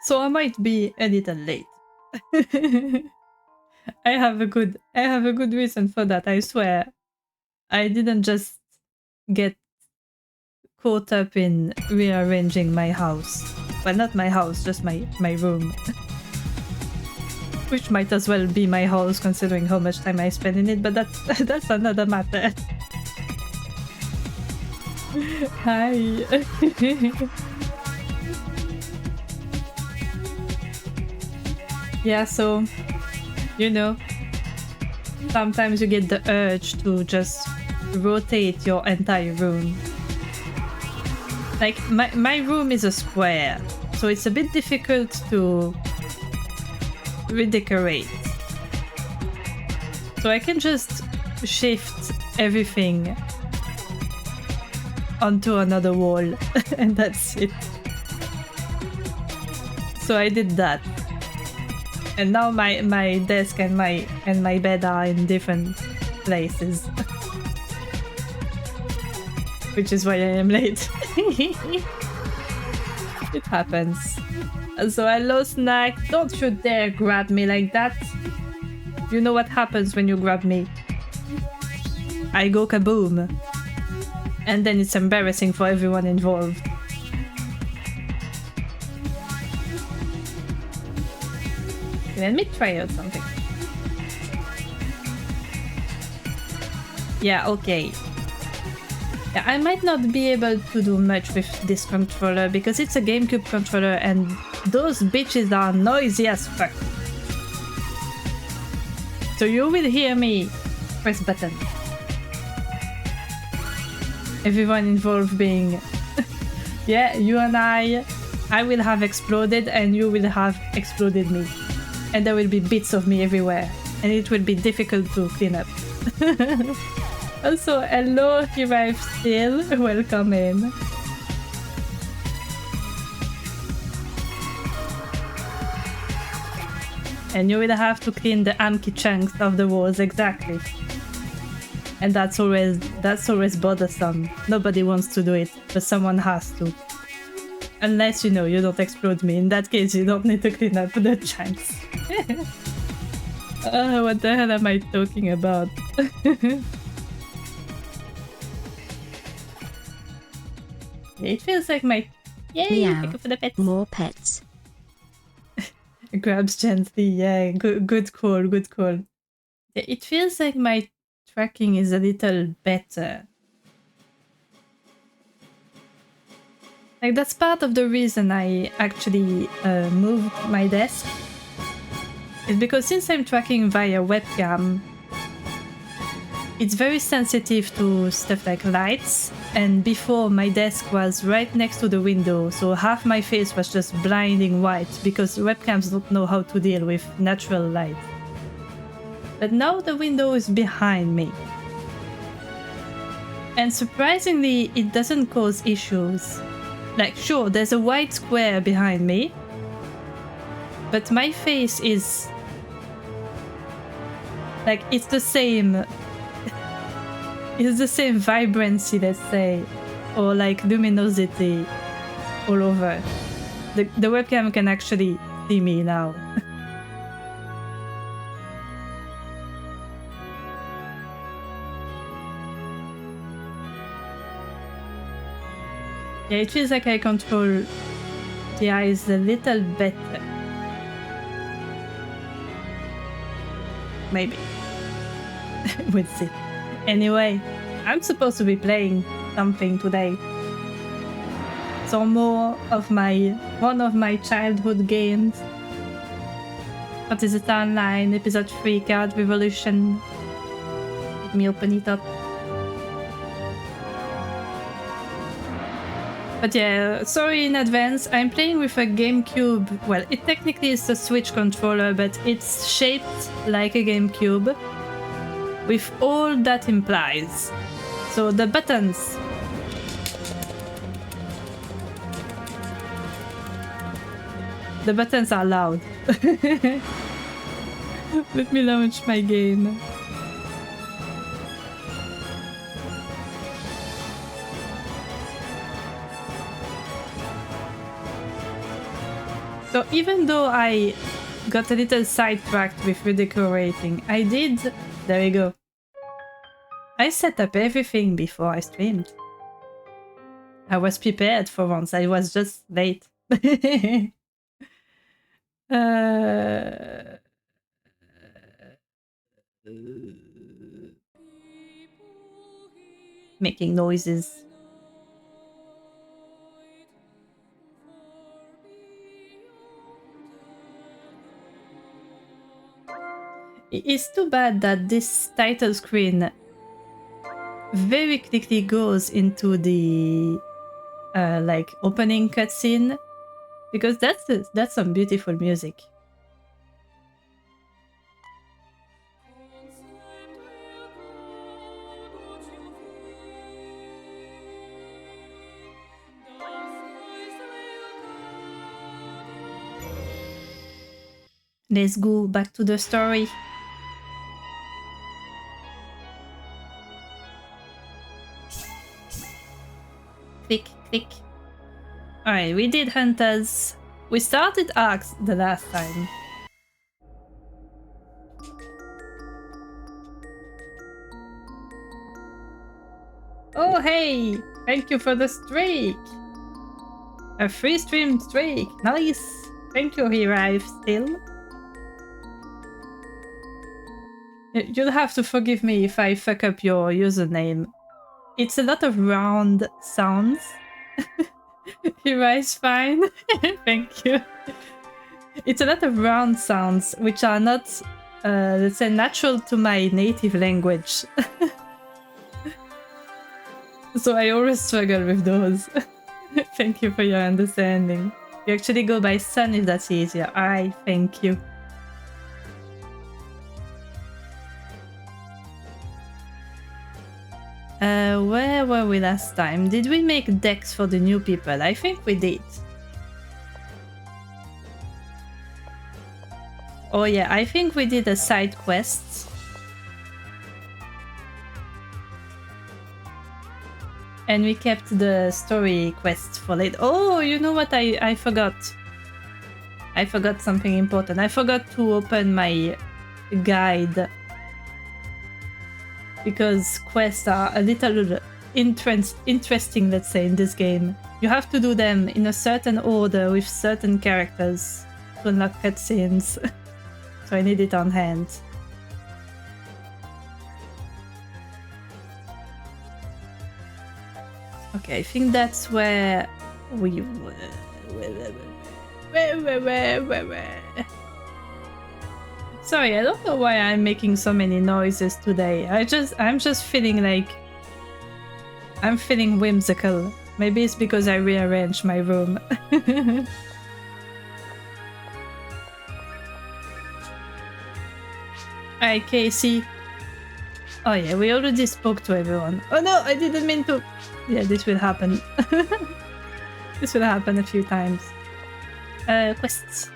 So I might be a little late. I have a good reason for that, I swear. I didn't just get caught up in rearranging my house. Well, not my house, just my room. Which might as well be my house considering how much time I spend in it, but that's another matter. Hi. Yeah, so, you know, sometimes you get the urge to just rotate your entire room. Like, my room is a square, so it's a bit difficult to redecorate. So I can just shift everything onto another wall, and that's it. So I did that. And now my desk and my bed are in different places. Which is why I am late. It happens. So hello Snack, don't you dare grab me like that. You know what happens when you grab me. I go kaboom. And then it's embarrassing for everyone involved. Let me try out something. Yeah, okay. Yeah, I might not be able to do much with this controller because it's a GameCube controller and those bitches are noisy as fuck. So you will hear me press button. Everyone involved being... yeah, you and I will have exploded and you will have exploded me. And there will be bits of me everywhere. And it will be difficult to clean up. Also, hello, he arrived still. Welcome in. And you will have to clean the amky chunks of the walls, exactly. And that's always bothersome. Nobody wants to do it, but someone has to. Unless, you know, you don't explode me. In that case, you don't need to clean up the chunks. What the hell am I talking about? It feels like my... Yay! Meow. Thank you for the pets. More pets. Grabs gently, yeah. Good call, good call. Yeah, it feels like my tracking is a little better. Like, that's part of the reason I actually moved my desk. It's because since I'm tracking via webcam, it's very sensitive to stuff like lights, and before my desk was right next to the window, so half my face was just blinding white because webcams don't know how to deal with natural light. But now the window is behind me. And surprisingly, it doesn't cause issues. Like, sure, there's a white square behind me, but my face is... like, it's the same... it's the same vibrancy, let's say, or like luminosity all over. The webcam can actually see me now. Yeah, it feels like I control the eyes a little better. Maybe. We'll see. Anyway, I'm supposed to be playing something today. So more of one of my childhood games. What is it online? Episode 3, Card Revolution. Let me open it up. But yeah, sorry in advance, I'm playing with a GameCube. Well, it technically is a Switch controller, but it's shaped like a GameCube. With all that implies. So the buttons. The buttons are loud. Let me launch my game. So even though I got a little sidetracked with redecorating, I did... There we go. I set up everything before I streamed. I was prepared for once. I was just late. Making noises. It's too bad that this title screen very quickly goes into the like opening cutscene, because that's some beautiful music. Let's go back to the story. Click, click. Alright, we did hunters. We started arcs the last time. Oh hey! Thank you for the streak! A free stream streak! Nice! Thank you, Hive, still. You'll have to forgive me if I fuck up your username. It's a lot of round sounds. Hive's fine. Thank you. It's a lot of round sounds which are not, let's say, natural to my native language. So I always struggle with those. Thank you for your understanding. You actually go by Sun if that's easier. Alright, thank you. Where were we last time? Did we make decks for the new people? I think we did. Oh yeah, I think we did a side quest. And we kept the story quest for later. Oh, you know what I forgot? I forgot something important. I forgot to open my guide. Because quests are a little interesting, let's say, in this game. You have to do them in a certain order with certain characters to unlock cutscenes. So I need it on hand. Okay, I think that's where we were. Sorry, I don't know why I'm making so many noises today. I'm just feeling like I'm feeling whimsical. Maybe it's because I rearranged my room. Hi, Casey. Oh yeah, we already spoke to everyone. Oh no, I didn't mean to. Yeah, this will happen. This will happen a few times. Quests.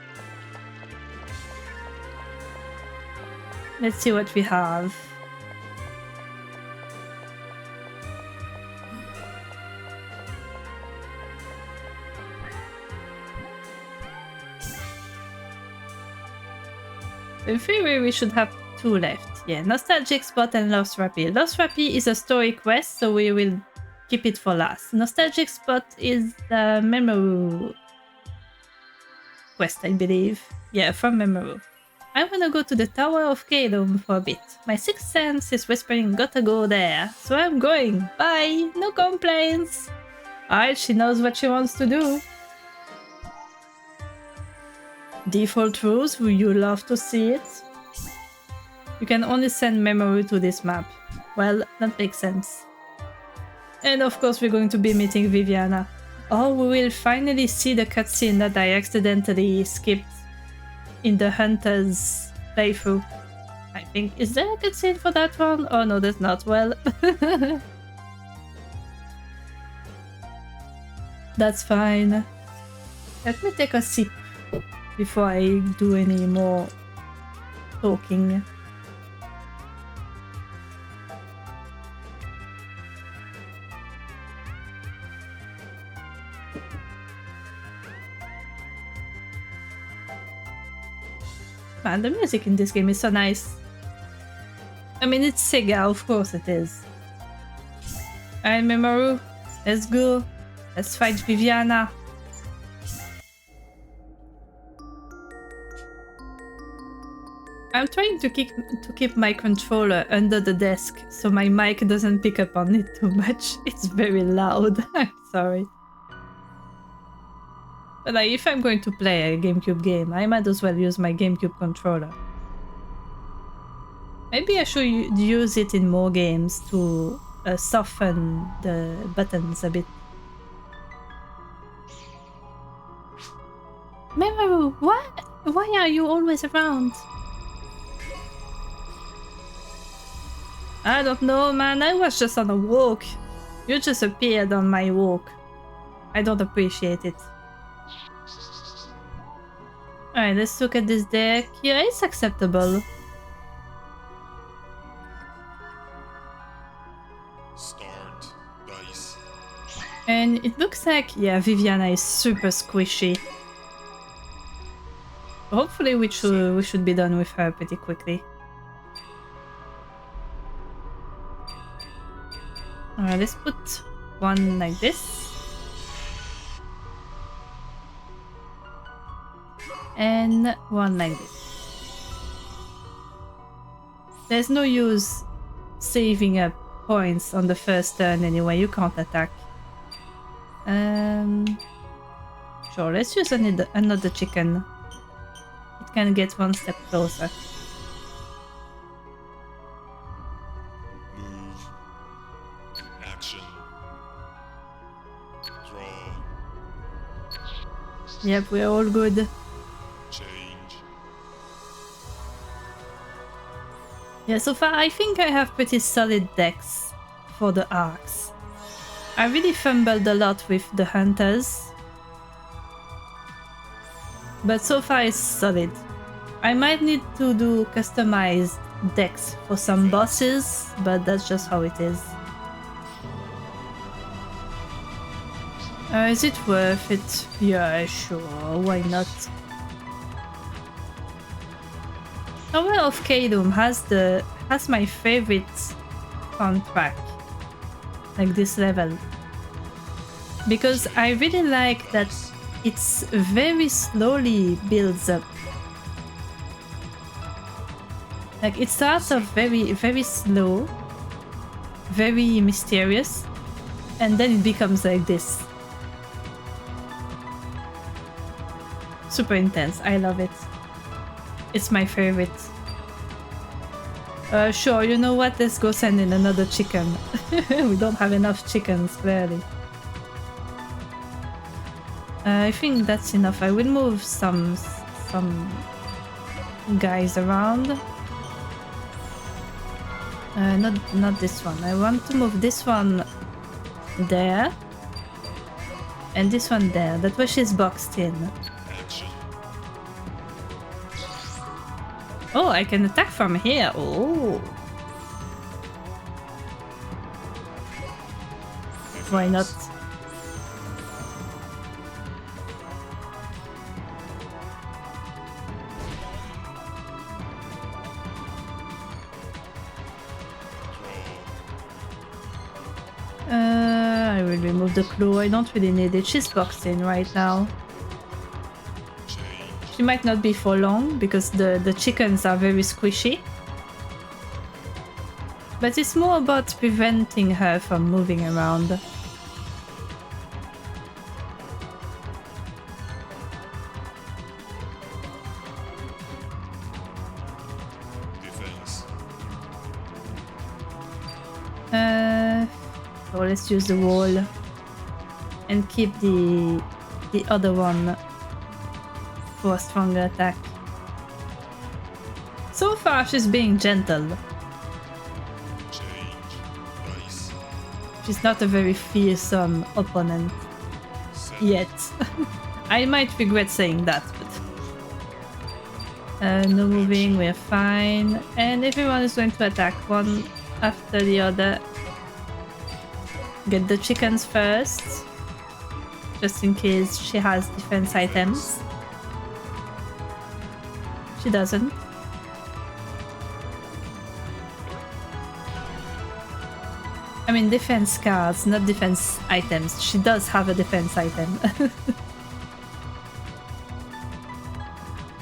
Let's see what we have. In theory, we should have 2 left. Yeah, Nostalgic Spot and Lost Rappy. Lost Rappy is a story quest, so we will keep it for last. Nostalgic Spot is the Memoru quest, I believe. Yeah, from Memoru. I'm gonna go to the Tower of Kalum for a bit. My sixth sense is whispering gotta go there, so I'm going. Bye! No complaints! Alright, she knows what she wants to do. Default rules, would you love to see it? You can only send memory to this map. Well, that makes sense. And of course we're going to be meeting Viviana. Oh, we will finally see the cutscene that I accidentally skipped in the Hunter's playthrough. I think, is there a cutscene for that one? Oh no, there's not. Well, that's fine. Let me take a sip before I do any more talking. Man, the music in this game is so nice. I mean, it's Sega, of course it is. Alright, Memoru, let's go. Let's fight Viviana. I'm trying to keep my controller under the desk so my mic doesn't pick up on it too much. It's very loud. I'm sorry. But like, if I'm going to play a GameCube game, I might as well use my GameCube controller. Maybe I should use it in more games to soften the buttons a bit. Memoru, what? Why are you always around? I don't know, man. I was just on a walk. You just appeared on my walk. I don't appreciate it. Alright, let's look at this deck. Yeah, it's acceptable. Start dice. And it looks like, yeah, Viviana is super squishy. Hopefully we should be done with her pretty quickly. Alright, let's put one like this. And one like this. There's no use saving up points on the first turn anyway, you can't attack. Sure, let's use another chicken. It can get one step closer. Move. Action. Draw. Yep, we're all good. Change. Yeah, so far I think I have pretty solid decks for the arcs. I really fumbled a lot with the hunters, but so far it's solid. I might need to do customized decks for some bosses, but that's just how it is. Is it worth it? Yeah, sure, why not? Tower of Kadum has my favorite soundtrack, like this level, because I really like that it's very slowly builds up. Like it starts off very, very slow, very mysterious, and then it becomes like this. Super intense, I love it. It's my favorite. Sure, you know what? Let's go send in another chicken. We don't have enough chickens, clearly. I think that's enough. I will move some guys around. Not this one. I want to move this one there. And this one there. That way she's boxed in. Action. Oh, I can attack from here. Oh. Why not? I will remove the claw. I don't really need it. She's boxed in right now. She might not be for long because the chickens are very squishy. But it's more about preventing her from moving around. Defense. So let's use the wall and keep the other one for a stronger attack. So far she's being gentle. Change. Dice. She's not a very fearsome opponent yet. I might regret saying that, but no moving, we're fine. And everyone is going to attack one after the other. Get the chickens first, just in case she has defense items. She doesn't. I mean, defense cards, not defense items. She does have a defense item.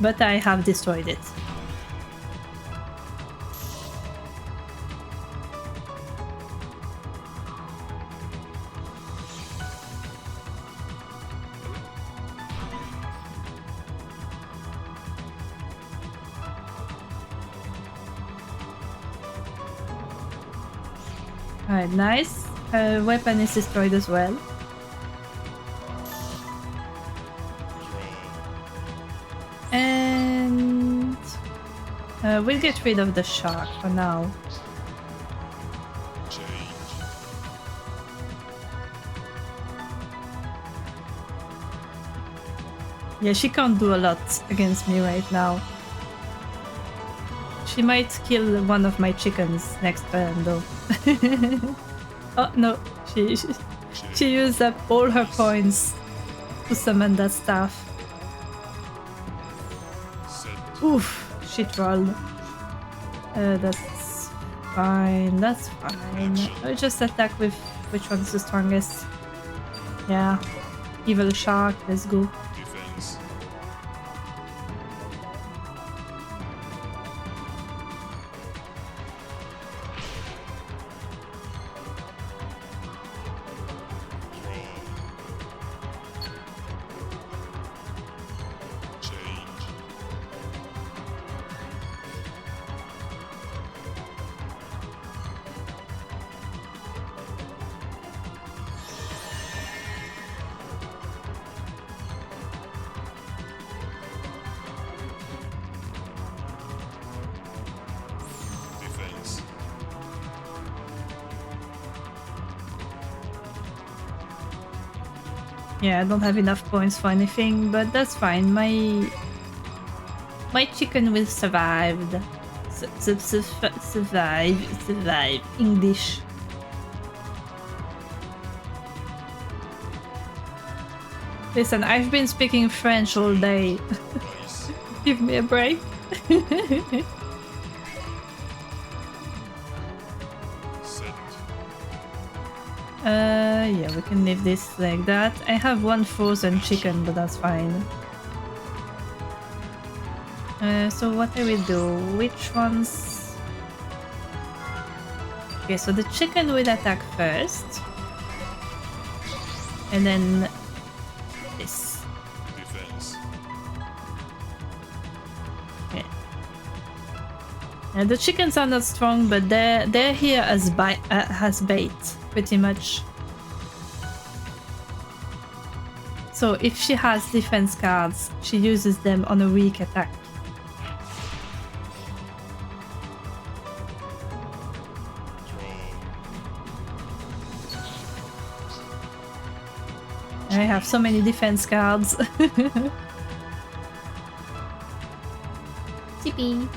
But I have destroyed it. Alright, nice. Her weapon is destroyed as well. And we'll get rid of the shark for now. Change. Yeah, she can't do a lot against me right now. She might kill one of my chickens next turn though. Oh no, she used up all her points to summon that staff. Set. Oof, she trolled. That's fine, that's fine. I'll just attack with which one's the strongest. Yeah, evil shark, let's go. Defense. Change. Defense. Yeah, I don't have enough points for anything, but that's fine. My chicken will survive. Survive. English. Listen, I've been speaking French all day. Nice. Give me a break. Set. Yeah, we can leave this like that. I have one frozen chicken, but that's fine. So what I will do? Which ones? Okay, so the chicken will attack first. And then this. Defense. Okay. The chickens are not strong, but they're here as bait, pretty much. So if she has defense cards, she uses them on a weak attack. I have so many defense cards. Chippy.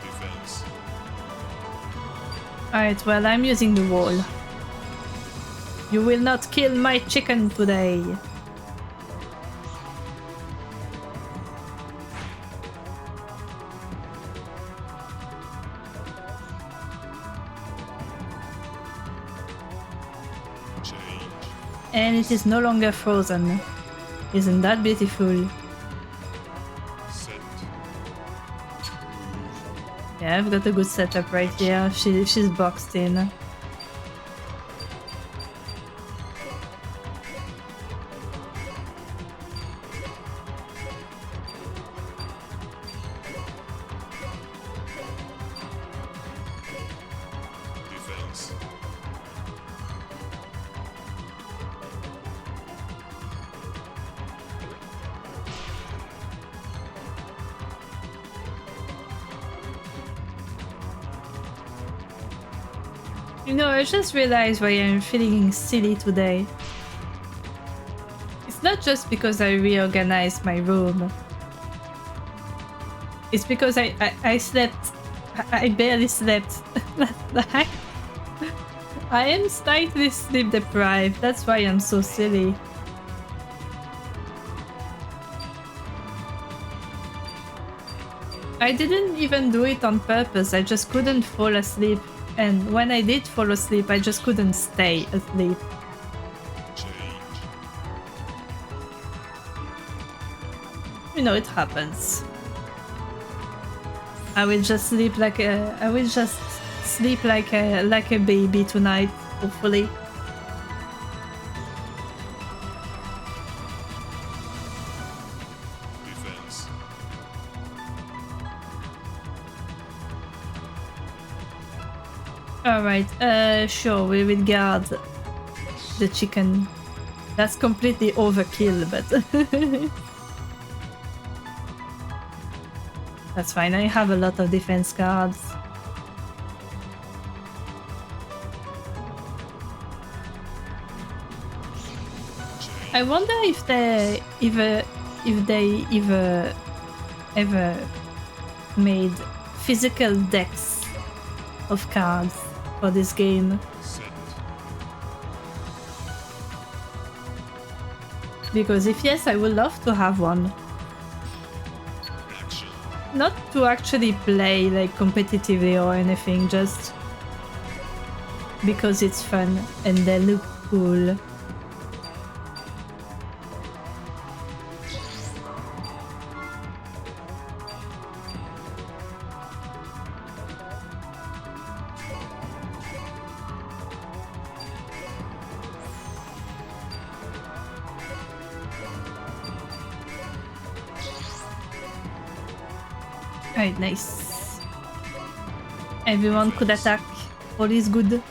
Defense. Alright, well, I'm using the wall. You will not kill my chicken today. Change. And it is no longer frozen. Isn't that beautiful? Set. Yeah, I've got a good setup right here. She's boxed in. Defense. You know, I just realized why I'm feeling silly today. It's not just because I reorganized my room. It's because I slept I barely slept. What the heck? I am slightly sleep deprived. That's why I'm so silly. I didn't even do it on purpose. I just couldn't fall asleep. And when I did fall asleep, I just couldn't stay asleep. Change. You know, it happens. I will just sleep like a baby tonight, hopefully. Defense. Alright, sure, we will guard the chicken. That's completely overkill, but that's fine. I have a lot of defense cards. I wonder if they ever made physical decks of cards for this game. Set. Because if yes, I would love to have one. Action. Not to actually play like competitively or anything, just because it's fun and they look cool. Alright, nice. Everyone could attack. All is good.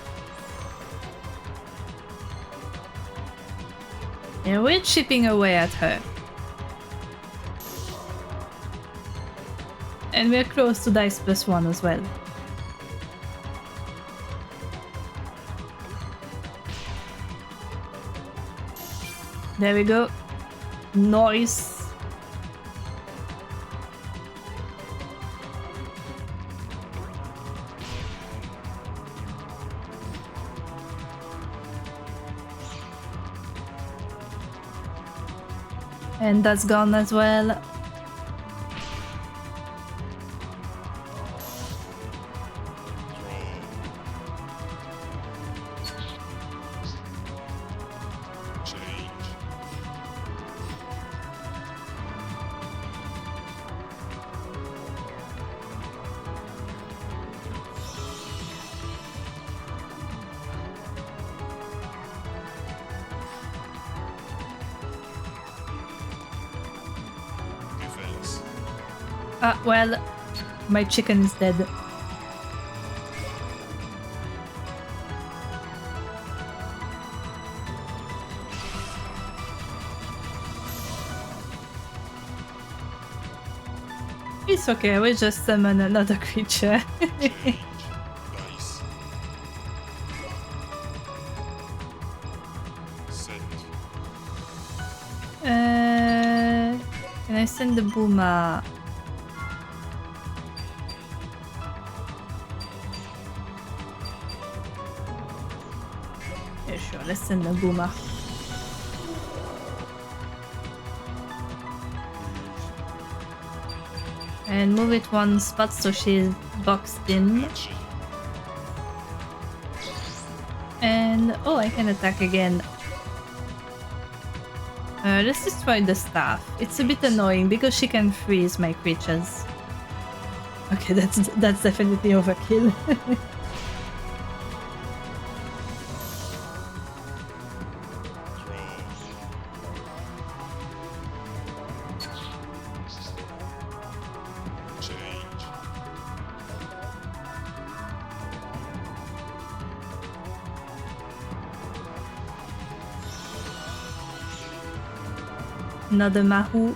And we're chipping away at her. And we're close to dice +1 as well. There we go. Nice. And that's gone as well. Change. Defense. Ah, well, my chicken is dead. It's okay, I will just summon another creature. Change. Dice. Set. Can I send the boomer? Yeah, sure, let's send the boomer. And move it one spot so she's boxed in. Action. And oh, I can attack again. Let's destroy the staff. It's a bit annoying because she can freeze my creatures. Okay, that's definitely overkill. Change. Another Mahu.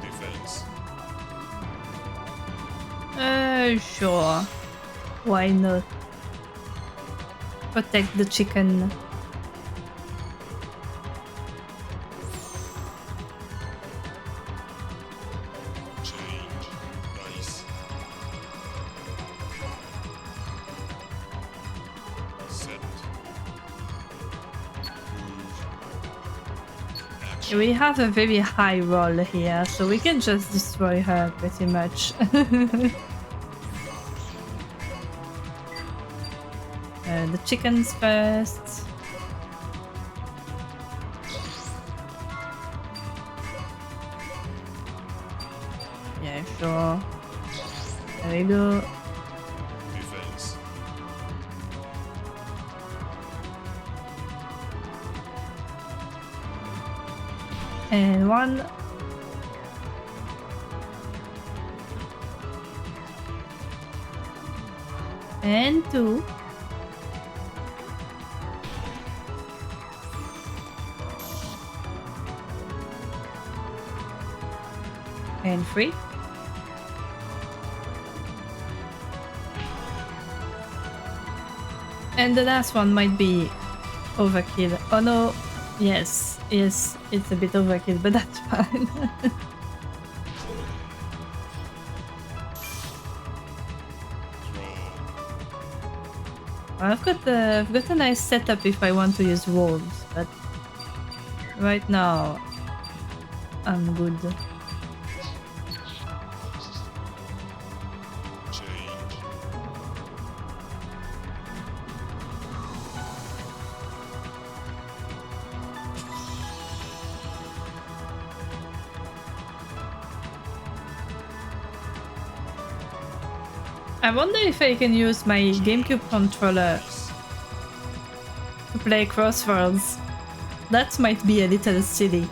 Defense. Sure. Why not? Protect the chicken. Change. We have a very high roll here, so we can just destroy her pretty much. The chickens first. Yeah, sure. There we go. Defense. And 1. And 2. And 3. And the last one might be overkill. Oh no, yes, it's a bit overkill, but that's fine. I've got a nice setup if I want to use wolves, but right now I'm good. Change. I wonder if I can use my GameCube controller to play Crosswords. That might be a little silly.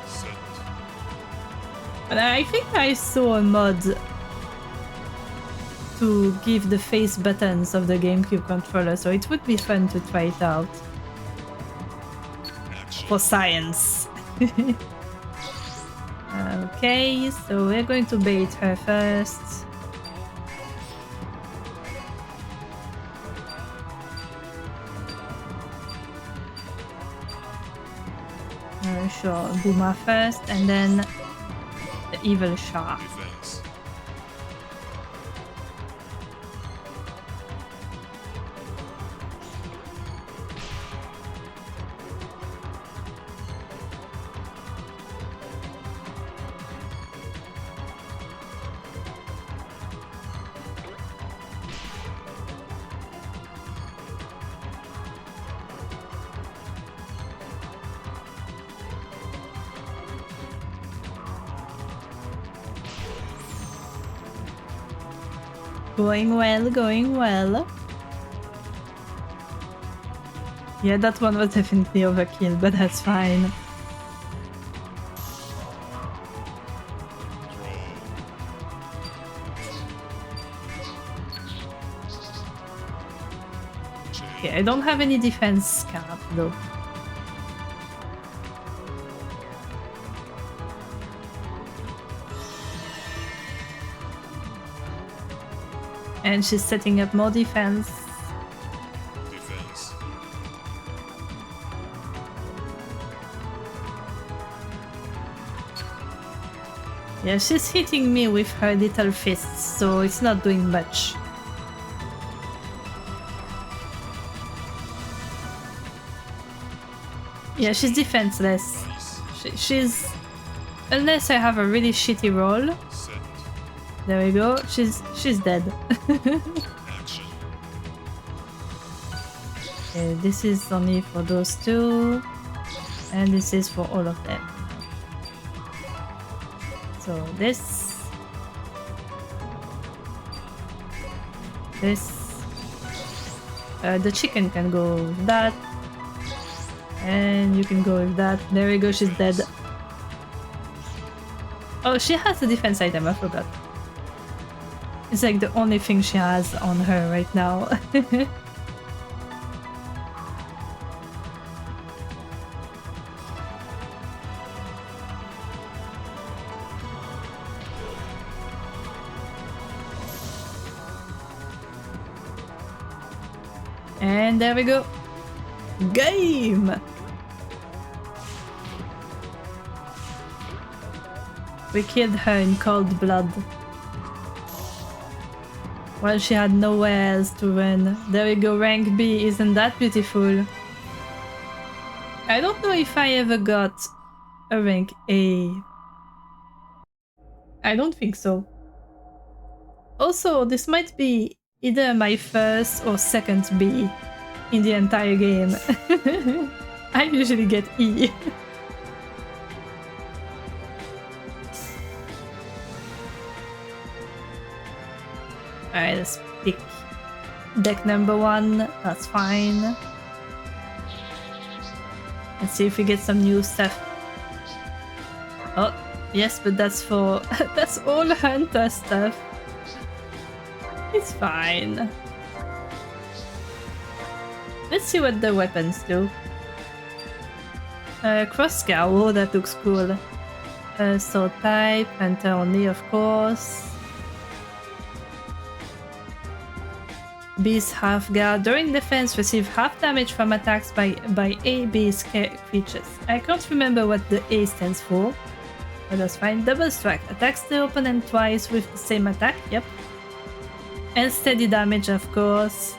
Set. But I think I saw a mod to give the face buttons of the GameCube controller, so it would be fun to try it out. Action. For science. Okay, so we're going to bait her first. Sure, Boomer first, and then the evil shark. Defense. Going well, going well. Yeah, that one was definitely overkill, but that's fine. Draw. Change. Okay, I don't have any defense card though. And she's setting up more defense. Defense. Yeah, she's hitting me with her little fists, so it's not doing much. Yeah, she's defenseless. Nice. She's... Unless I have a really shitty roll. Set. There we go. She's dead. Action. Okay, this is only for those two. And this is for all of them. So this. This. The chicken can go with that. And you can go with that. There we go, she's dead. Oh, she has a defense item, I forgot. It's like the only thing she has on her right now. And there we go. Game! We killed her in cold blood. Well, she had nowhere else to run. There we go, rank B. Isn't that beautiful? I don't know if I ever got a rank A. I don't think so. Also, this might be either my first or second B in the entire game. I usually get E. Alright, let's pick deck number 1. That's fine. Let's see if we get some new stuff. Oh, yes, but that's for... that's all hunter stuff. It's fine. Let's see what the weapons do. Crosscar, oh, that looks cool. Sword type, hunter only, of course. Beast half guard. During defense, receive half damage from attacks by A beast creatures. I can't remember what the A stands for, but that's fine. Double strike. Attacks the opponent twice with the same attack. Yep. And steady damage, of course.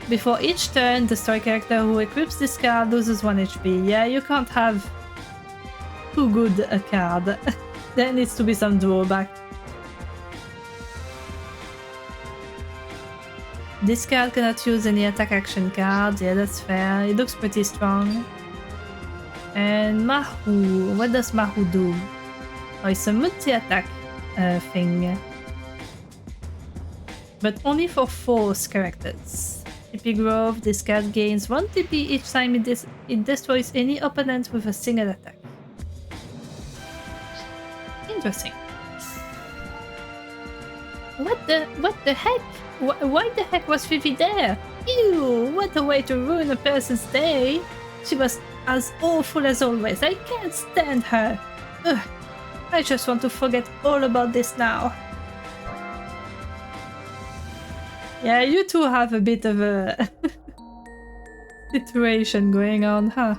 Before each turn, the story character who equips this card loses 1 HP. Yeah, you can't have too good a card. There needs to be some drawback. This card cannot use any attack action cards. Yeah, that's fair. It looks pretty strong. And Mahu. What does Mahu do? Oh, it's a multi-attack thing. But only for force characters. TP Grove, this card gains 1 TP each time it destroys any opponent with a single attack. Interesting. What the heck? Why the heck was Fifi there? Ew, what a way to ruin a person's day. She was as awful as always. I can't stand her. Ugh, I just want to forget all about this now. Yeah, you two have a bit of a situation going on, huh?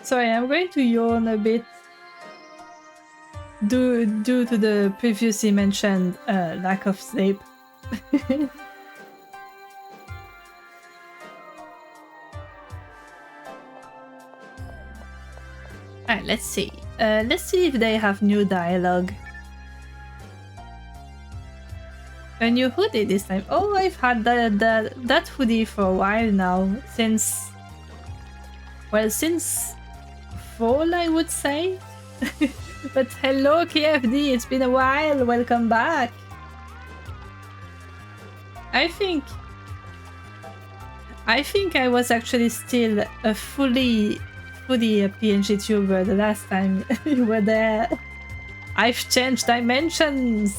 Sorry, I'm going to yawn a bit due to the previously mentioned lack of sleep. Alright, let's see. Let's see if they have new dialogue. A new hoodie this time. Oh, I've had that hoodie for a while now. Since fall, I would say. But hello, KFD, it's been a while. Welcome back. I think I was actually still a fully PNGTuber the last time you were there. I've changed dimensions.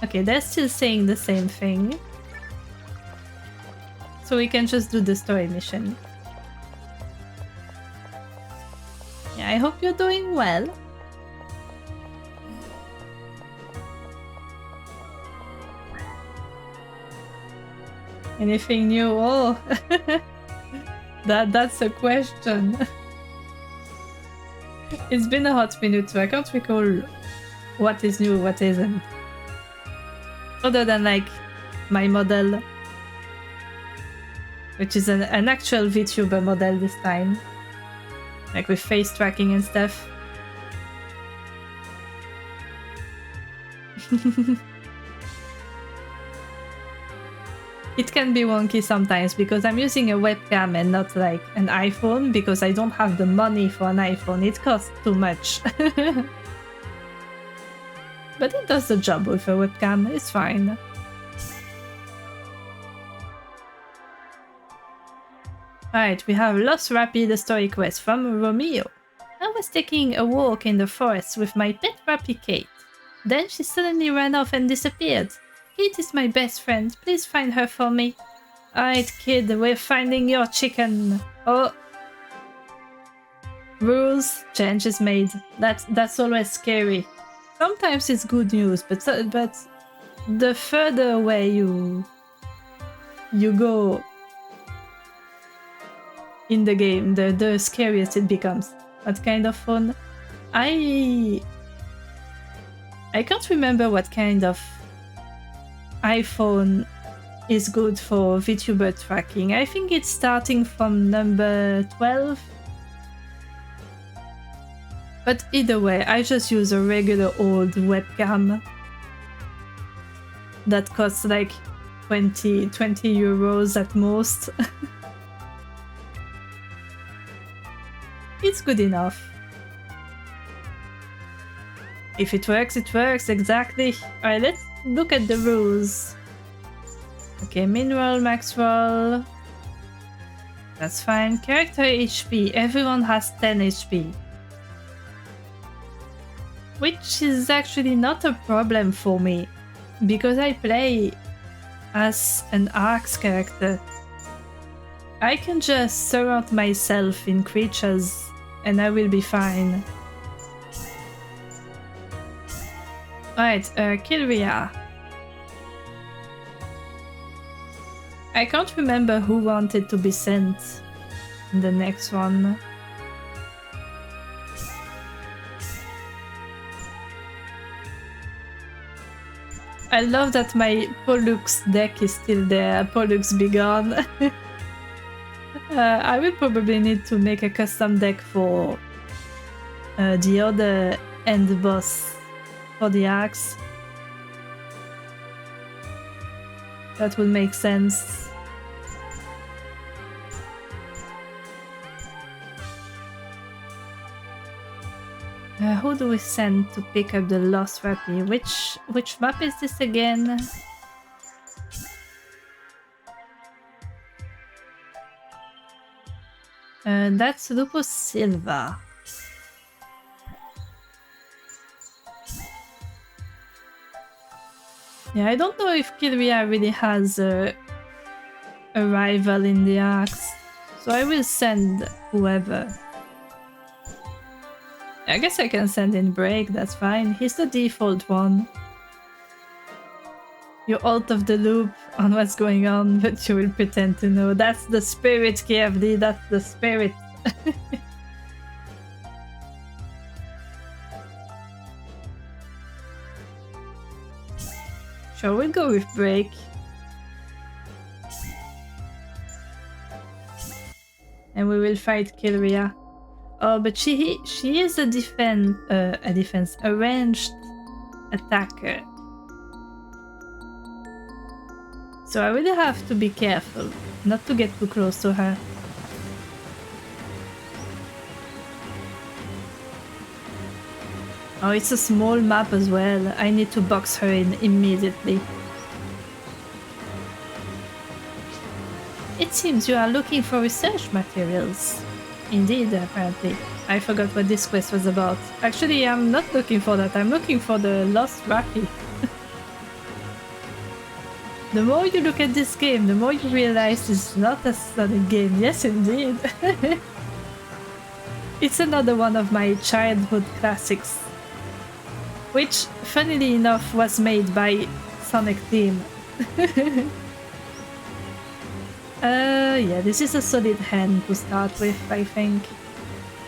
Okay, they're still saying the same thing. So we can just do the story mission. Yeah, I hope you're doing well. Anything new? Oh, that's a question. It's been a hot minute, so I can't recall what is new, what isn't. Other than like my model, which is an actual Vtuber model this time, like with face tracking and stuff. It can be wonky sometimes because I'm using a webcam and not like an iPhone because I don't have the money for an iPhone. It costs too much. But it does the job with a webcam, it's fine. Alright, we have Lost Rappy, the story quest from Romeo. I was taking a walk in the forest with my pet Rappy Kate. Then she suddenly ran off and disappeared. Kate is my best friend, please find her for me. Alright kid, we're finding your chicken. Oh. rules, changes made. That's always scary. Sometimes it's good news, but the further away you go in the game, the scariest it becomes. What kind of phone? I can't remember what kind of iPhone is good for VTuber tracking. I think it's starting from number 12. But either way, I just use a regular old webcam that costs like 20 euros at most. It's good enough. If it works, exactly. Alright, let's look at the rules. Okay, min roll, max roll. That's fine. Character HP. Everyone has 10 HP. Which is actually not a problem for me, because I play as an Arcs character. I can just surround myself in creatures and I will be fine. Alright, Kilria. I can't remember who wanted to be sent in the next one. I love that my Pollux deck is still there. Pollux be gone. I will probably need to make a custom deck for the other end boss for the axe. That would make sense. Who do we send to pick up the Lost Rappy? Which map is this again? That's Lupus Silva. Yeah, I don't know if Kilria really has a rival in the axe, so I will send whoever. I guess I can send in Break, that's fine. He's the default one. You're out of the loop on what's going on, but you will pretend to know. That's the spirit, C.A.R.D, that's the spirit. Sure, we'll go with Break. And we will fight Kilria. Oh, but she is a ranged attacker. So I really have to be careful not to get too close to her. Oh, it's a small map as well. I need to box her in immediately. It seems you are looking for research materials. Indeed, apparently. I forgot what this quest was about. Actually, I'm not looking for that. I'm looking for the Lost Rappy. The more you look at this game, the more you realize it's not a solid game. Yes, indeed. It's another one of my childhood classics. Which, funnily enough, was made by Sonic Team. Yeah, this is a solid hand to start with, I think.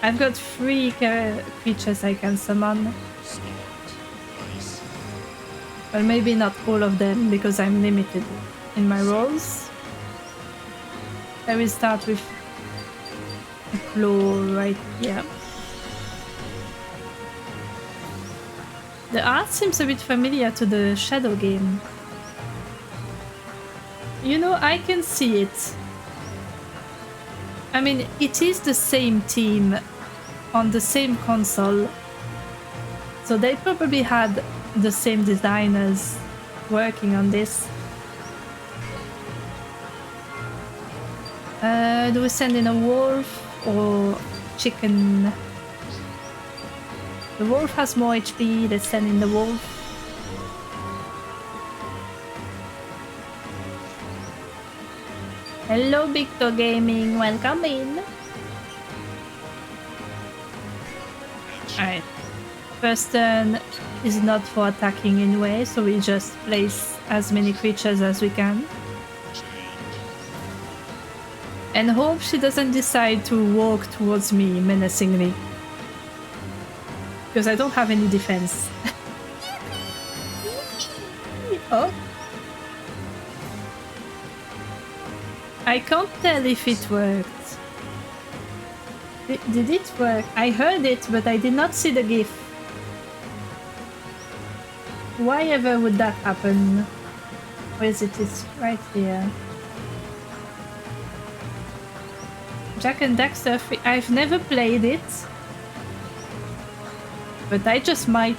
I've got 3 creatures I can summon. Well, maybe not all of them, because I'm limited in my rolls. I will start with a claw right here. The art seems a bit familiar to the Shadow game. You know, I can see it. I mean, it is the same team on the same console. So they probably had the same designers working on this. Do we send in a wolf or chicken? The wolf has more HP, let's send in the wolf. Hello Victor Gaming, welcome in. Alright. First turn is not for attacking anyway, so we just place as many creatures as we can. And hope she doesn't decide to walk towards me menacingly. Because I don't have any defense. Oh. I can't tell if it worked. Did it work? I heard it, but I did not see the GIF. Why ever would that happen? Where is it? It's right here. Jack and Daxter, I've never played it. But I just might,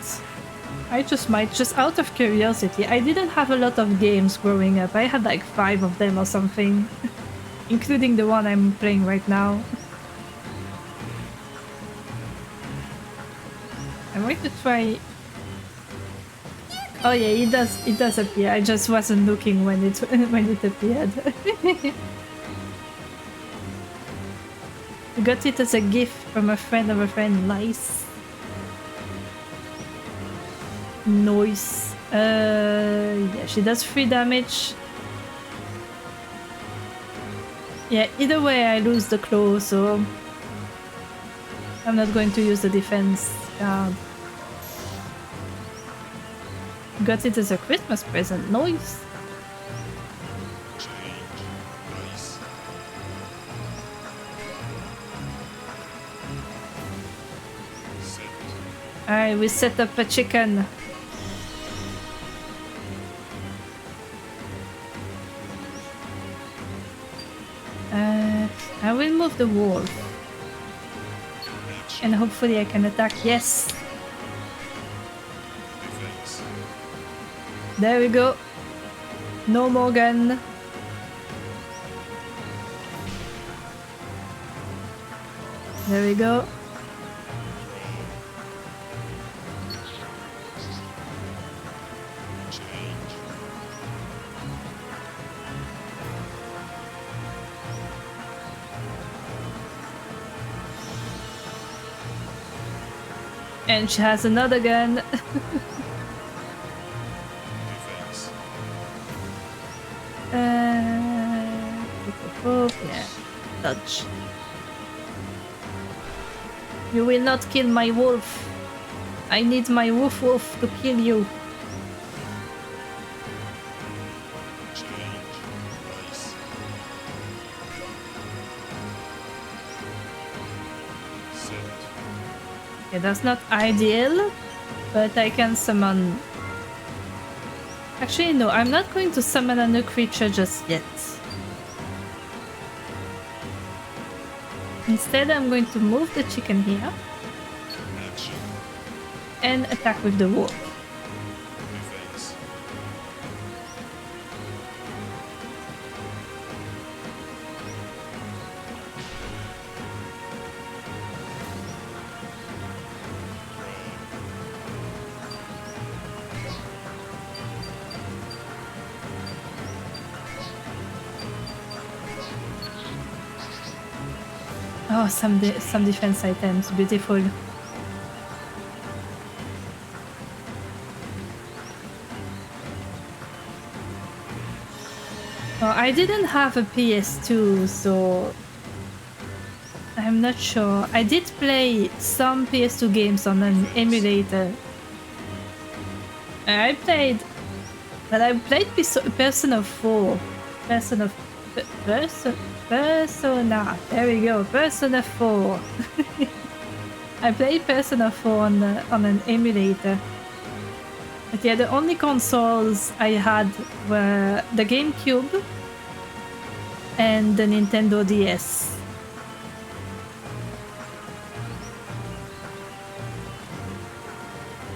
just out of curiosity. I didn't have a lot of games growing up. I had like 5 of them or something. Including the one I'm playing right now. I'm going to try... Oh yeah, it does appear. I just wasn't looking when it appeared. We got it as a gift from a friend of a friend. Nice. Noise. Yeah, she does 3 damage. Yeah, either way I lose the claw, so I'm not going to use the defense card. Got it as a Christmas present. Nice. Alright, we set up a chicken. I will move the wolf. And hopefully I can attack. Yes! There we go. No more gun. There we go. And she has another gun. Yeah, dodge. You will not kill my wolf. I need my wolf to kill you. Okay, that's not ideal, but I can summon. Actually, no, I'm not going to summon a new creature just yet. Instead, I'm going to move the chicken here and attack with the wolf. Oh, some defense items, beautiful. Oh, I didn't have a PS2, so I'm not sure. I did play some PS2 games on an emulator. I played Persona 4. Persona. There we go. Persona 4. I played Persona 4 on an emulator. But yeah, the only consoles I had were the GameCube and the Nintendo DS.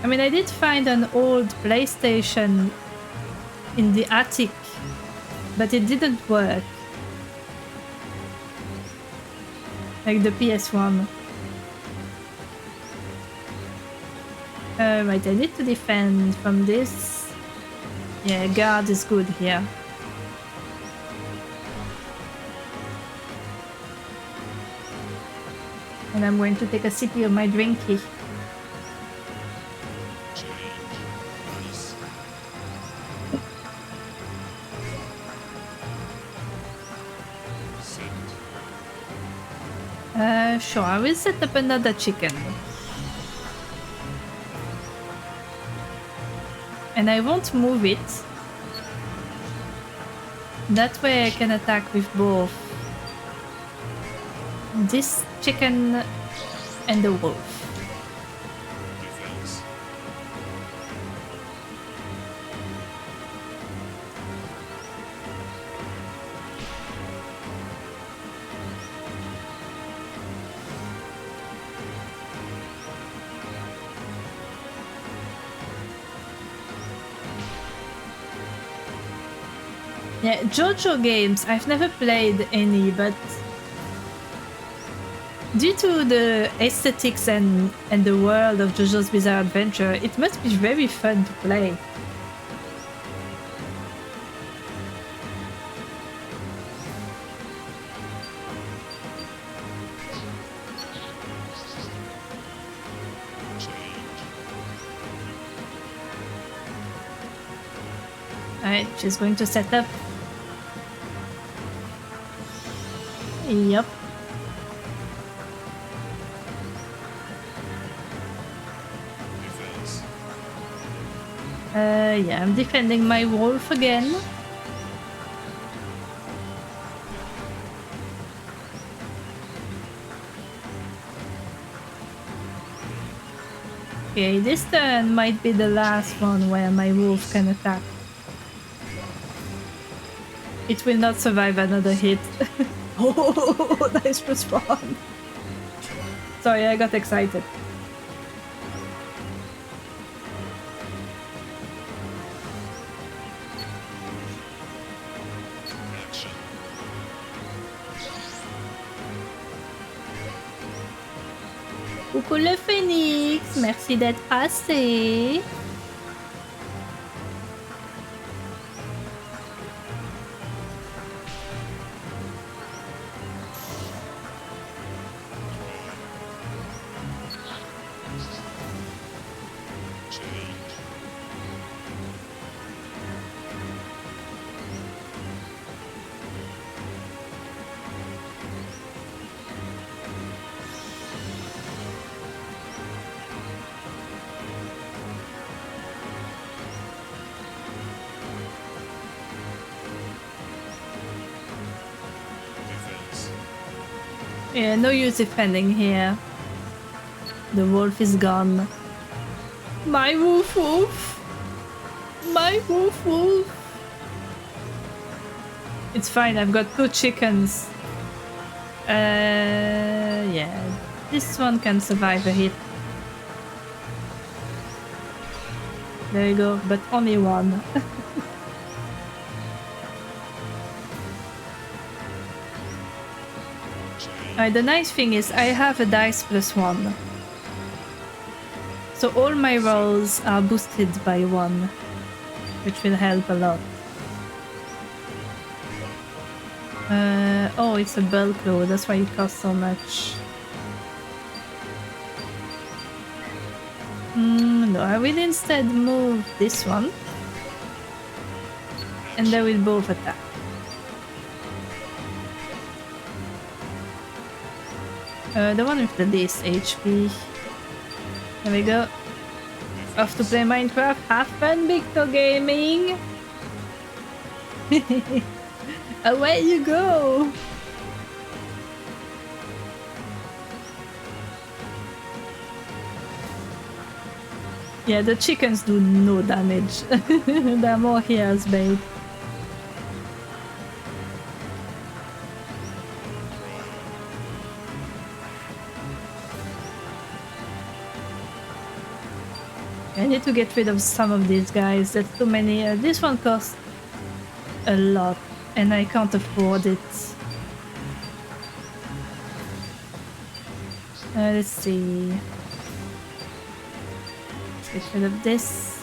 I mean, I did find an old PlayStation in the attic, but it didn't work. Like the PS1. Right, I need to defend from this. Yeah, guard is good here. And I'm going to take a sip of my drinky. Sure, I will set up another chicken. And I won't move it. That way I can attack with both this chicken and the wolf. Defense. Yeah, JoJo games, I've never played any, but due to the aesthetics and the world of JoJo's Bizarre Adventure, it must be very fun to play. Alright, she's going to set up. Yep. Defense. Yeah, I'm defending my wolf again. Okay, this turn might be the last one where my wolf can attack. It will not survive another hit. Oh, nice respawn. Sorry, I got excited. Action. Coucou le phénix, merci d'être passé. Change. Defense. Yeah, no use defending here. The wolf is gone. My wolf wolf! My wolf wolf! It's fine, I've got 2 chickens. Yeah. This one can survive a hit. There you go, but only one. The nice thing is I have a dice +1. So all my rolls are boosted by 1, which will help a lot. Oh, it's a bulk claw, that's why it costs so much. No, I will instead move this one. And they will both attack. The one with the least HP. There we go. Off to play Minecraft. Have fun, Victor Gaming! Away you go! Yeah, the chickens do no damage. They're more here as bait. I need to get rid of some of these guys. That's too many. This one costs a lot, and I can't afford it. Let's see. Let's get rid of this.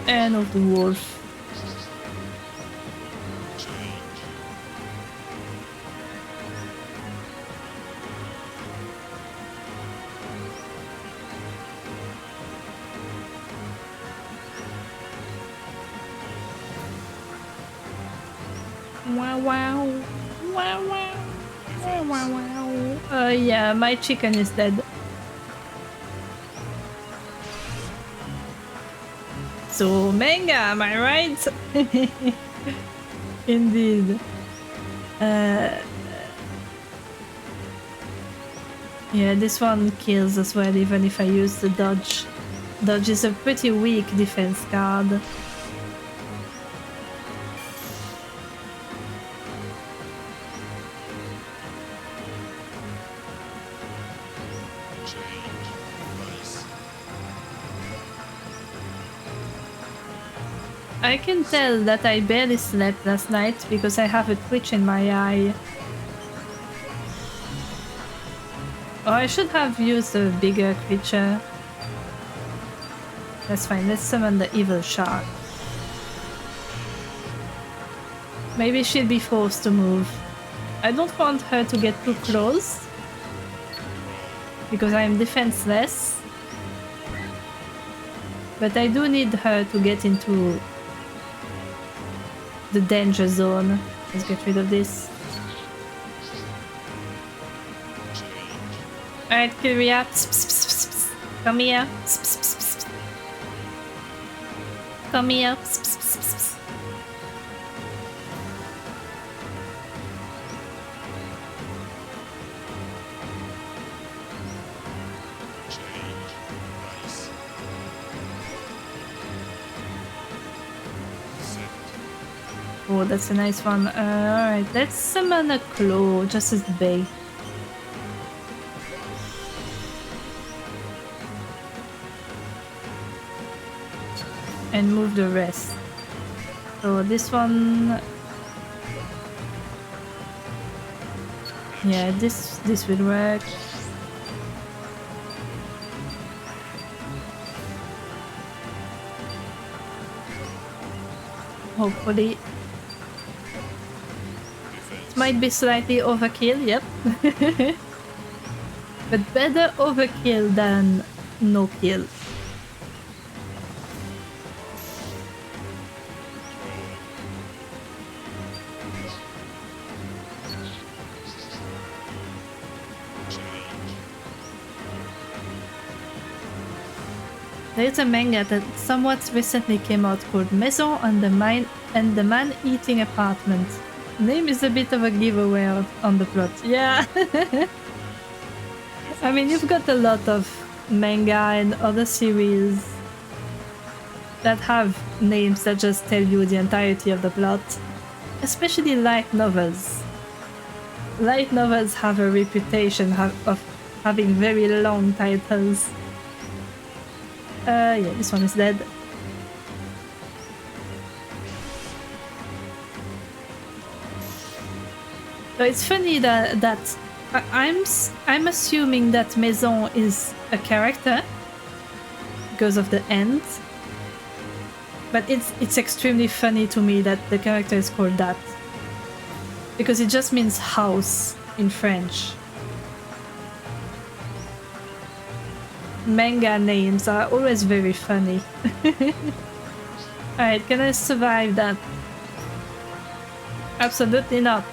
And of the wolf. Wow, wow. Wow, wow. Wow, wow, wow. Yeah, my chicken is dead. So, manga, am I right? Indeed. Yeah, this one kills as well, even if I use the dodge. Dodge is a pretty weak defense card. I can tell that I barely slept last night because I have a twitch in my eye. Oh, I should have used a bigger creature. That's fine, let's summon the evil shark. Maybe she'll be forced to move. I don't want her to get too close because I am defenseless. But I do need her to get into the danger zone. Let's get rid of this. Alright, Kyria. Come here. Come here. Oh, that's a nice one. Alright, let's summon a claw just as bait. And move the rest. So this one, yeah, this will work. Hopefully, it might be slightly overkill. Yep, but better overkill than no kill. There's a manga that somewhat recently came out called Maison and the Man-Eating Apartment. Name is a bit of a giveaway on the plot. Yeah. I mean, you've got a lot of manga and other series that have names that just tell you the entirety of the plot. Especially light novels. Light novels have a reputation of having very long titles. Yeah, this one is dead. So it's funny that I'm assuming that Maison is a character because of the end, but it's extremely funny to me that the character is called that because it just means house in French. Manga names are always very funny. Alright, can I survive that? Absolutely not.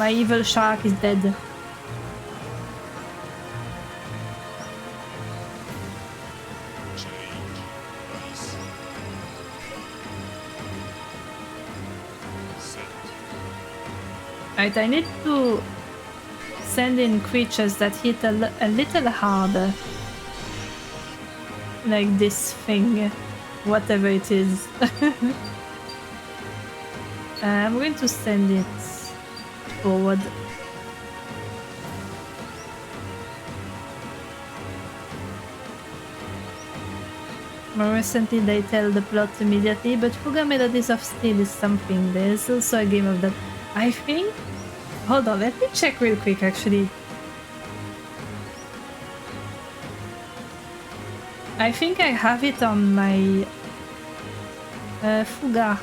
My evil shark is dead. Alright, I need to send in creatures that hit a little harder. Like this thing. Whatever it is. I'm going to send it forward. More recently they tell the plot immediately, but Fuga Melodies of Steel is something. There's also a game of that. I think... Hold on, let me check real quick actually. I think I have it on my Fuga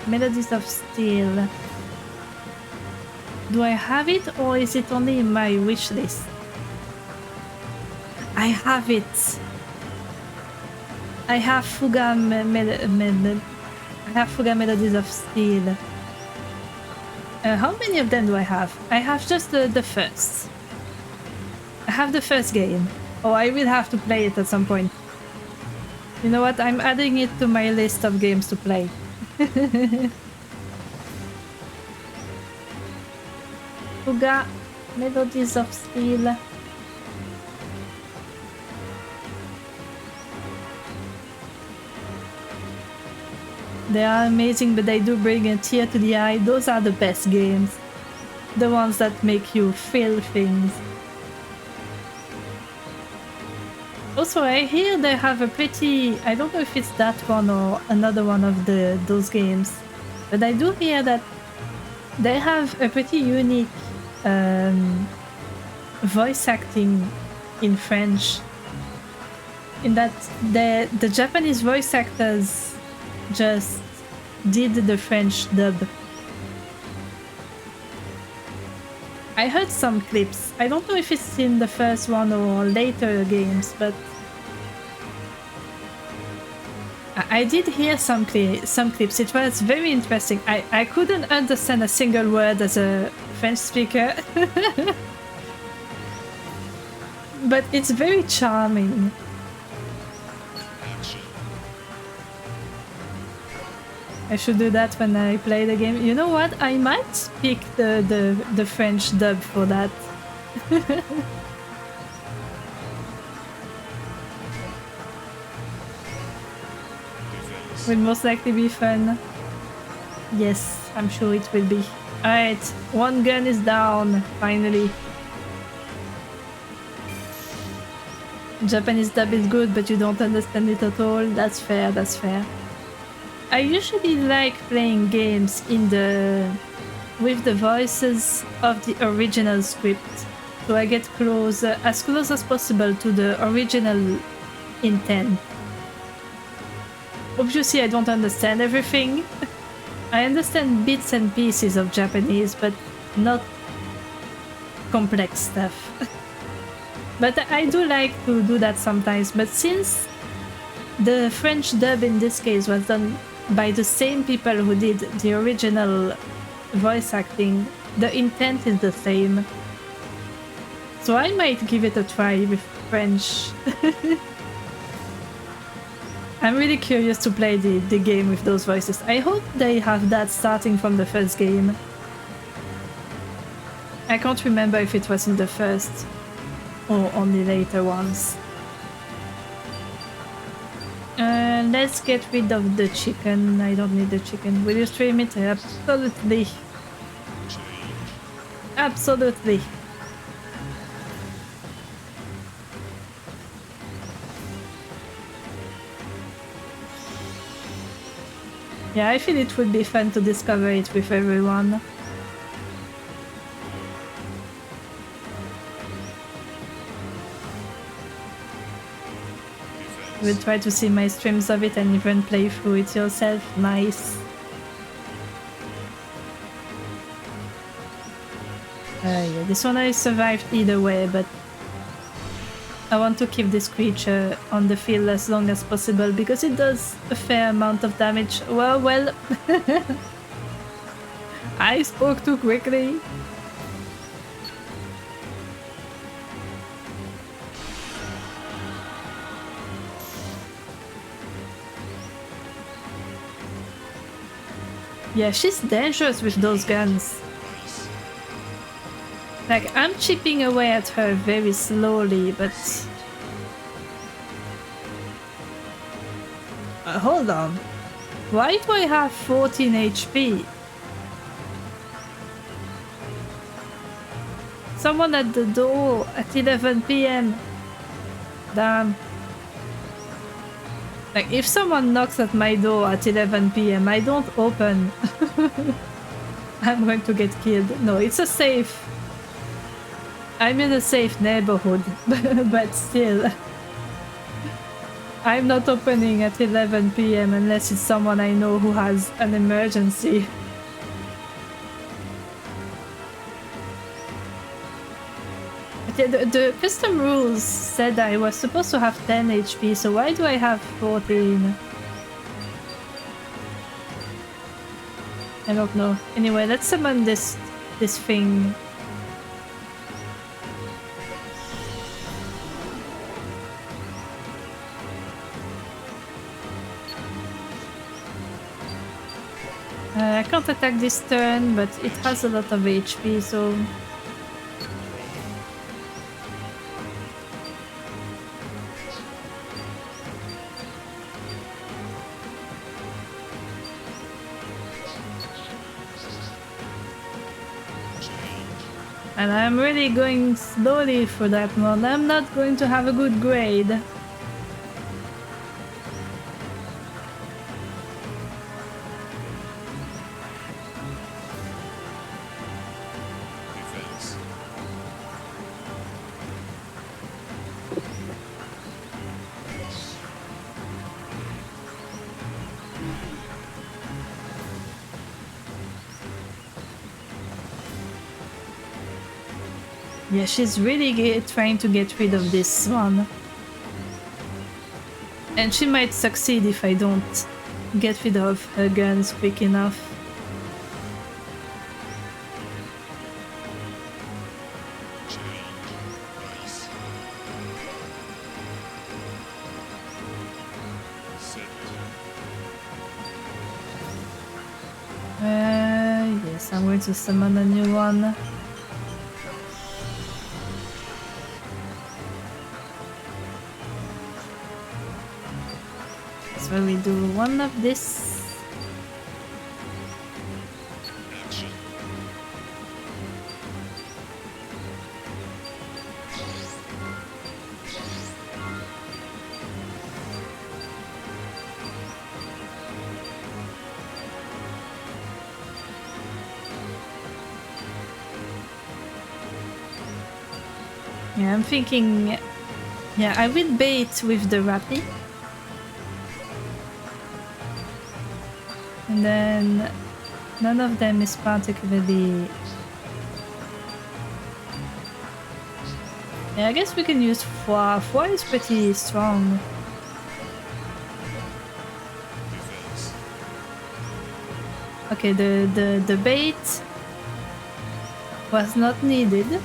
Melodies of Steel. Do I have it or is it only in my wish list? I have it. I have Fuga I have Fuga Melodies of Steel. How many of them do I have? I have just the first. I have the first game. Oh, I will have to play it at some point. You know what? I'm adding it to my list of games to play. Fuga Melodies of Steel. They are amazing, but they do bring a tear to the eye. Those are the best games. The ones that make you feel things. Also, I hear they have a pretty... I don't know if it's that one or another one of those games, but I do hear that they have a pretty unique voice acting in French. In that the Japanese voice actors just did the French dub. I heard some clips. I don't know if it's in the first one or later games, but I did hear some clips. It was very interesting. I couldn't understand a single word as a French speaker. But it's very charming. Action. I should do that when I play the game. You know what? I might pick the French dub for that. Will most likely be fun. Yes, I'm sure it will be. Alright, one gun is down, finally. Japanese dub is good, but you don't understand it at all. That's fair, that's fair. I usually like playing games with the voices of the original script, so I get as close as possible to the original intent. Obviously, I don't understand everything. I understand bits and pieces of Japanese, but not complex stuff. But I do like to do that sometimes. But since the French dub in this case was done by the same people who did the original voice acting, the intent is the same. So I might give it a try with French. I'm really curious to play the game with those voices. I hope they have that starting from the first game. I can't remember if it was in the first or only later ones. Let's get rid of the chicken. I don't need the chicken. Will you stream it? Absolutely. Absolutely. Yeah, I feel it would be fun to discover it with everyone. You will try to see my streams of it and even play through it yourself. Nice. Yeah, this one I survived either way, but I want to keep this creature on the field as long as possible because it does a fair amount of damage. Well. I spoke too quickly. Yeah, she's dangerous with those guns. Like, I'm chipping away at her very slowly, but... hold on. Why do I have 14 HP? Someone at the door at 11 PM. Damn. Like, if someone knocks at my door at 11 PM, I don't open. I'm going to get killed. No, it's a safe. I'm in a safe neighborhood, but still. I'm not opening at 11 PM unless it's someone I know who has an emergency. Okay, the custom rules said I was supposed to have 10 HP, so why do I have 14? I don't know. Anyway, let's summon this thing. I can't attack this turn, but it has a lot of HP, so... And I'm really going slowly for that one. I'm not going to have a good grade. Defense. Yeah, she's really trying to get rid of this one. And she might succeed if I don't get rid of her guns quick enough. Nice. Set. Yes, I'm going to summon a new one. So we do one of this. Action. Yeah, I'm thinking... Yeah, I will bait with the Rappy. And then none of them is particularly... Yeah, I guess we can use Foie. Foie is pretty strong. Defense. Okay, the bait was not needed.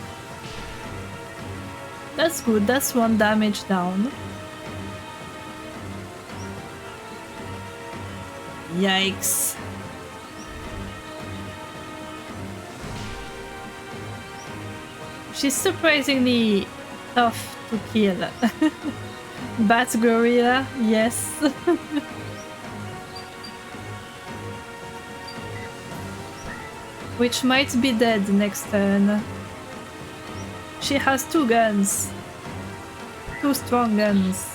That's good, that's 1 damage down. Yikes. She's surprisingly tough to kill. Bat Gorilla, yes. Which might be dead next turn. She has 2 guns. 2 strong guns.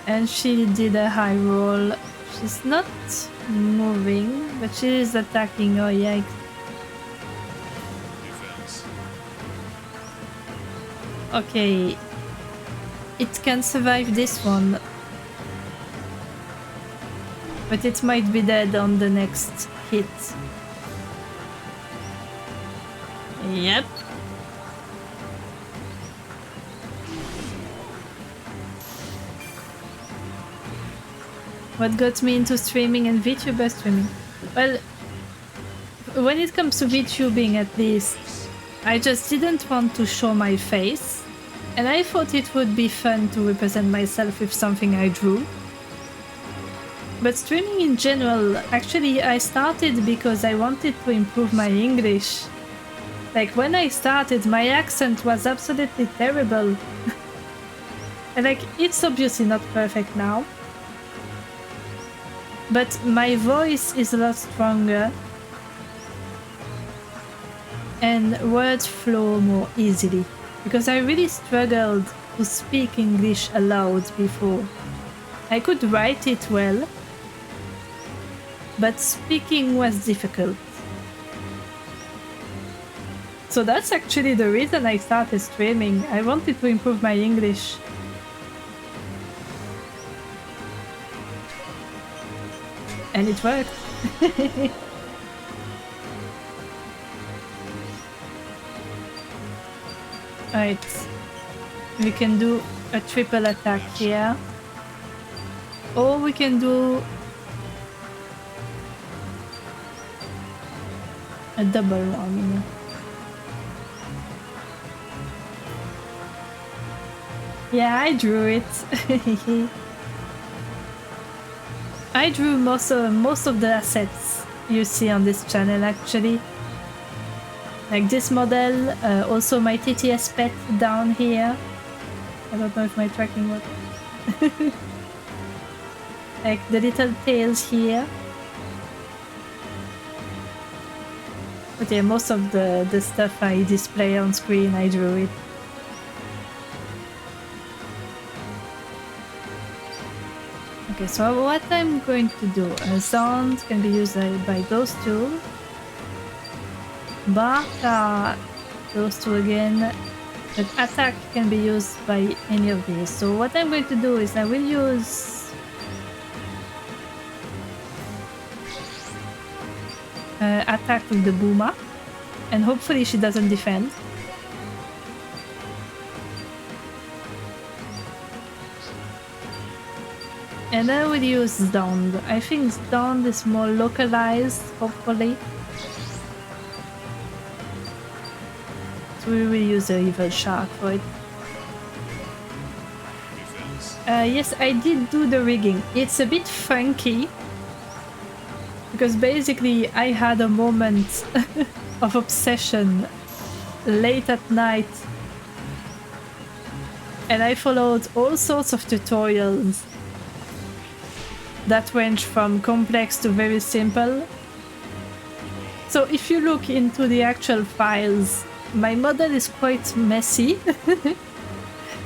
And she did a high roll. She's not moving, but she is attacking. Oh, yikes. Defense. Okay. It can survive this one. But it might be dead on the next hit. Yep. What got me into streaming and VTuber streaming? Well, when it comes to VTubing at least, I just didn't want to show my face. And I thought it would be fun to represent myself with something I drew. But streaming in general, actually I started because I wanted to improve my English. Like when I started, my accent was absolutely terrible. And like, it's obviously not perfect now. But my voice is a lot stronger. And words flow more easily. Because I really struggled to speak English aloud before. I could write it well, but speaking was difficult. So that's actually the reason I started streaming. I wanted to improve my English. And it worked. Right. We can do a triple attack here. Or we can do a double one. Yeah, I drew it. I drew most of the assets you see on this channel actually. Like this model, also my TTS pet down here. I don't know if my tracking works. Like the little tails here. But yeah, most of the stuff I display on screen, I drew it. Okay, so what I'm going to do, sound can be used by those two. Bark are those two again, but attack can be used by any of these. So what I'm going to do is I will use attack with the Boomer, and hopefully she doesn't defend. And I will use Dawn. I think Dawn is more localized, hopefully. So we will use the Evil Shark for it. Yes, I did do the rigging. It's a bit funky. Because basically I had a moment of obsession late at night. And I followed all sorts of tutorials that range from complex to very simple. So if you look into the actual files, my model is quite messy,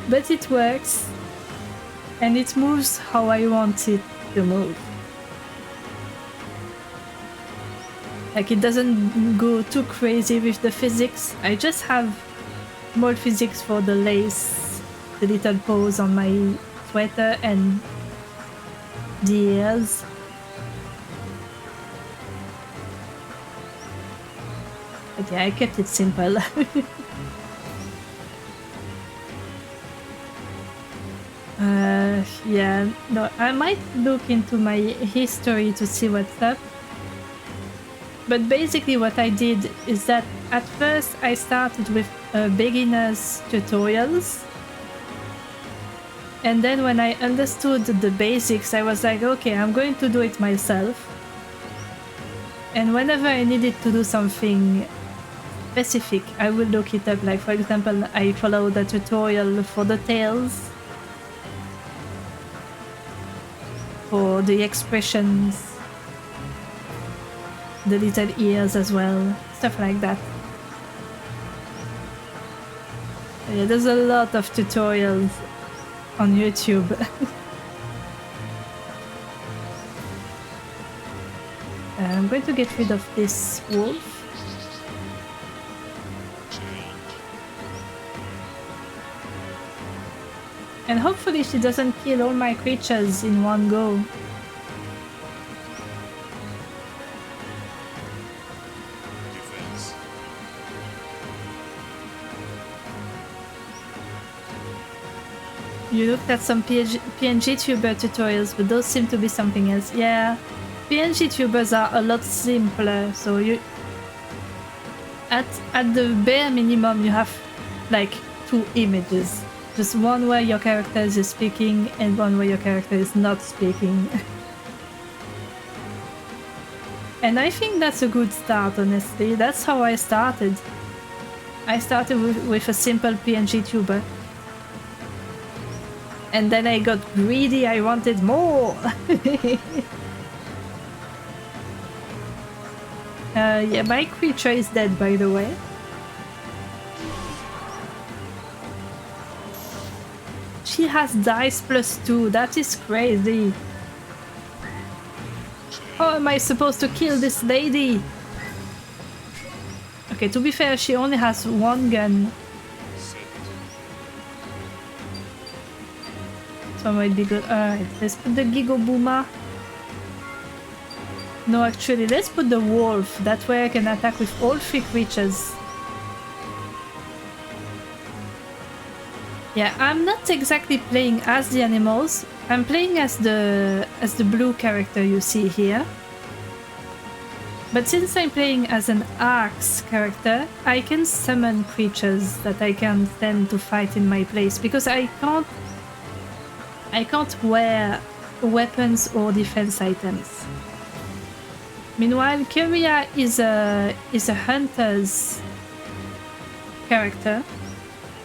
but it works and it moves how I want it to move. Like it doesn't go too crazy with the physics. I just have more physics for the lace, the little paws on my sweater and the ears. But yeah, I kept it simple. Yeah, no, I might look into my history to see what's up. But basically what I did is that at first I started with beginner's tutorials. And then when I understood the basics, I was like, okay, I'm going to do it myself. And whenever I needed to do something specific, I will look it up. Like for example, I followed a tutorial for the tails, for the expressions, the little ears as well, stuff like that. Yeah, there's a lot of tutorials on YouTube. I'm going to get rid of this wolf. And hopefully she doesn't kill all my creatures in one go. You looked at some PNGTuber tutorials, but those seem to be something else. Yeah, PNGTubers are a lot simpler, so you... At the bare minimum, you have like 2 images. Just one where your character is speaking and one where your character is not speaking. And I think that's a good start, honestly. That's how I started. I started with a simple PNGTuber. And then I got greedy, I wanted more! Yeah, my creature is dead, by the way. She has dice +2, that is crazy. How am I supposed to kill this lady? Okay, to be fair, she only has 1 gun. So it might be good. Alright, let's put the Gigo Boomer. No, actually, let's put the wolf. That way I can attack with all 3 creatures. Yeah, I'm not exactly playing as the animals. I'm playing as the blue character you see here. But since I'm playing as an axe character, I can summon creatures that I can send to fight in my place because I can't wear weapons or defense items. Meanwhile, Kyria is a hunter's character,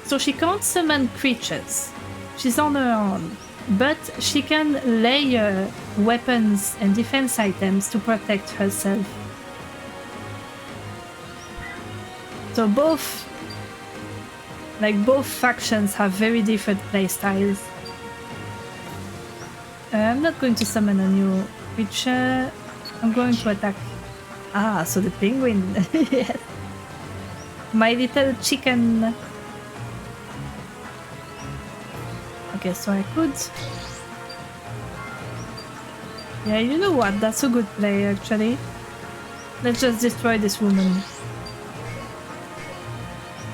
so she can't summon creatures. She's on her own, but she can layer weapons and defense items to protect herself. So both factions have very different playstyles. I'm not going to summon a new creature. I'm going to attack. Ah, so the penguin. Yes. My little chicken. Okay, so I could. Yeah, you know what? That's a good play, actually. Let's just destroy this woman.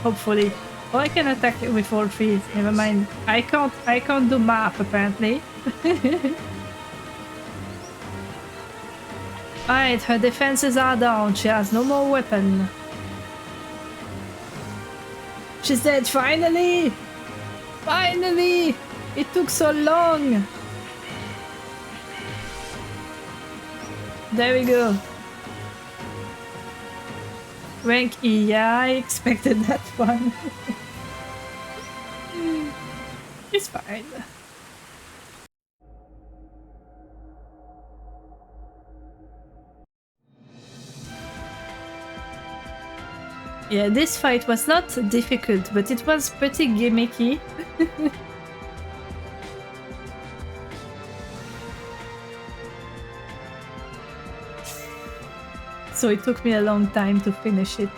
Hopefully. Oh, I can attack it with all 3. Never mind. I can't do math, apparently. Alright, her defenses are down. She has no more weapon. She's dead, finally! Finally! It took so long! There we go. Rank E, yeah, I expected that one. It's fine. Yeah, this fight was not difficult, but it was pretty gimmicky. So it took me a long time to finish it.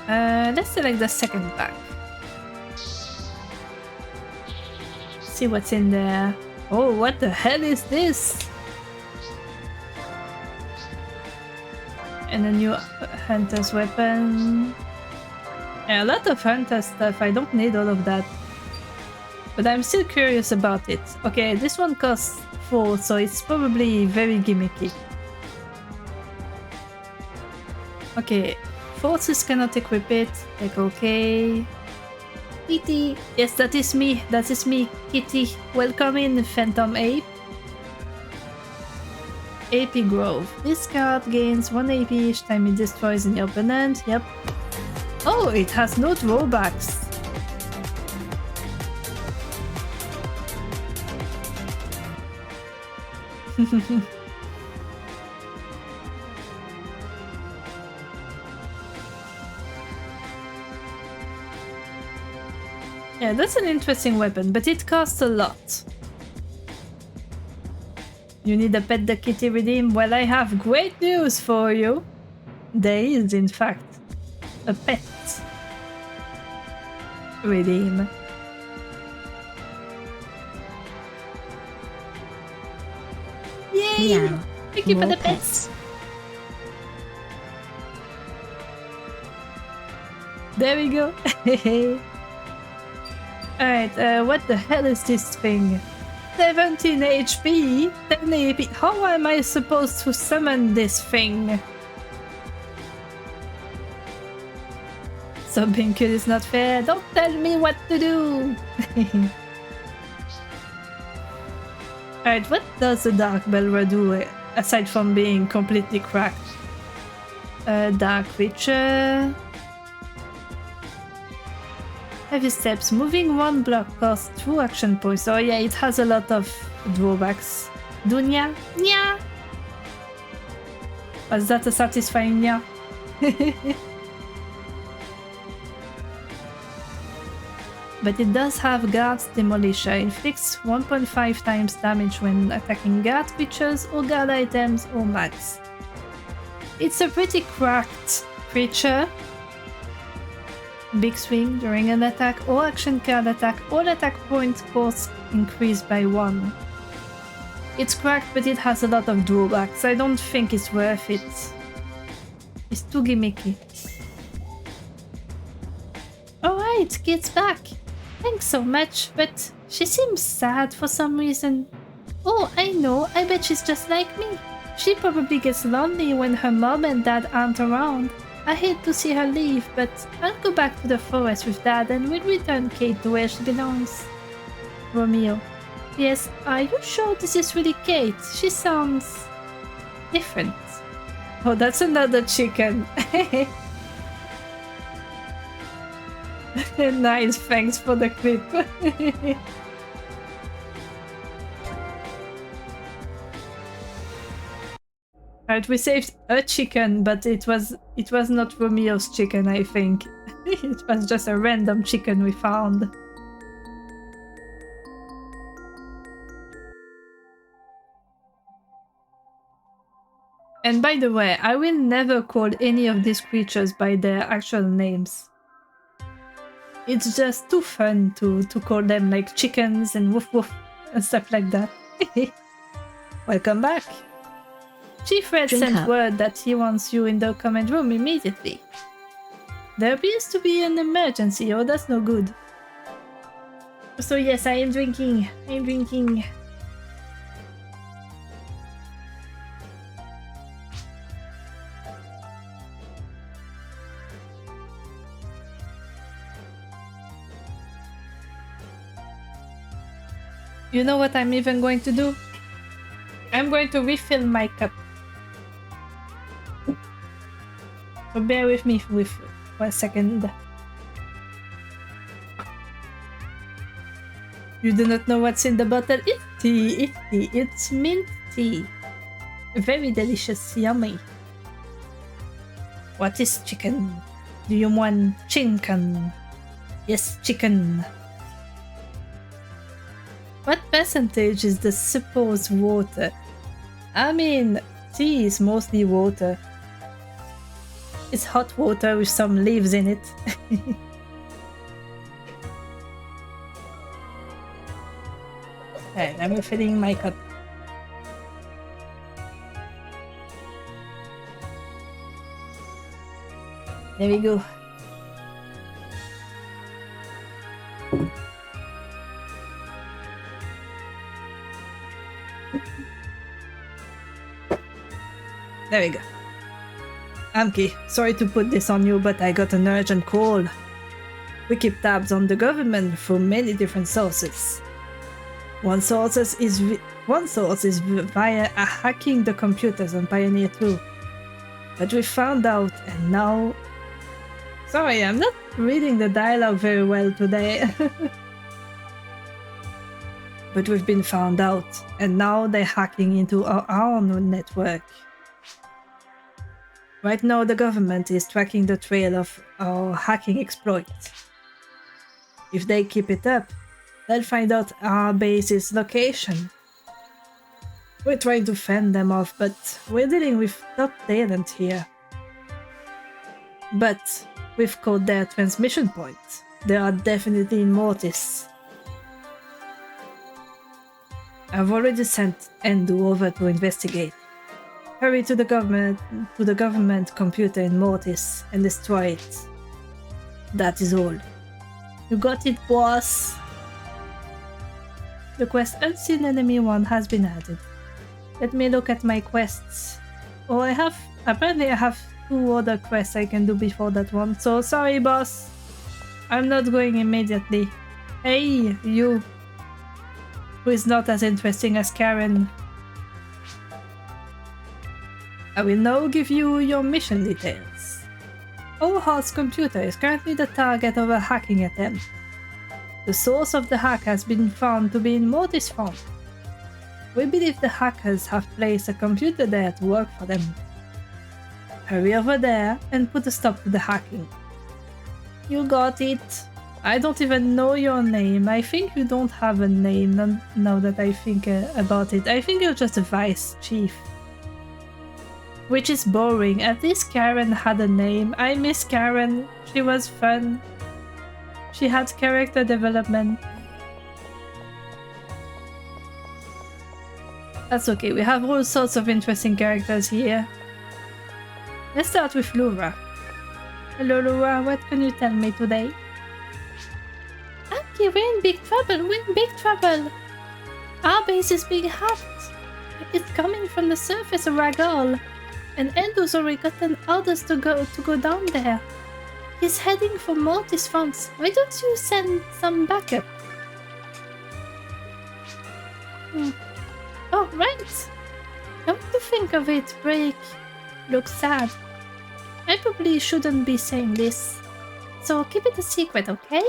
Let's select the second pack. See what's in there. Oh, what the hell is this? And a new hunter's weapon. Yeah, a lot of hunter stuff. I don't need all of that. But I'm still curious about it. Okay, this one costs 4, so it's probably very gimmicky. Okay, forces cannot equip it. Like, okay. Kitty! Yes, that is me. That is me, Kitty. Welcome in, Phantom Ape. AP Grove. This card gains 1 AP each time it destroys an opponent. Yep. Oh, it has no drawbacks. Yeah, that's an interesting weapon, but it costs a lot. You need a pet the kitty redeem? Well, I have great news for you. There is, in fact, a pet redeem. Yay! Yeah. Thank you for the More pets. There we go. Alright, what the hell is this thing? 17 HP, 10 AP. How am I supposed to summon this thing? Something good is not fair. Don't tell me what to do. Alright, what does the Dark Belra do aside from being completely cracked? Dark Creature. Heavy Steps. Moving 1 block costs 2 action points. Oh yeah, it has a lot of drawbacks. Dunya? Nya! Was that a satisfying nya? But it does have Guard's Demolisher. Inflicts 1.5 times damage when attacking guard creatures or guard items or max. It's a pretty cracked creature. Big swing during an attack or action card attack. All attack points cost increased by 1. It's cracked, but it has a lot of drawbacks. I don't think it's worth it. It's too gimmicky. Alright, Kit's back. Thanks so much, but she seems sad for some reason. Oh, I know, I bet she's just like me. She probably gets lonely when her mom and dad aren't around. I hate to see her leave, but I'll go back to the forest with Dad and we'll return Kate to where she belongs. Romeo. Yes, are you sure this is really Kate? She sounds... different. Oh, that's another chicken. Nice, thanks for the clip. Alright, we saved a chicken, but it was not Romeo's chicken, I think. It was just a random chicken we found. And by the way, I will never call any of these creatures by their actual names. It's just too fun to call them like chickens and woof woof and stuff like that. Welcome back. Chief Red sent word that he wants you in the command room immediately. There appears to be an emergency, oh that's no good. So yes, I am drinking. You know what I'm even going to do? I'm going to refill my cup. So bear with me for a second. You do not know what's in the bottle? It's tea, it's mint tea. Very delicious, yummy. What is chicken? Do you want chicken? Yes, chicken. What percentage is the supposed water? I mean, tea is mostly water. It's hot water with some leaves in it. Alright, I'm refilling my cup. There we go. There we go. Amki, sorry to put this on you, but I got an urgent call. We keep tabs on the government from many different sources. One source is via hacking the computers on Pioneer 2. But we found out, and now... Sorry, I'm not reading the dialogue very well today. But we've been found out, and now they're hacking into our own network. Right now, the government is tracking the trail of our hacking exploit. If they keep it up, they'll find out our base's location. We're trying to fend them off, but we're dealing with top talent here. But we've caught their transmission point. They are definitely in Mortis. I've already sent Endu over to investigate. Hurry to the government computer in Mortis and destroy it. That is all. You got it, boss. The quest Unseen Enemy 1 has been added. Let me look at my quests. Oh, apparently I have 2 other quests I can do before that one. So sorry, boss. I'm not going immediately. Hey, you. Who is not as interesting as Karen. I will now give you your mission details. Ohar's computer is currently the target of a hacking attempt. The source of the hack has been found to be in Mortis form. We believe the hackers have placed a computer there to work for them. Hurry over there and put a stop to the hacking. You got it. I don't even know your name. I think you don't have a name now that I think about it. I think you're just a vice chief. Which is boring. At least Karen had a name. I miss Karen. She was fun. She had character development. That's okay, we have all sorts of interesting characters here. Let's start with Laura. Hello Laura, what can you tell me today? Okay, we're in big trouble, we're in big trouble. Our base is being hacked. It's coming from the surface of Ragol. And Endo's already gotten orders to go down there. He's heading for Mortis funds. Why don't you send some backup? Oh, right. Come to think of it, Break looks sad. I probably shouldn't be saying this. So keep it a secret, okay?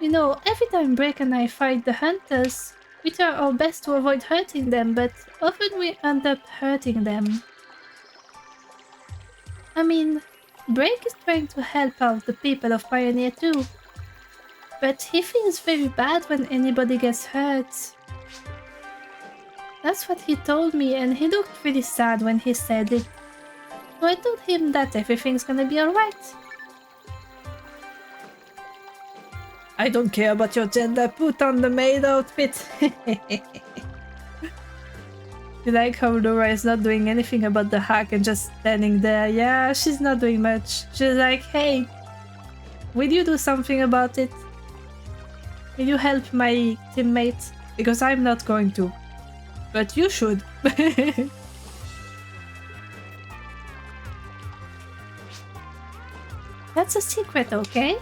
You know, every time Break and I fight the hunters, we try our best to avoid hurting them, but often we end up hurting them. I mean, Break is trying to help out the people of Pioneer too. But he feels very bad when anybody gets hurt. That's what he told me, and he looked really sad when he said it. So I told him that everything's gonna be alright. I don't care about your gender, put on the maid outfit. You like how Laura is not doing anything about the hack and just standing there? Yeah, she's not doing much. She's like, hey, will you do something about it? Will you help my teammate? Because I'm not going to. But you should. That's a secret, okay?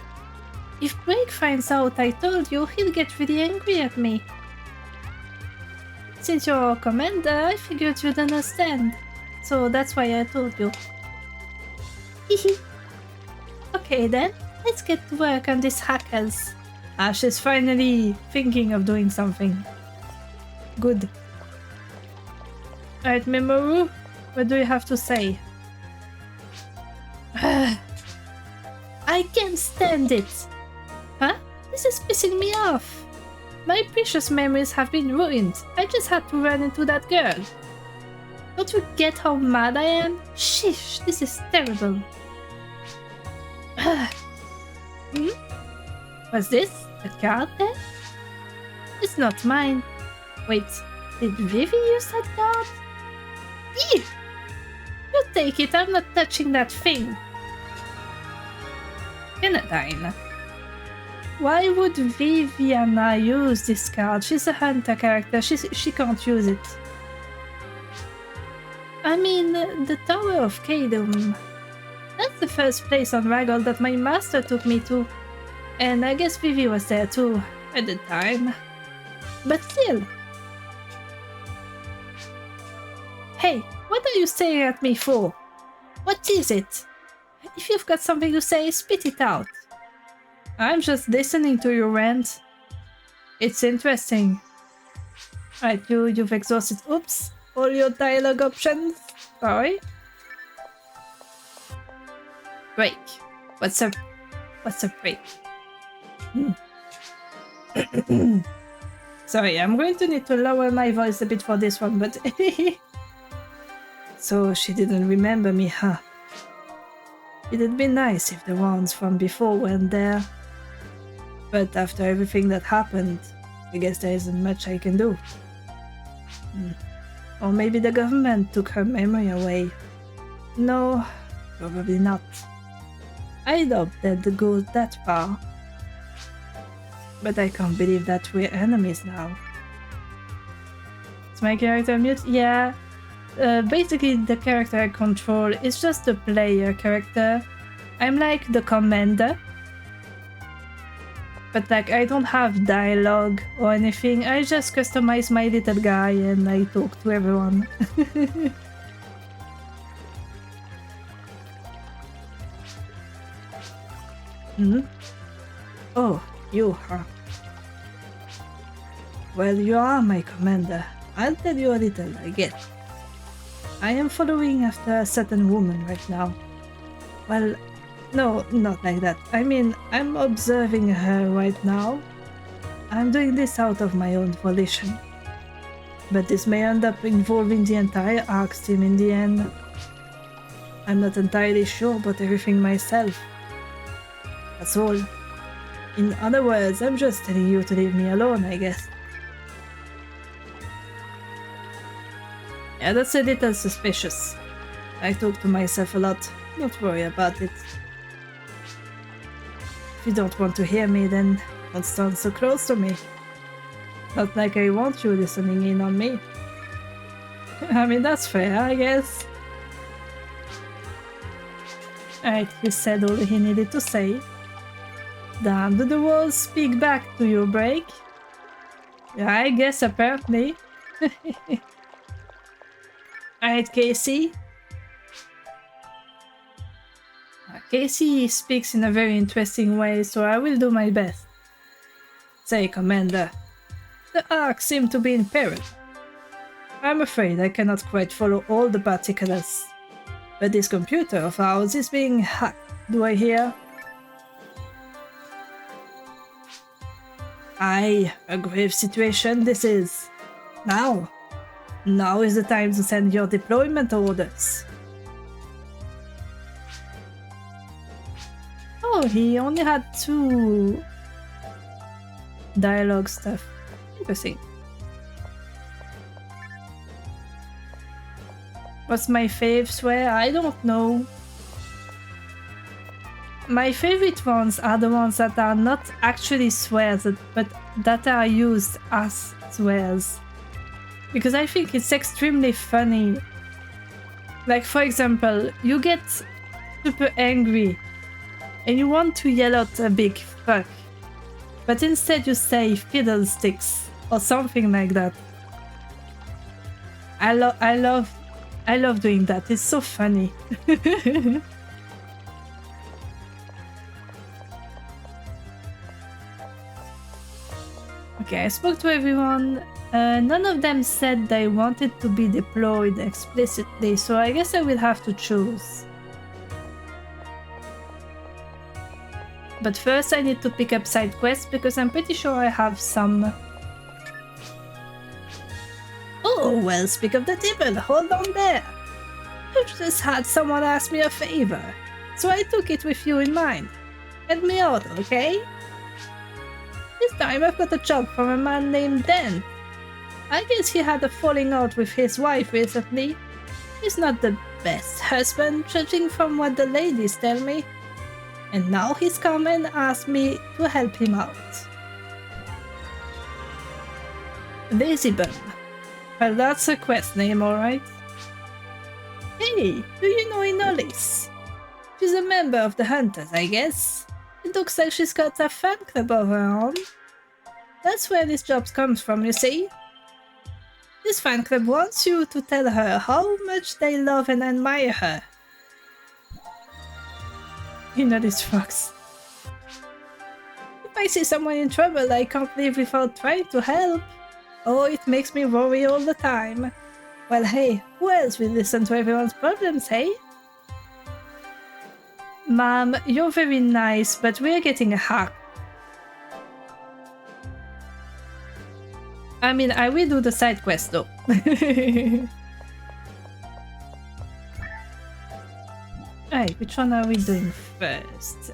If Break finds out I told you, he'll get really angry at me. Since you're a commander, I figured you'd understand. So that's why I told you. Okay then, let's get to work on these hackers. Ash is finally thinking of doing something. Good. Alright, Memoru, what do you have to say? I can't stand it! Huh? This is pissing me off! My precious memories have been ruined. I just had to run into that girl. Don't you get how mad I am? Sheesh, this is terrible. Was this a card then? It's not mine. Wait, did Vivi use that card? Ew! You take it, I'm not touching that thing. Canadine. Why would Viviana use this card? She's a hunter character, she can't use it. I mean, the Tower of Kadum. That's the first place on Ragol that my master took me to. And I guess Vivi was there too, at the time. But still. Hey, what are you staring at me for? What is it? If you've got something to say, spit it out. I'm just listening to your rant. It's interesting. Right, you've exhausted, oops, all your dialogue options. Sorry. Break. What's a break? Sorry, I'm going to need to lower my voice a bit for this one, but... So she didn't remember me, huh? It'd be nice if the ones from before weren't there. But after everything that happened, I guess there isn't much I can do. Or maybe the government took her memory away. No, probably not. I doubt that goes that far. But I can't believe that we're enemies now. Is my character mute? Yeah. Basically, the character I control is just a player character. I'm like the commander. But like, I don't have dialogue or anything. I just customize my little guy and I talk to everyone. Oh, you, huh? Well, you are my commander. I'll tell you a little, I guess. I am following after a certain woman right now. Well, no, not like that. I mean, I'm observing her right now. I'm doing this out of my own volition. But this may end up involving the entire ARX team in the end. I'm not entirely sure about everything myself. That's all. In other words, I'm just telling you to leave me alone, I guess. Yeah, that's a little suspicious. I talk to myself a lot. Don't worry about it. If you don't want to hear me, then don't stand so close to me. Not like I want you listening in on me. I mean, that's fair, I guess. Alright, he said all he needed to say. Damn, do the walls speak back to your break? Yeah, I guess apparently. Alright, Casey. Casey speaks in a very interesting way, so I will do my best. Say, Commander, the Ark seem to be in peril. I'm afraid I cannot quite follow all the particulars, but this computer of ours is being hacked, do I hear? Aye, a grave situation this is. Now is the time to send your deployment orders. Oh, he only had 2 dialogue stuff. Interesting. What's my fave swear? I don't know. My favorite ones are the ones that are not actually swears, but that are used as swears. Because I think it's extremely funny. Like, for example, you get super angry and you want to yell out a big fuck, but instead you say fiddlesticks or something like that. I love doing that. It's so funny. Okay, I spoke to everyone. None of them said they wanted to be deployed explicitly, so I guess I will have to choose. But first I need to pick up side quests because I'm pretty sure I have some. Oh, well, speak of the devil, hold on there. I've just had someone ask me a favor, so I took it with you in mind. Help me out, okay? This time I've got a job from a man named Dan. I guess he had a falling out with his wife recently. He's not the best husband, judging from what the ladies tell me. And now he's come and asked me to help him out. Lazy-bum. Well, that's a quest name, alright? Hey, do you know Inolis? She's a member of the Hunters, I guess. It looks like she's got a fan club of her own. That's where this job comes from, you see? This fan club wants you to tell her how much they love and admire her. You know this fox. If I see someone in trouble, I can't leave without trying to help. Oh, it makes me worry all the time. Well, hey, who else will listen to everyone's problems, hey? Mom, you're very nice, but we're getting a hack. I mean, I will do the side quest though. Alright, which one are we doing first?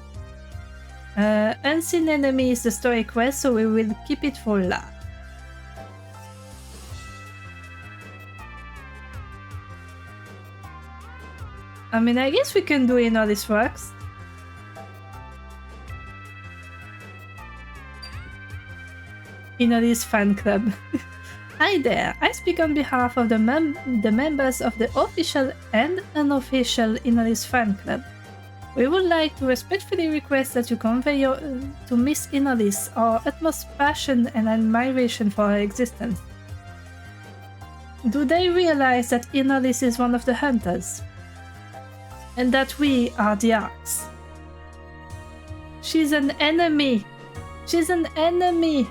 Unseen Enemy is the story quest, so we will keep it for last. I mean, I guess we can do Inolis Rocks. Inolis Fan Club. Hi there, I speak on behalf of the members of the official and unofficial Inolis Fan Club. We would like to respectfully request that you convey to Miss Inolis our utmost passion and admiration for her existence. Do they realize that Inolis is one of the hunters? And that we are the Arks? She's an enemy! She's an enemy!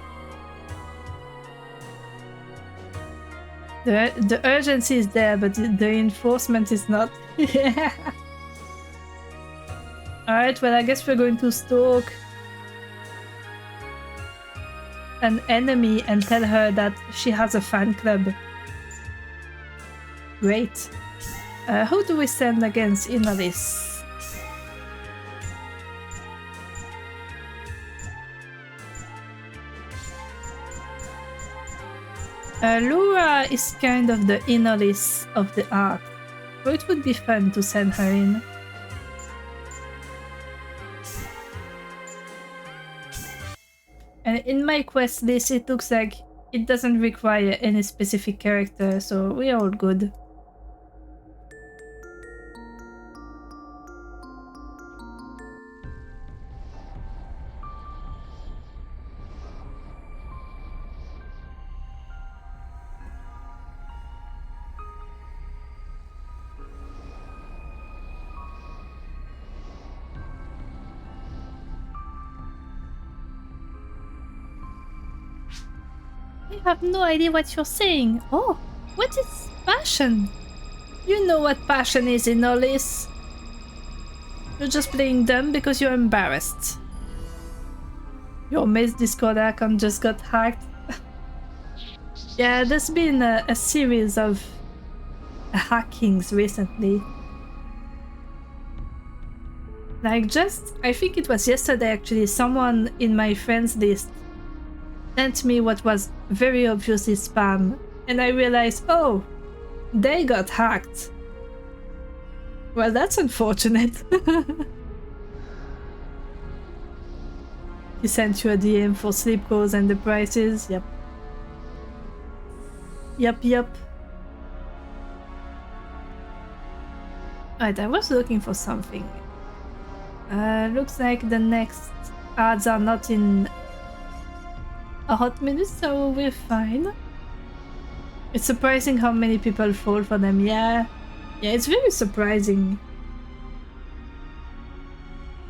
The urgency is there, but the enforcement is not. Alright, well, I guess we're going to stalk an enemy and tell her that she has a fan club. Great. Who do we send against Inolis? Laura is kind of the Inolis of the arc, so it would be fun to send her in. And in my quest list, it looks like it doesn't require any specific character, so we're all good. I have no idea what you're saying. Oh, what is passion? You know what passion is in all this. You're just playing dumb because you're embarrassed. Your Maze Discord account just got hacked. Yeah, there's been a series of hackings recently. Like I think it was yesterday actually, someone in my friends list sent me what was very obviously spam, and I realized, oh, they got hacked. Well, that's unfortunate. He sent you a DM for sleep calls and the prices. Yep. Yep. Right, I was looking for something. Looks like the next ads are not in a hot minute, so we're fine. It's surprising how many people fall for them. Yeah, it's very surprising.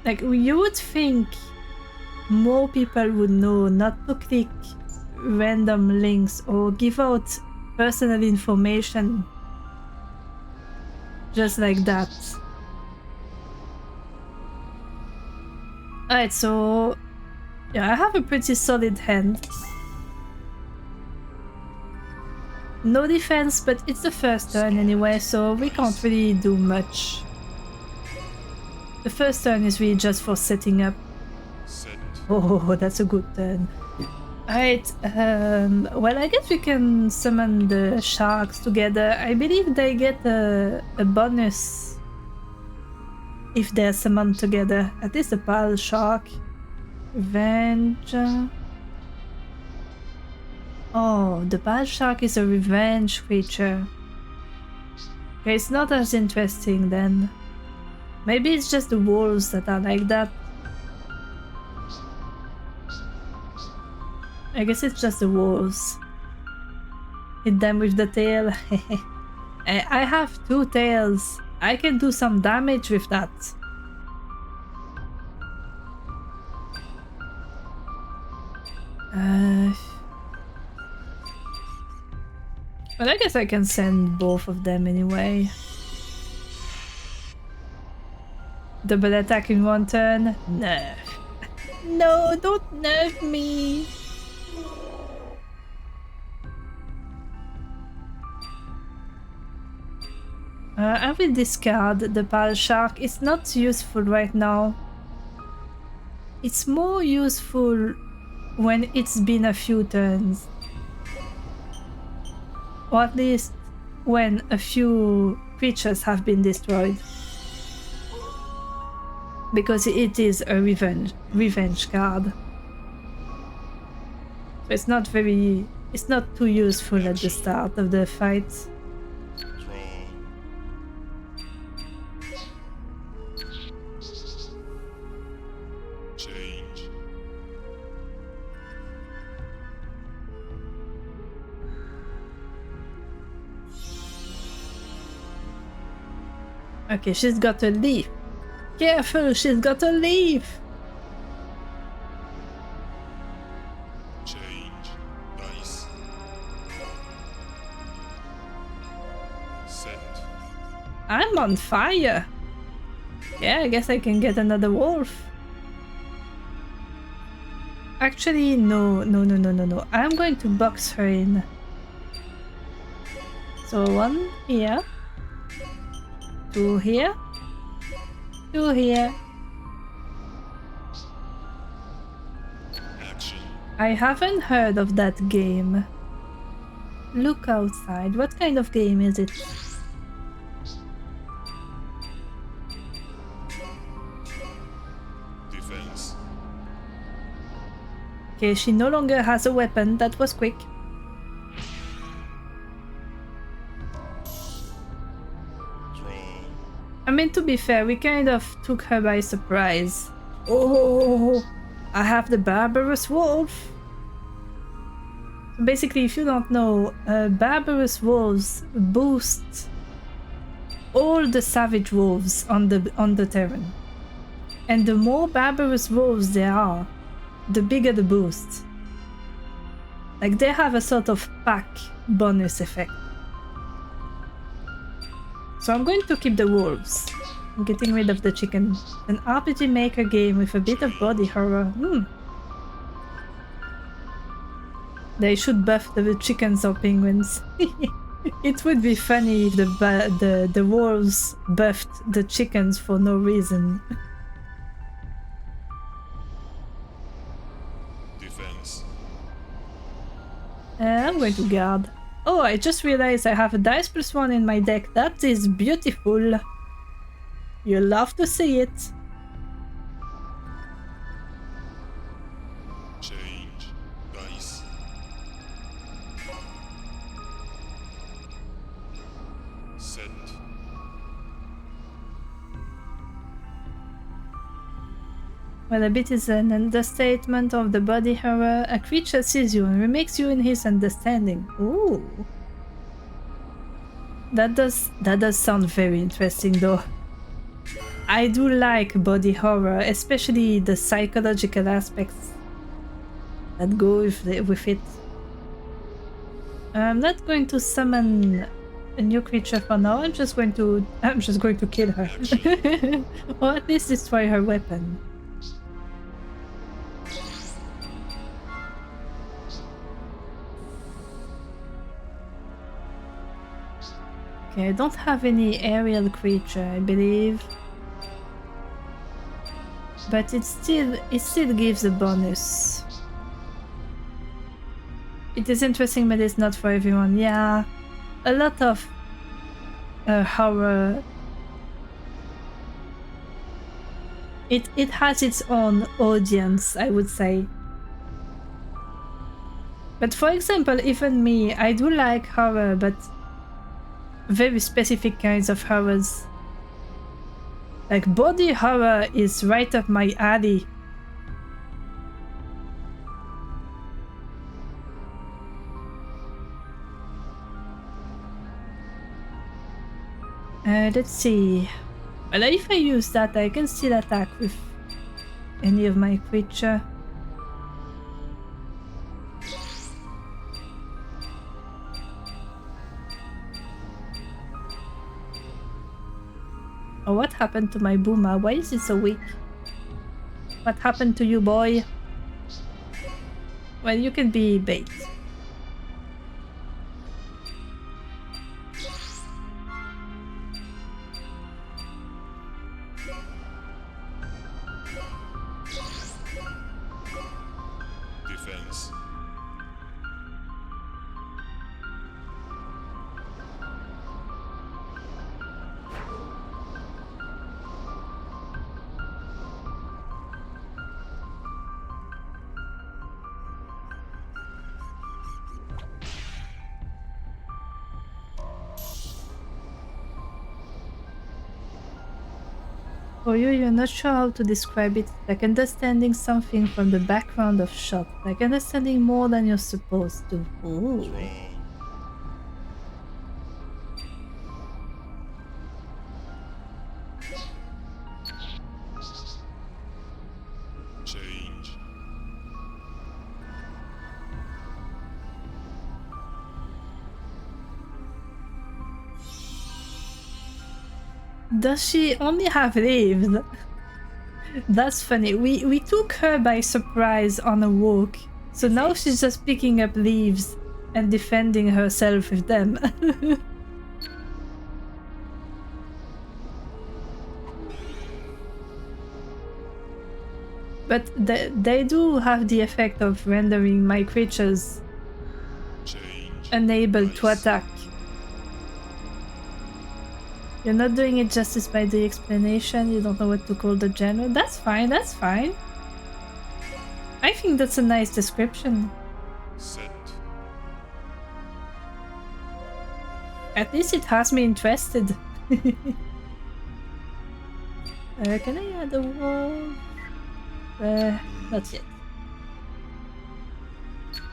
Like, you would think more people would know not to click random links or give out personal information just like that. Alright, so yeah, I have a pretty solid hand. No defense, but it's the first turn anyway, so we can't really do much. The first turn is really just for setting up. Oh, that's a good turn. Alright, well, I guess we can summon the sharks together. I believe they get a bonus if they're summoned together. At least a pal shark. Revenge. Oh, the pal shark is a revenge creature. Okay, it's not as interesting then. Maybe it's just the wolves that are like that. I guess it's just the wolves. Hit them with the tail. I have 2 tails. I can do some damage with that. But I guess I can send both of them anyway. Double attack in 1 turn? Nerf. No, don't nerf me. I will discard the pal shark. It's not useful right now. It's more useful when it's been a few turns. Or at least when a few creatures have been destroyed. Because it is a revenge card. So it's not too useful at the start of the fight. Okay, she's got to leave. Careful, she's got to leave. Change. Nice. Set. I'm on fire. Yeah, I guess I can get another wolf. Actually, no. I'm going to box her in. So 1 here. 2 here. 2 here. Action. I haven't heard of that game. Look outside. What kind of game is it? Defense. Okay, she no longer has a weapon. That was quick. Draw. I mean, to be fair, we kind of took her by surprise. Oh, I have the barbarous wolf. So basically, if you don't know, barbarous wolves boost all the savage wolves on the terrain, and the more barbarous wolves there are, the bigger the boost. Like they have a sort of pack bonus effect. So I'm going to keep the wolves. I'm getting rid of the chicken. An RPG Maker game with a bit of body horror. They should buff the chickens or penguins. It would be funny if the wolves buffed the chickens for no reason. Defense. I'm going to guard. Oh, I just realized I have a dice +1 in my deck. That is beautiful. You'll love to see it. Change. Dice. Set. Well, a bit is an understatement of the body horror. A creature sees you and remakes you in his understanding. Ooh. That does sound very interesting though. I do like body horror, especially the psychological aspects that go with it. I'm not going to summon a new creature for now. I'm just going to kill her. Or at least destroy her weapon. Okay, I don't have any aerial creature, I believe. But it still gives a bonus. It is interesting, but it's not for everyone. Yeah, a lot of horror. It has its own audience, I would say. But for example, even me, I do like horror, but very specific kinds of horrors. Like body horror is right up my alley. Let's see. Well, if I use that, I can still attack with any of my creature. Oh, what happened to my Boomer? Why is it so weak? What happened to you, boy? Well, you can be bait. Defense. For you, you're not sure how to describe it, like understanding something from the background of shot, like understanding more than you're supposed to. Ooh. Draw. Change. Does she only have leaves? That's funny. We took her by surprise on a walk, so now she's just picking up leaves and defending herself with them. But they do have the effect of rendering my creatures Change. unable to Nice. attack. You're not doing it justice by the explanation. You don't know what to call the general. That's fine, that's fine. I think that's a nice description. Set. At least it has me interested. Can I add a wall? Not yet.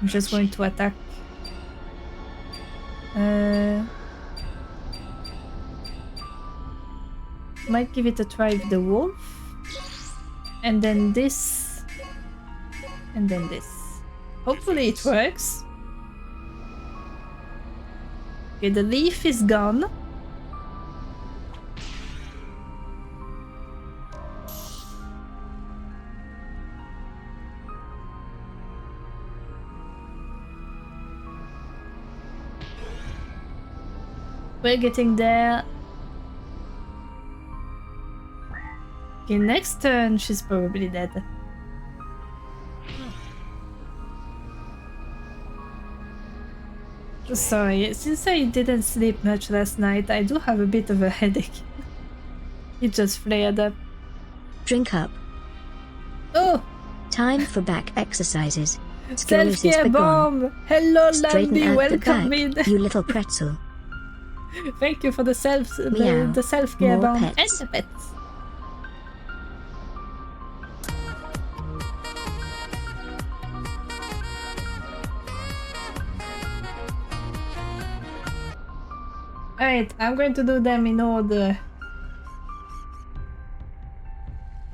I'm just going to attack. Might give it a try with the wolf. And then this. And then this. Hopefully it works. Okay, the leaf is gone. We're getting there. Okay, next turn she's probably dead. Sorry, since I didn't sleep much last night, I do have a bit of a headache. It just flared up. Drink up. Oh! Time for back exercises. Sclerosis Self-care begun. bomb! Hello, Straighten Lambi, out welcome the in! back, you little pretzel. Thank you for the Meow. the self-care More bomb pets. and the pets. Alright, I'm going to do them in order.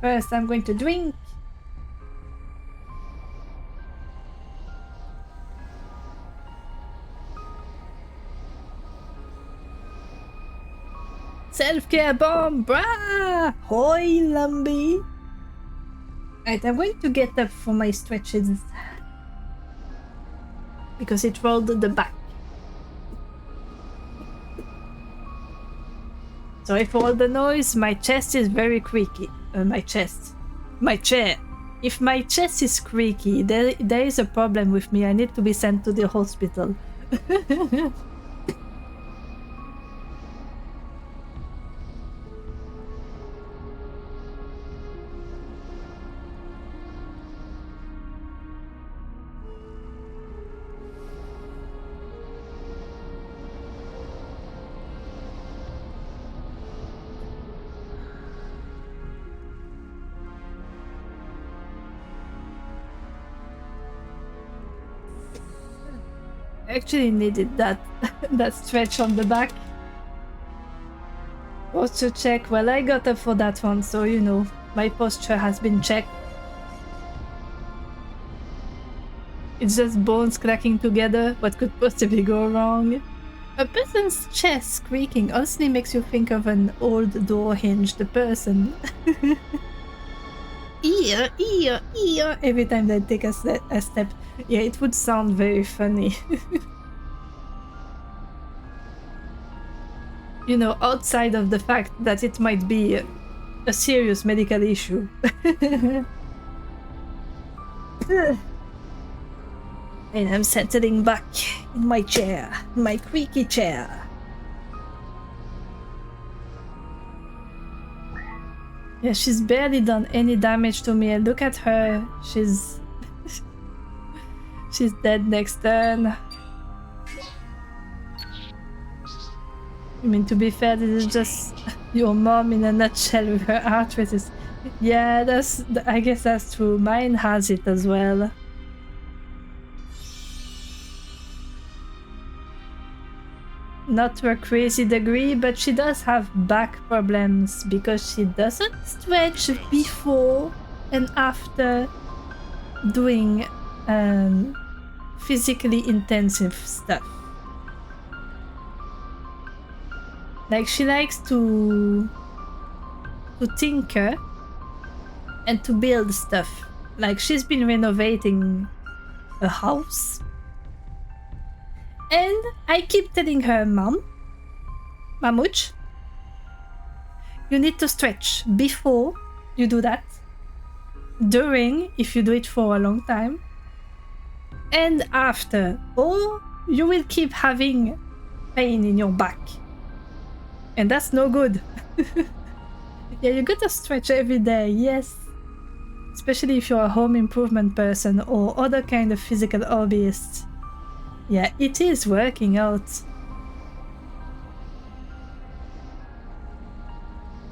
First, I'm going to drink. Self-care bomb, brah! Hoi, Lambi! Alright, I'm going to get up for my stretches. Because it rolled the back. Sorry for all the noise, my chest is very creaky. My chair. If my chest is creaky, there is a problem with me. I need to be sent to the hospital. Actually needed that that stretch on the back. Posture check. Well, I got up for that one, so you know, my posture has been checked. It's just bones cracking together. What could possibly go wrong? A person's chest squeaking honestly makes you think of an old door-hinged person. Ear, every time they take a step. Yeah, it would sound very funny. You know, outside of the fact that it might be a serious medical issue. And I'm settling back in my chair, my creaky chair. Yeah, she's barely done any damage to me. Look at her. She's dead next turn. I mean, to be fair, this is just your mom in a nutshell with her arthritis. Yeah, I guess that's true. Mine has it as well. Not to a crazy degree, but she does have back problems because she doesn't stretch before and after doing physically intensive stuff. Like, she likes to tinker and to build stuff. Like, she's been renovating a house. And I keep telling her, Mamuch, you need to stretch before you do that, during, if you do it for a long time, and after, or you will keep having pain in your back. And that's no good. Yeah, you gotta stretch every day, yes. Especially if you're a home improvement person or other kind of physical hobbyist. Yeah, it is working out.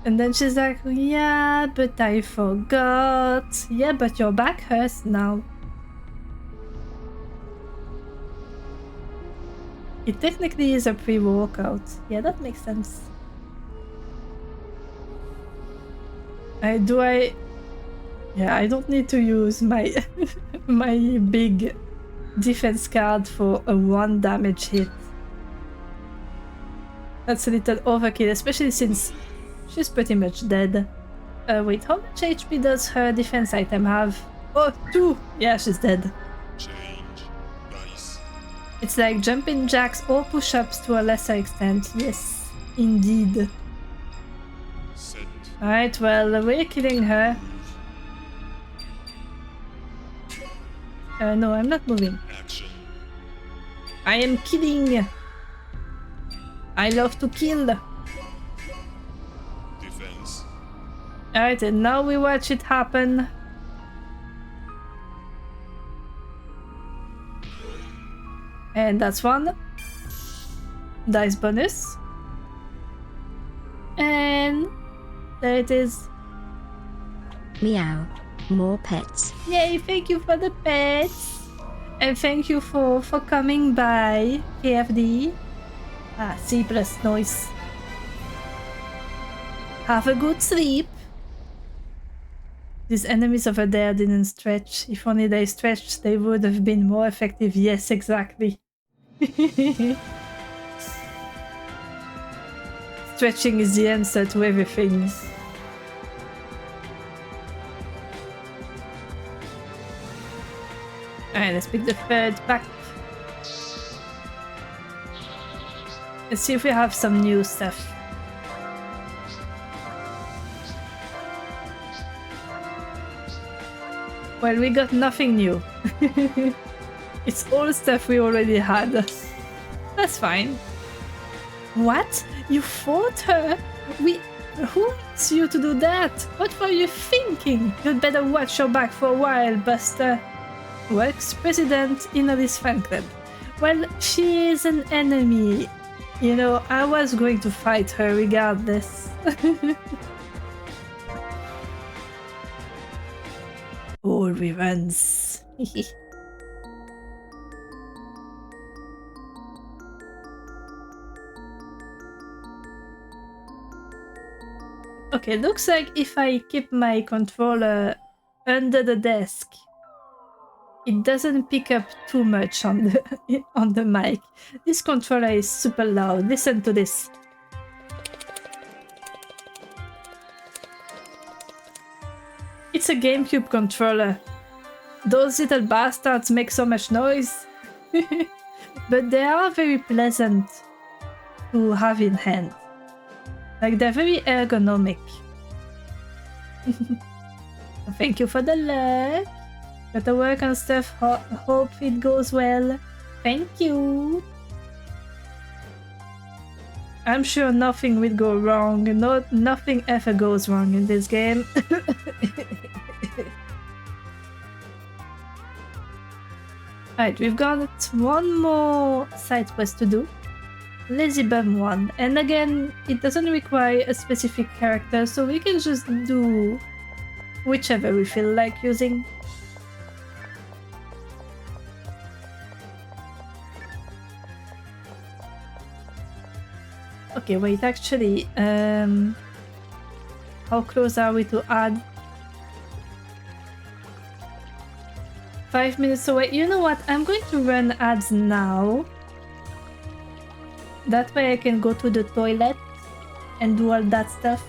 And then she's like, yeah, but I forgot. Yeah, but your back hurts now. It technically is a pre-workout. Yeah, that makes sense. Yeah, I don't need to use my my big defense card for a 1 damage hit. That's a little overkill, especially since she's pretty much dead. Wait, how much HP does her defense item have? Oh, 2! Yeah, she's dead. Change. Dice. It's like jumping jacks or push-ups to a lesser extent. Yes, indeed. Set. Alright, well, we're killing her. No, I'm not moving. Action. I am killing. I love to kill. Defense. Alright, and now we watch it happen. And that's 1. Dice bonus. And there it is. Meow. More pets. Yay, thank you for the pets. And thank you for coming by, C.A.R.D. C plus noise. Have a good sleep. These enemies over there didn't stretch. If only they stretched, they would have been more effective. Yes, exactly. Stretching is the answer to everything. Alright, let's pick the 3rd pack. Let's see if we have some new stuff. Well, we got nothing new. It's all stuff we already had. That's fine. What? You fought her? Who asked you to do that? What were you thinking? You'd better watch your back for a while, Buster. Works president in this fan club. Well, she is an enemy. You know, I was going to fight her regardless. All reruns. Okay, looks like if I keep my controller under the desk, it doesn't pick up too much on the mic. This controller is super loud. Listen to this. It's a GameCube controller. Those little bastards make so much noise. But they are very pleasant to have in hand. Like, they're very ergonomic. Thank you for the luck. Gotta work on stuff. Hope it goes well. Thank you. I'm sure nothing will go wrong. Nothing ever goes wrong in this game. Alright, we've got 1 more side quest to do. Lazy Bum 1. And again, it doesn't require a specific character, so we can just do whichever we feel like using. Okay, wait, actually, how close are we to add? 5 minutes away. You know what? I'm going to run ads now. That way I can go to the toilet and do all that stuff.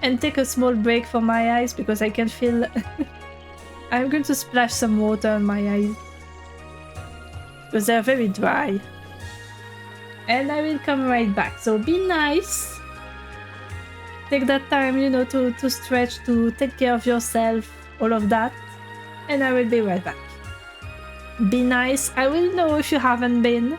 And take a small break for my eyes because I can feel... I'm going to splash some water on my eyes. Because they're very dry. And I will come right back. So be nice. Take that time, you know, to stretch, to take care of yourself, all of that. And I will be right back. Be nice. I will know if you haven't been.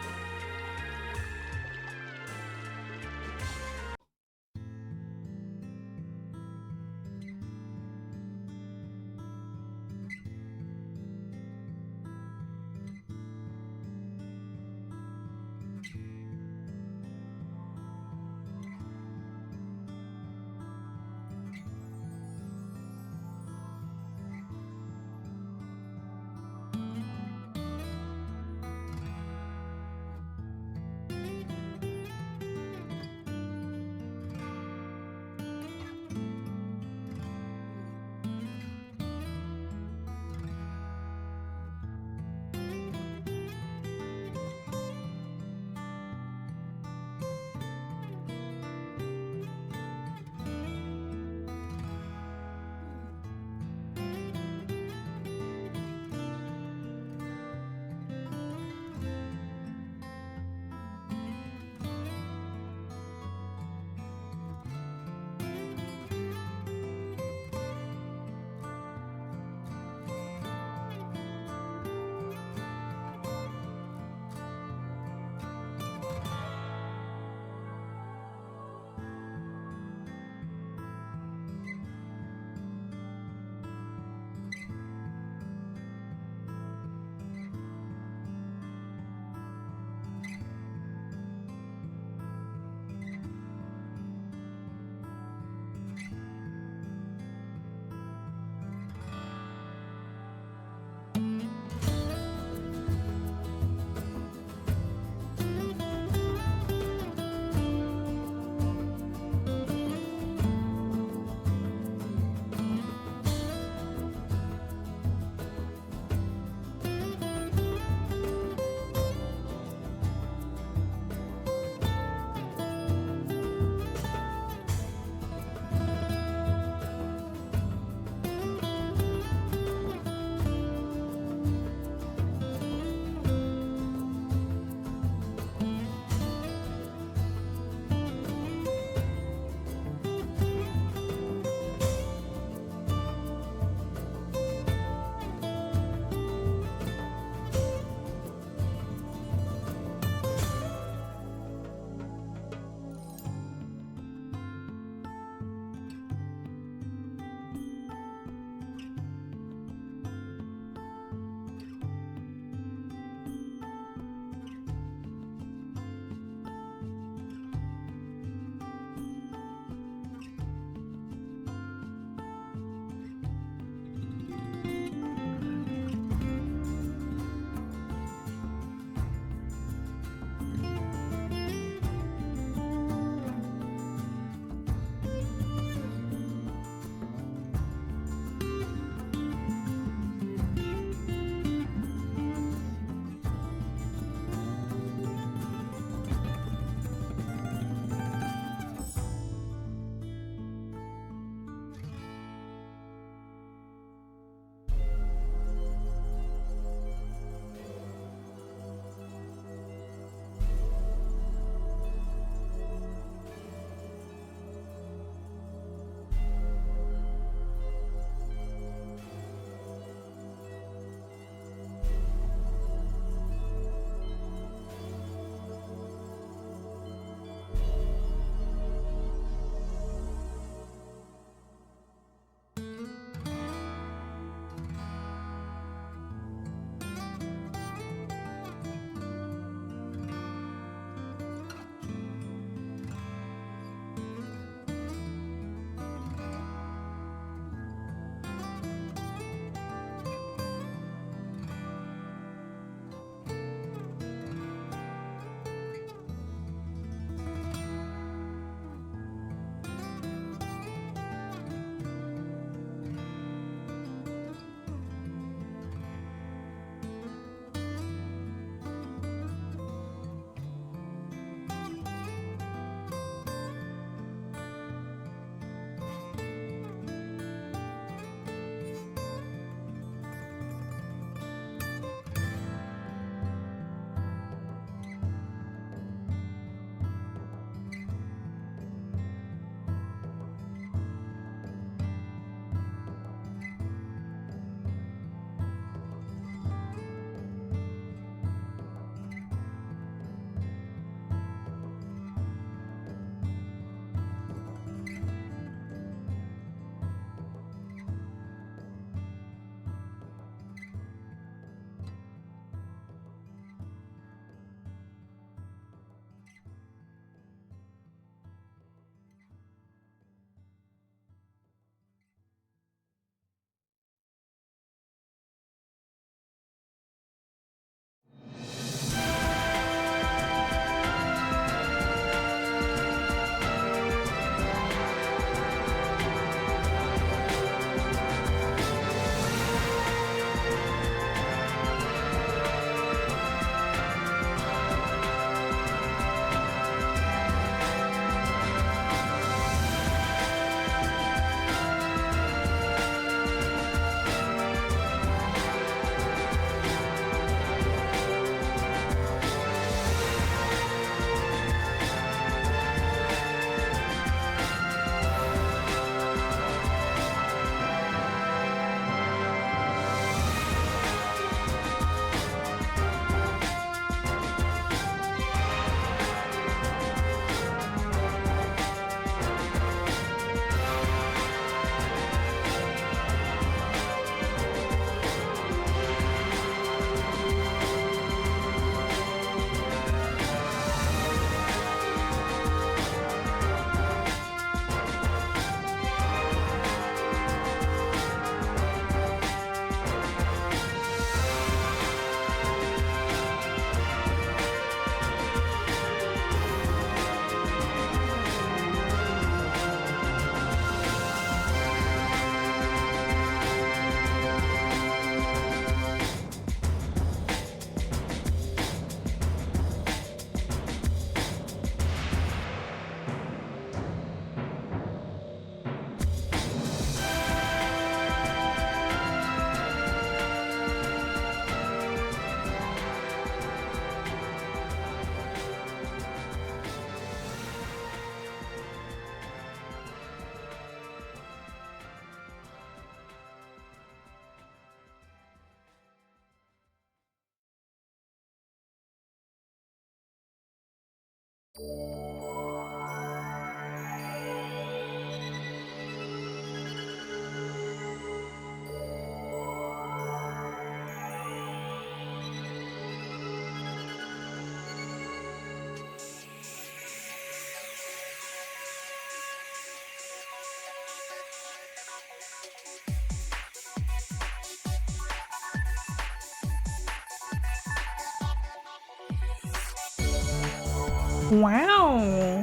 Wow!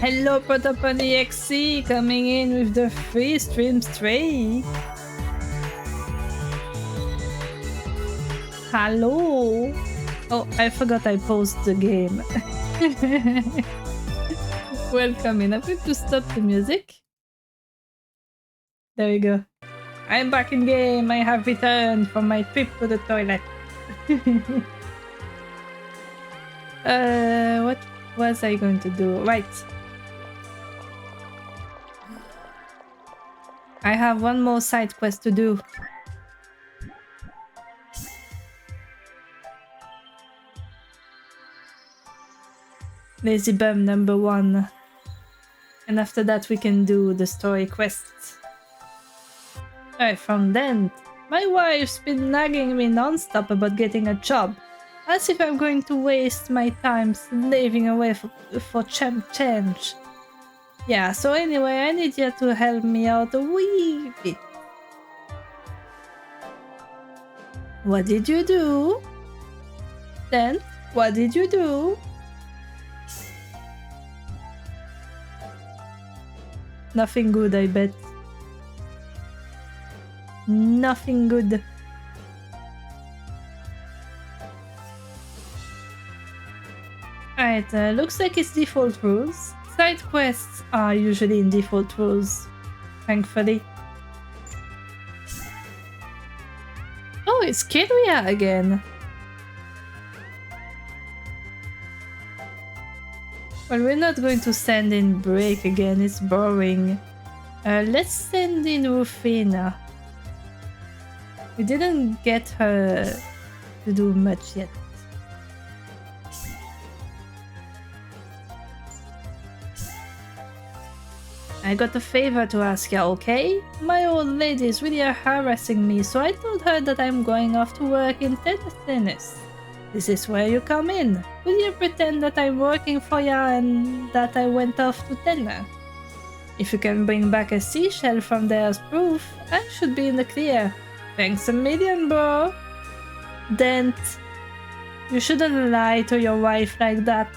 Hello, Protopony XC coming in with the free stream streak. Hello! Oh, I forgot I paused the game. Welcome in. I'm going to stop the music. There we go. I'm back in game. I have returned from my trip to the toilet. What was I going to do? Right. I have one more side quest to do. Lazy Bum number 1. And after that we can do the story quests. I found Dent. My wife's been nagging me non-stop about getting a job. As if I'm going to waste my time slaving away for change. Yeah, so anyway, I need you to help me out a wee bit. What did you do? Dent, what did you do? Nothing good, I bet. Nothing good. Alright, looks like it's default rules. Side quests are usually in default rules, thankfully. Oh, it's Kiria again. Well, we're not going to send in Break again, it's boring. Let's send in Rufina. We didn't get her to do much yet. I got a favor to ask ya, okay? My old lady is really harassing me, so I told her that I'm going off to work in tennis. This is where you come in. Will you pretend that I'm working for ya and that I went off to tell her? If you can bring back a seashell from there as proof, I should be in the clear. Thanks a million, bro. Dent, you shouldn't lie to your wife like that.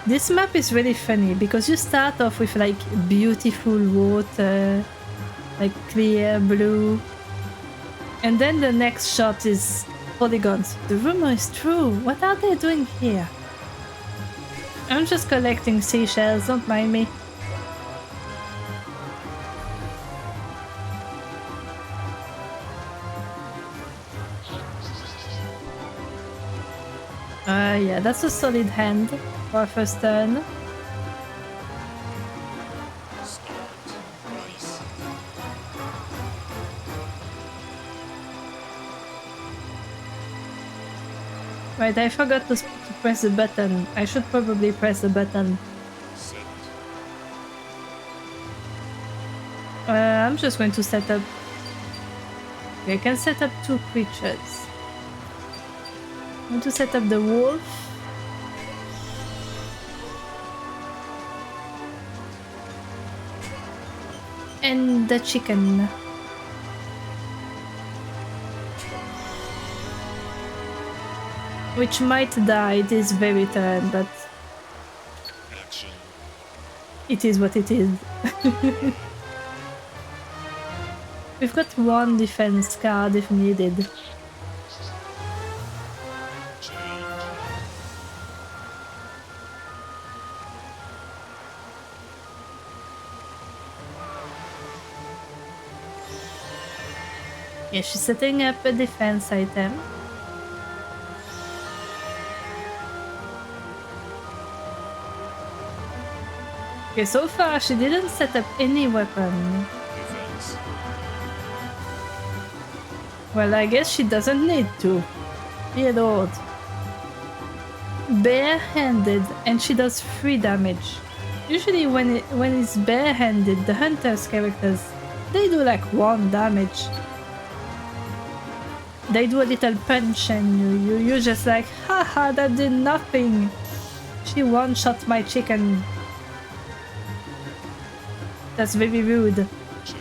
This map is really funny because you start off with like beautiful water, like clear blue, and then the next shot is polygons. The rumor is true. What are they doing here? I'm just collecting seashells, don't mind me. Yeah, that's a solid hand for our first turn. Nice. Right, I forgot to press the button. I should probably press the button. Set. I'm just going to set up... I can set up 2 creatures. I'm going to set up the wolf. And the chicken. Which might die this very turn, but Action. it is what it is. We've got 1 defense card if needed. Change. Yeah, she's setting up a defense item. Okay, so far she didn't set up any weapon. Defense. Well, I guess she doesn't need to. Dear Lord. Barehanded, and she does 3 damage. Usually when it's barehanded, the hunter's characters, they do like 1 damage. They do a little punch and you're just like, haha, that did nothing. She one-shot my chicken. That's very rude. Change.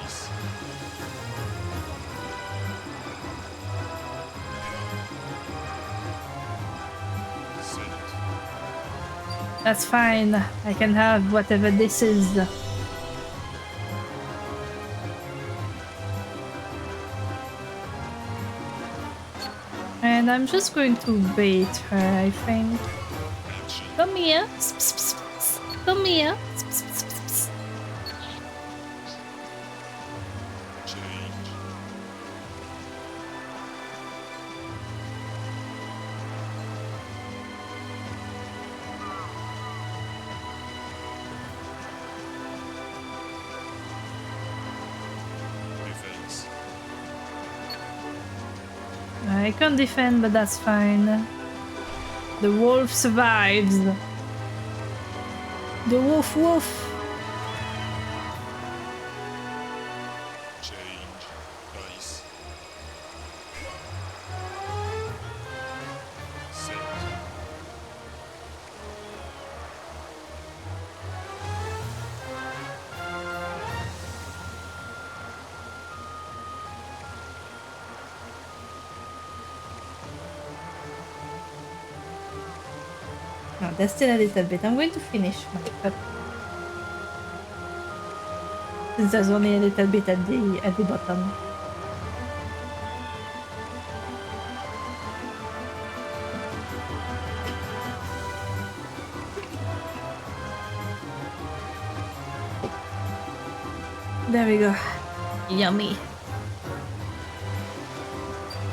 Ice. Set. That's fine. I can have whatever this is. And I'm just going to bait her, I think. Action. Come here. Psst, psst, psst, psst. Come here. Psst, psst, psst, psst, psst. Change. Defense. I can't defend, but that's fine. The wolf survives. The wolf woof. Change. Ice. Set. No, there's still a little bit. I'm going to finish my cup. Since there's only a little bit at the bottom. There we go. Yummy.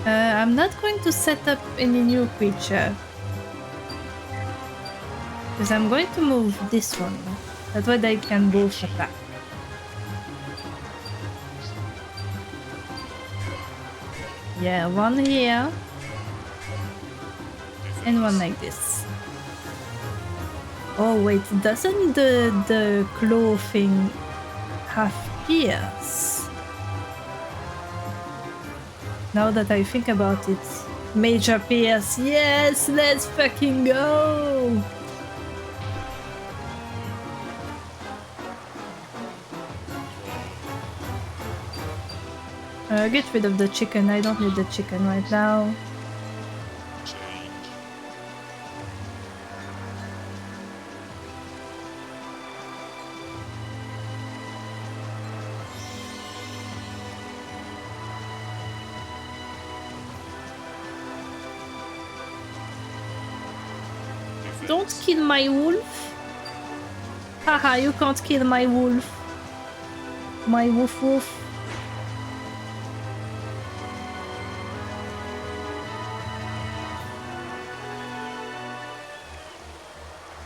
I'm not going to set up any new creature. Because I'm going to move this one. That way they can both attack. Yeah, one here. And one like this. Oh wait, doesn't the claw thing have pierce? Now that I think about it. Major pierce, yes, let's fucking go! Get rid of the chicken, I don't need the chicken right now. Change. Don't kill my wolf! Haha, you can't kill my wolf. My woof woof.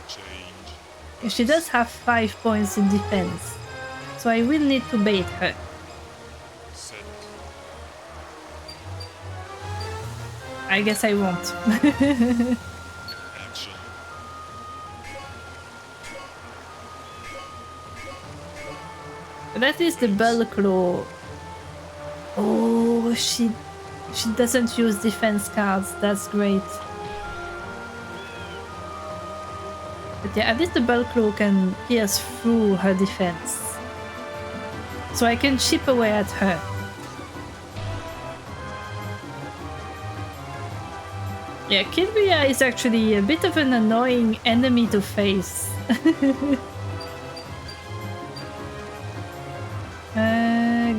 Change. She does have 5 points in defense, so I will need to bait her. Set. I guess I won't. Action. That is the bell claw. Oh, she doesn't use defense cards. That's great. But yeah, at least the bell claw can pierce through her defense, so I can chip away at her. Yeah, Kilbria is actually a bit of an annoying enemy to face.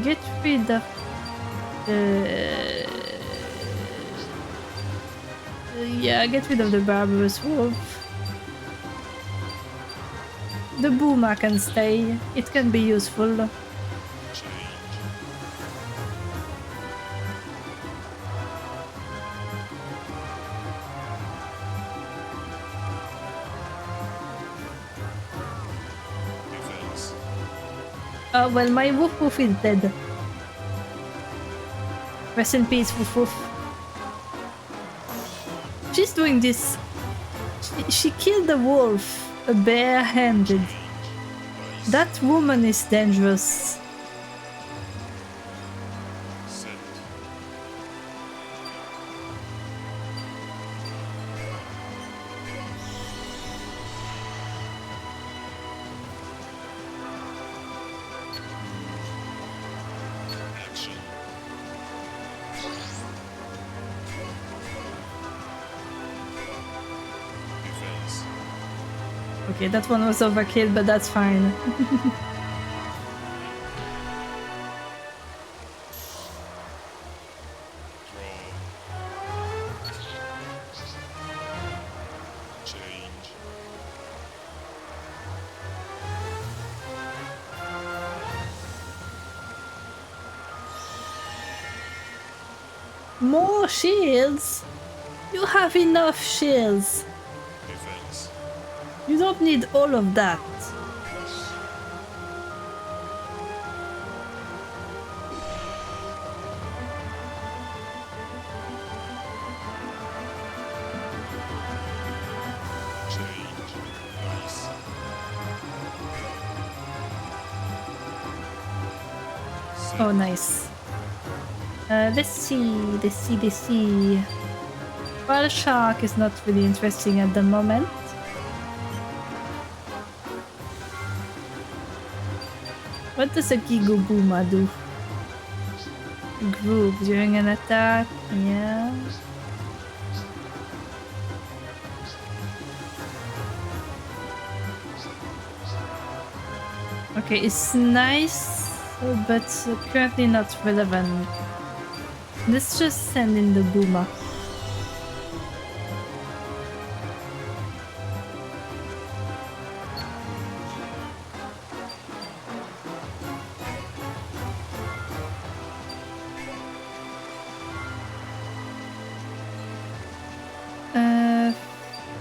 Get rid of the... yeah, get rid of the barbarous wolf. The boomer can stay. It can be useful. Change. Oh, well, my woof woof is dead. Rest in peace, woof woof. She's doing this. She killed a wolf, barehanded. That woman is dangerous. Set. Action. Defense. Okay, that one was overkill, but that's fine. Draw. Change. More shields? You have enough shields. Defense. You don't need all of that. Change. Nice. Set. Oh, nice. Let's see. Well, shark is not really interesting at the moment. What does a Gigobuma do? Group during an attack, yeah. Okay, it's nice, but currently not relevant. Let's just send in the Boomer.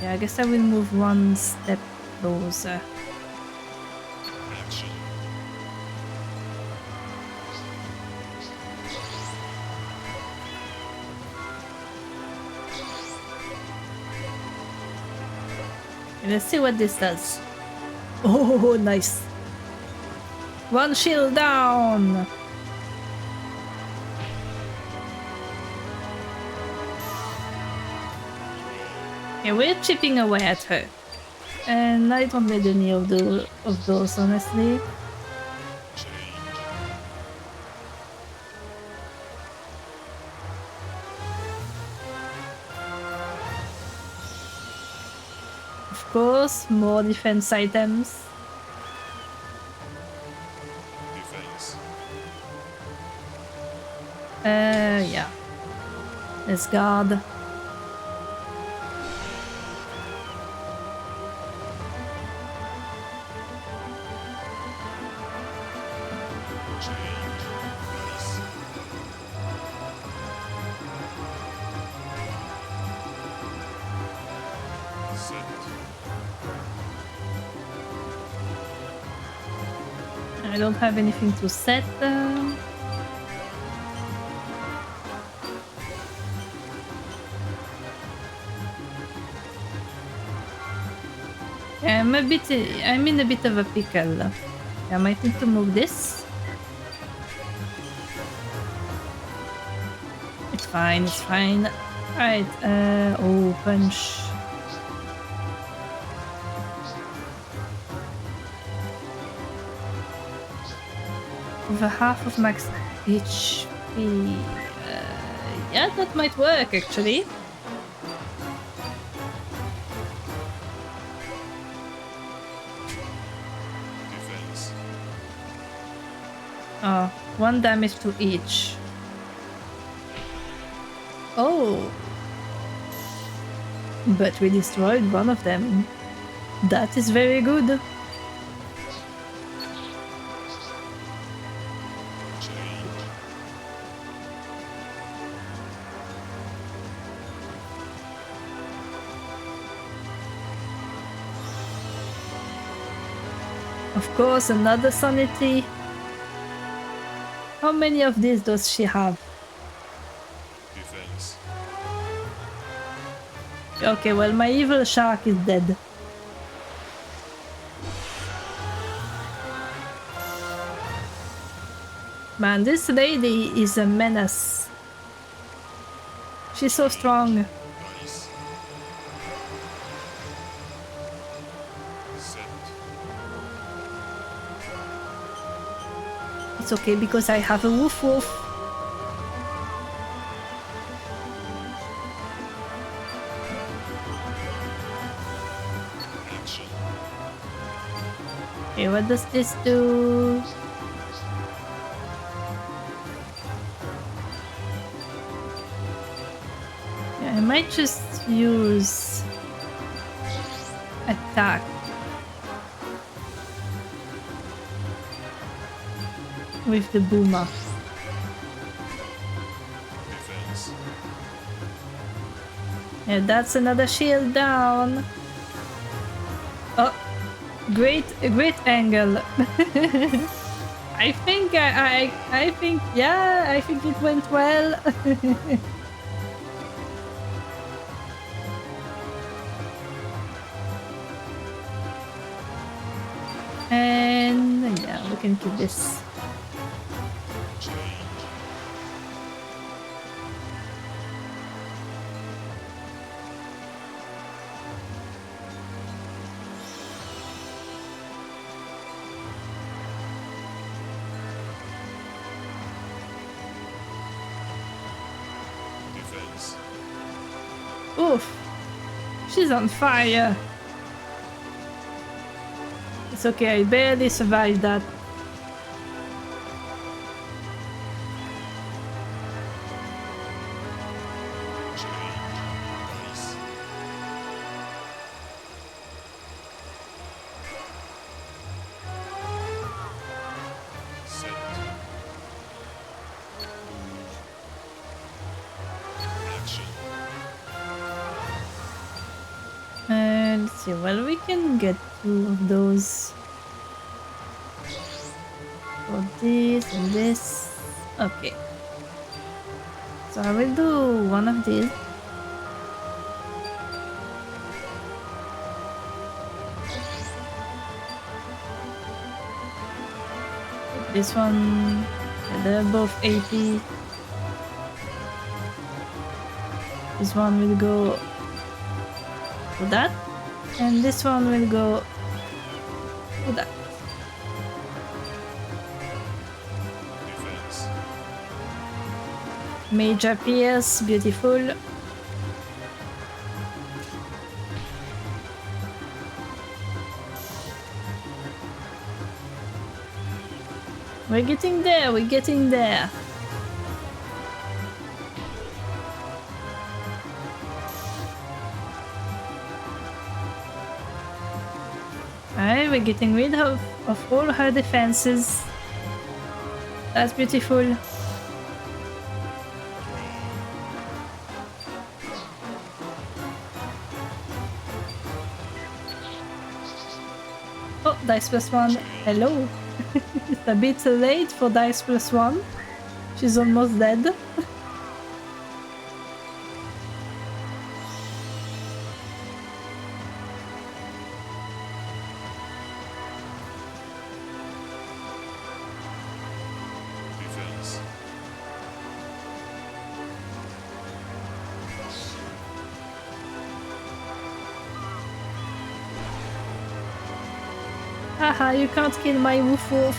Yeah, I guess I will move one step closer. Action. Let's see what this does. Oh, nice. One shield down. Yeah, we're chipping away at her. And I don't need any of those, honestly. Change. Of course, more defense items. Defense. Yeah. Let's guard. Change. Nice. Set. I don't have anything to set. I'm in a bit of a pickle. I might need to move this. It's fine, it's fine. Alright, oh, punch. Over half of max HP. Yeah, that might work actually. Defense. Oh, 1 damage to each. Oh. But we destroyed one of them. That is very good. Change. Of course, another sanity. How many of these does she have? Defense. Okay, well, my evil shark is dead. Man, this lady is a menace. She's so strong. Dice. Set. It's okay because I have a woof woof. Action. Okay, what does this do? Yeah, I might just use attack. With the boomer. Defense. Yeah, that's another shield down. Oh, great angle. I think I think yeah, I think it went well. And yeah, we can keep this. Change. Defense. Oof, she's on fire. It's okay, I barely survived that. Change. Dice. Set. Action. Let's see, well, we can get 2 of those. For this and this. Okay. So I will do one of these. This one, yeah, they're both AP. This one will go to that, and this one will go to that. Defense. Mage appears, beautiful. We're getting there, we're getting there. Alright, we're getting rid of all her defenses. That's beautiful. Oh, dice plus 1. Hello. It's a bit late for dice plus 1. She's almost dead. Defense. Haha, you can't kill my woof woof.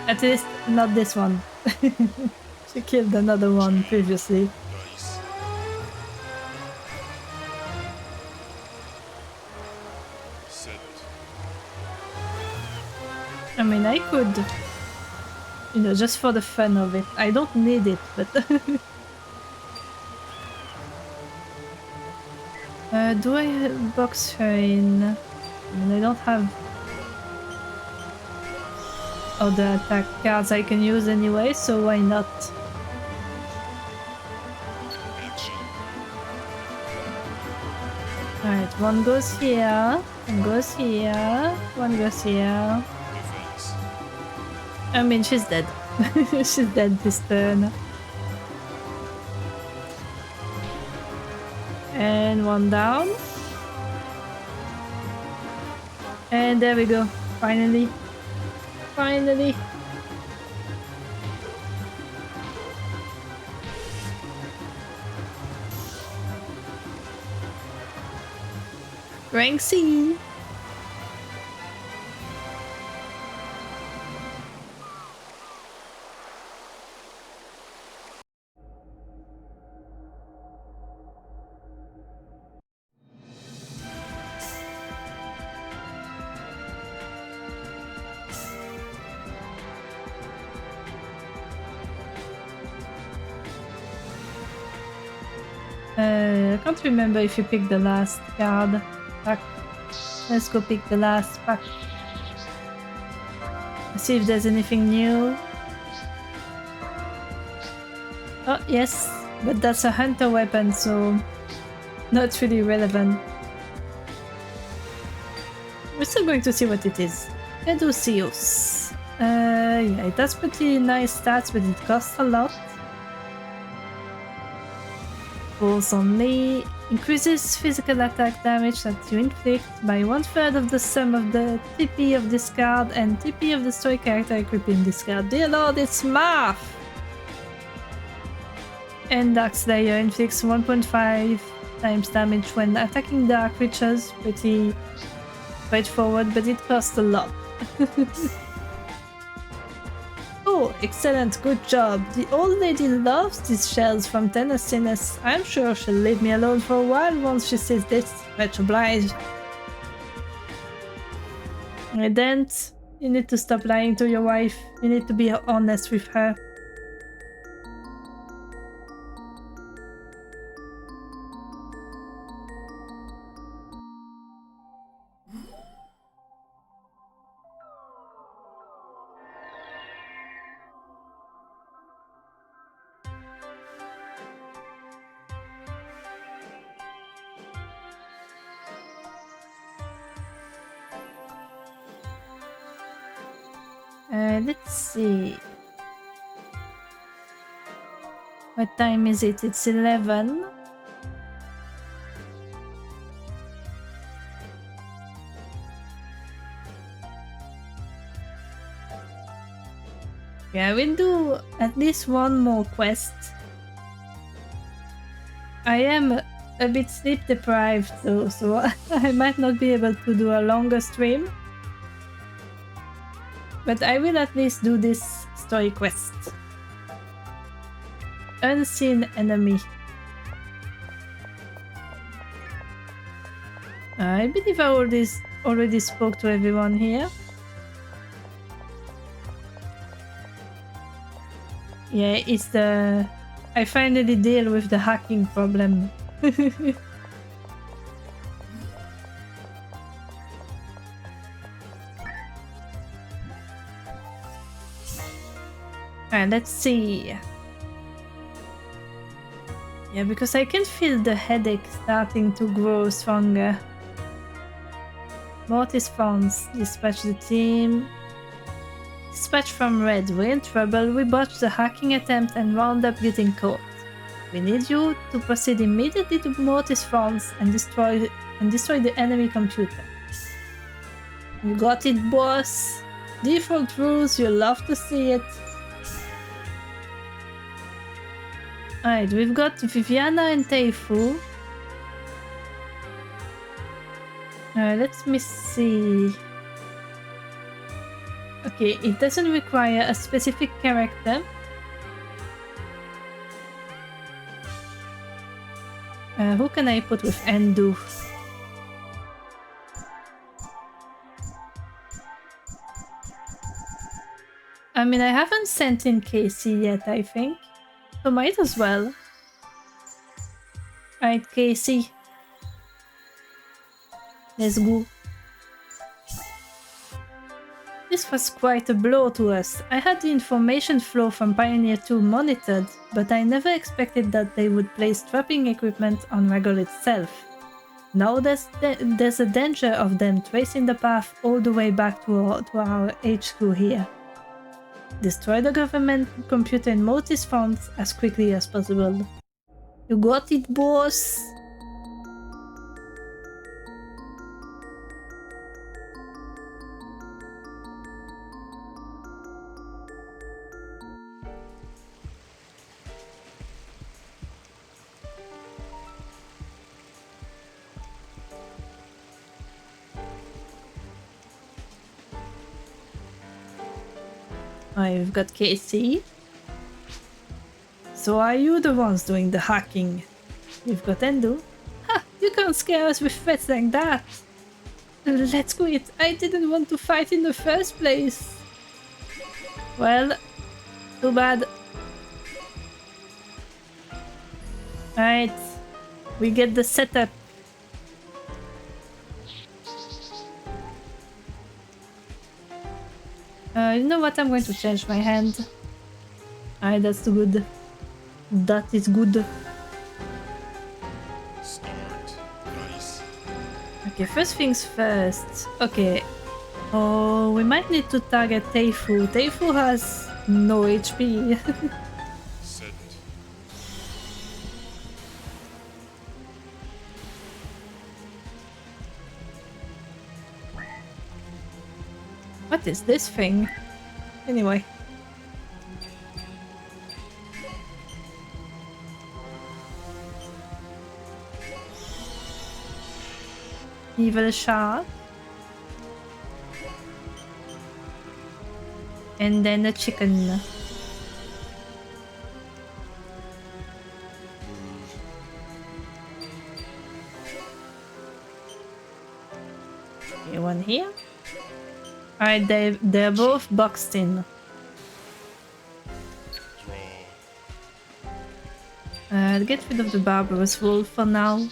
At least not this one. She killed another one previously. Dice. Set. I mean, I could, you know, just for the fun of it. I don't need it, but do I box her in? I mean, I don't have other attack cards I can use anyway, so why not? Action. Alright, one goes here, one goes here, one goes here. Defense. I mean, she's dead. She's dead this turn. And one down. And there we go. Finally. Finally. Rank C. I can't remember if you picked the last card pack. Let's go pick the last pack. See if there's anything new. Oh, yes, but that's a hunter weapon, so not really relevant. We're still going to see what it is. Caduceus. Yeah, it has pretty nice stats, but it costs a lot. Rolls only. Increases physical attack damage that you inflict by 1/3 of the sum of the TP of this card and TP of the story character equipping this card. Dear Lord, it's math! And Dark Slayer inflicts 1.5 times damage when attacking dark creatures. Pretty straightforward, but it costs a lot. Oh, excellent, good job. The old lady loves these shells from Tennessee. I'm sure she'll leave me alone for a while once she sees this. Much obliged. Dent, you need to stop lying to your wife. You need to be honest with her. Let's see. What time is it? It's 11. Yeah, we'll do at least one more quest. I am a bit sleep deprived though, so I might not be able to do a longer stream. But I will at least do this story quest. Unseen enemy. I believe I already spoke to everyone here. Yeah, it's the... I finally deal with the hacking problem. Alright, let's see. Yeah, because I can feel the headache starting to grow stronger. Mortis Fawns, dispatch the team. Dispatch from Red, we're in trouble. We botched the hacking attempt and wound up getting caught. We need you to proceed immediately to Mortis Fawns and destroy the enemy computer. You got it, boss. Default rules, you'll love to see it. Alright, we've got Viviana and Teifu. Let me see. Okay, it doesn't require a specific character. Who can I put with Endu? I mean, I haven't sent in Casey yet, I think. So might as well. Alright, Casey. Let's go. This was quite a blow to us. I had the information flow from Pioneer 2 monitored, but I never expected that they would place trapping equipment on Ragol itself. Now there's a danger of them tracing the path all the way back to our HQ here. Destroy the government computer in Mortis fonts as quickly as possible. You got it, boss! I've got Casey. So are you the ones doing the hacking? You've got Endo. Ha! You can't scare us with threats like that! Let's quit. I didn't want to fight in the first place. Well, too bad. Alright. We get the setup. You know what? I'm going to change my hand. Alright, that's good. That is good. Start. Nice. Okay, first things first. Okay. Oh, we might need to target Teifu. Teifu has no HP. Set. What is this thing? Anyway. Evil shark. And then a chicken. Okay, one here. Alright, they're both boxed in. Draw. Get rid of the barbarous wolf for now.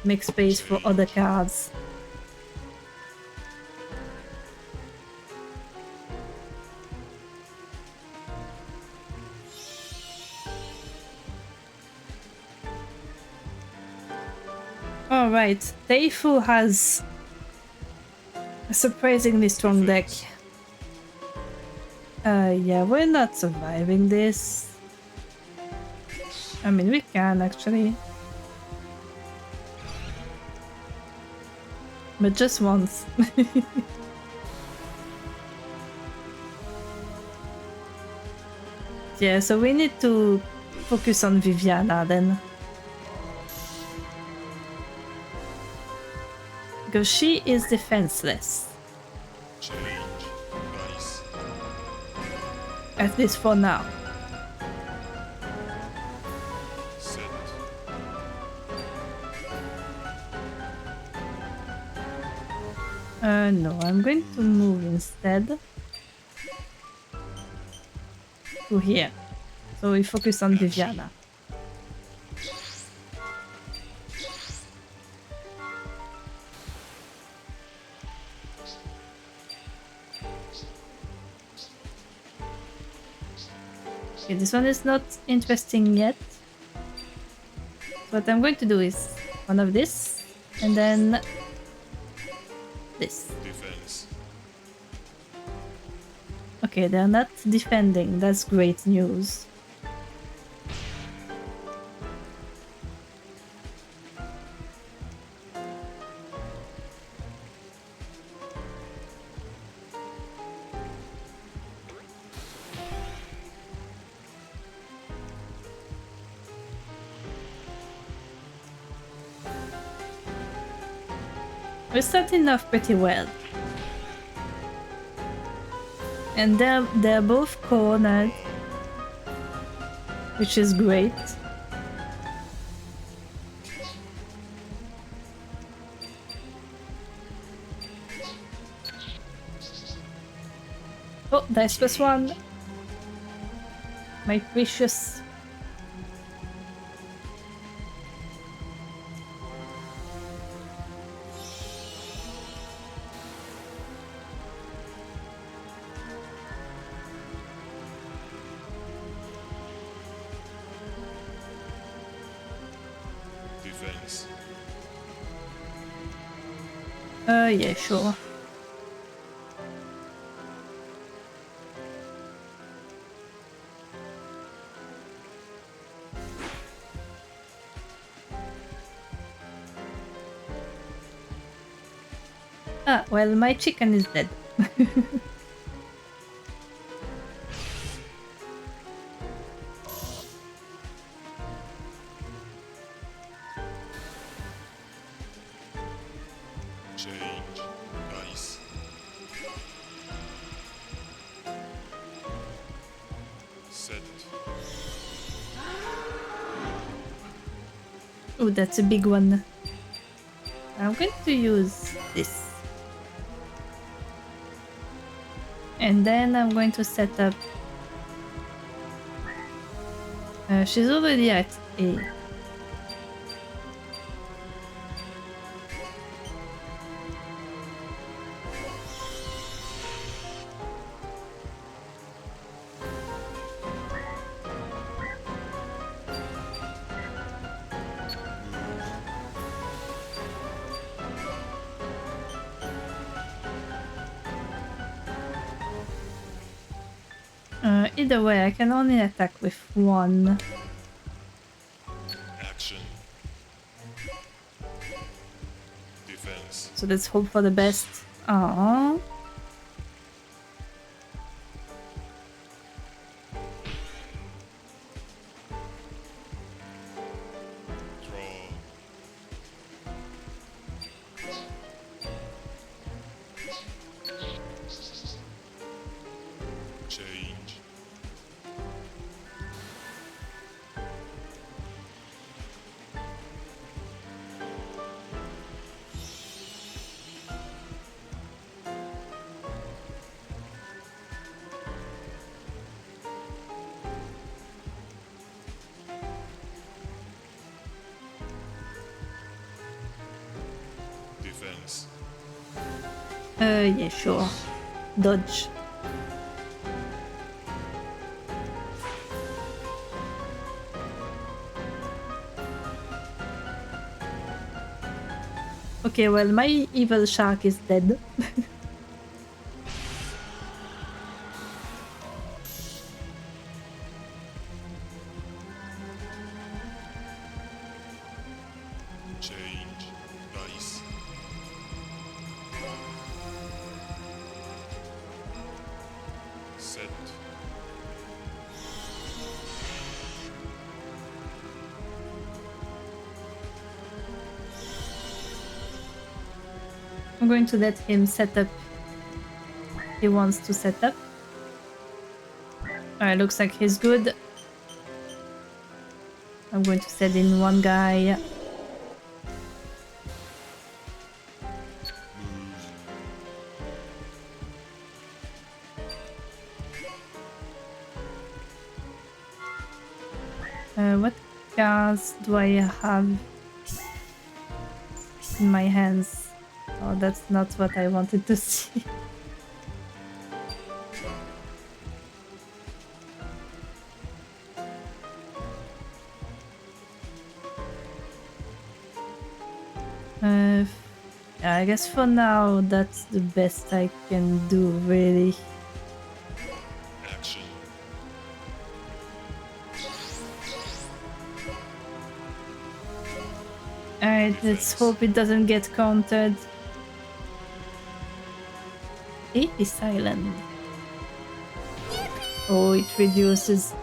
Make space for other cards. Alright, Teifu has a surprisingly strong deck. Yeah, we're not surviving this. I mean, we can actually. But just once. Yeah, so we need to focus on Viviana then. Because she is defenseless. Change. Nice. At least for now. Set. No, I'm going to move instead to here. So we focus on Viviana. Okay, this one is not interesting yet. What I'm going to do is one of this and then this. Defense. Okay, they're not defending. That's great news. We're starting off pretty well. And they're both cornered, which is great. Oh, dice plus one. My precious. Defense. Yeah, sure. Ah, well, my chicken is dead. Change. Nice. Set. Oh, that's a big one. I'm going to use this. And then I'm going to set up... she's already at A. Either way, I can only attack with one. Action. Defense. So let's hope for the best. Aww. Draw. Change. Defense. Yeah, sure. Dodge. Okay, well, my evil shark is dead. Change. Nice. Set. I'm going to let him set up. He wants to set up. Alright, looks like he's good. I'm going to set in one guy. What cards do I have in my hands? Oh, that's not what I wanted to see. Yeah, I guess for now that's the best I can do, really. Action. Alright, let's hope it doesn't get countered. This island. Oh, it reduces.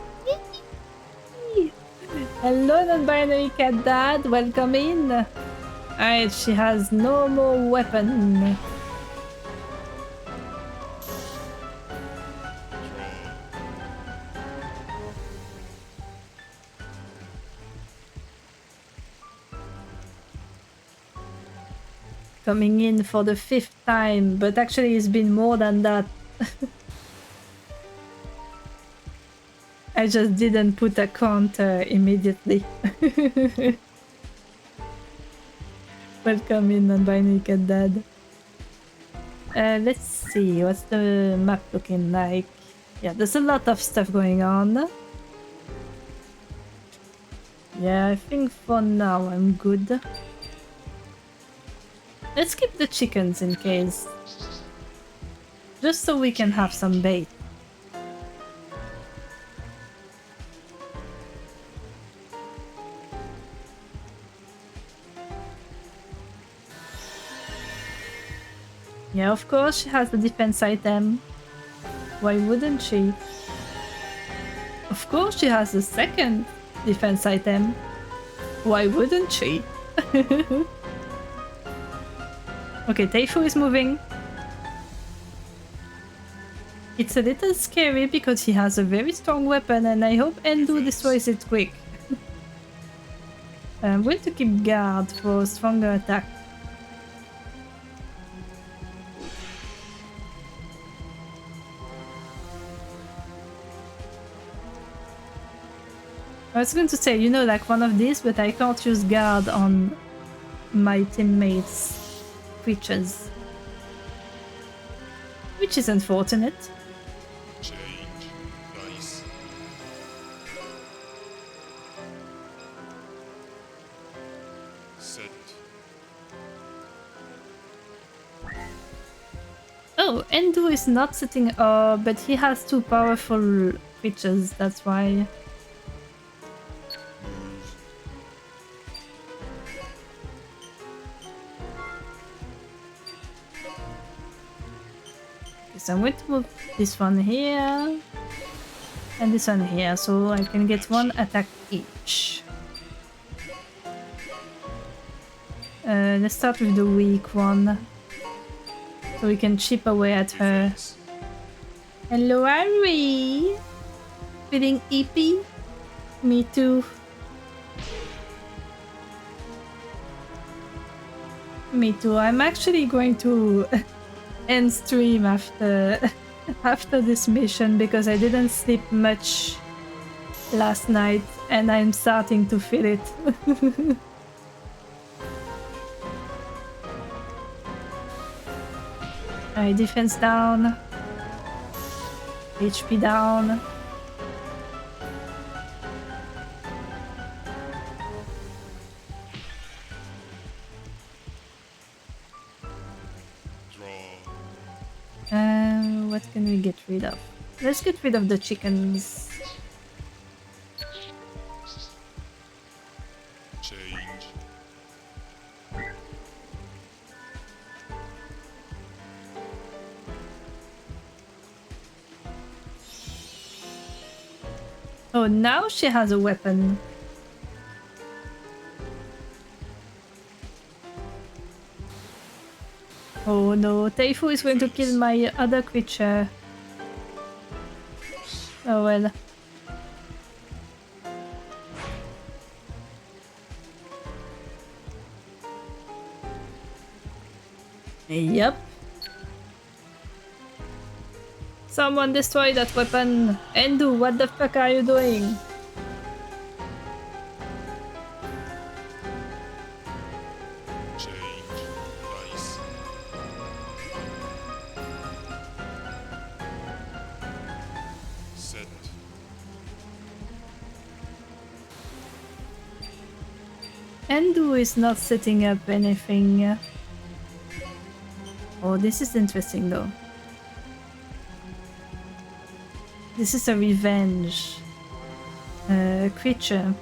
Hello, non-binary cat dad. Welcome in. Alright, she has no more weapon. Coming in for the 5th time, but actually it's been more than that. I just didn't put a counter immediately. Welcome in, non-binary cat dad. Let's see, what's the map looking like? Yeah, there's a lot of stuff going on. Yeah, I think for now I'm good. Let's keep the chickens in case. Just so we can have some bait. Yeah, of course she has the defense item. Why wouldn't she? Of course she has the second defense item. Why wouldn't she? Okay, Teifu is moving. It's a little scary because he has a very strong weapon and I hope Endu destroys it quick. I'm going to keep guard for stronger attack. I was going to say, you know, like one of these, but I can't use guard on my teammates' creatures. Which is unfortunate. Change. Dice. Set. Oh, Endu is not sitting but he has two powerful creatures, that's why. Move. Okay, so I'm going to move this one here and this one here, so I can get one attack each. Let's start with the weak one, so we can chip away at her. Defense. Hello, Ari! Feeling EP? Me too. Me too. I'm actually going to end stream after after this mission because I didn't sleep much last night and I'm starting to feel it. Alright, defense down. HP down. Draw. What can we get rid of? Let's get rid of the chickens. Change. Oh, now she has a weapon. Oh no, Teifu is going to kill my other creature. Oh well. Yep. Someone destroy that weapon. Endu, what the fuck are you doing? Change. Dice. Set. Endu is not setting up anything. Oh, this is interesting though. This is a revenge creature.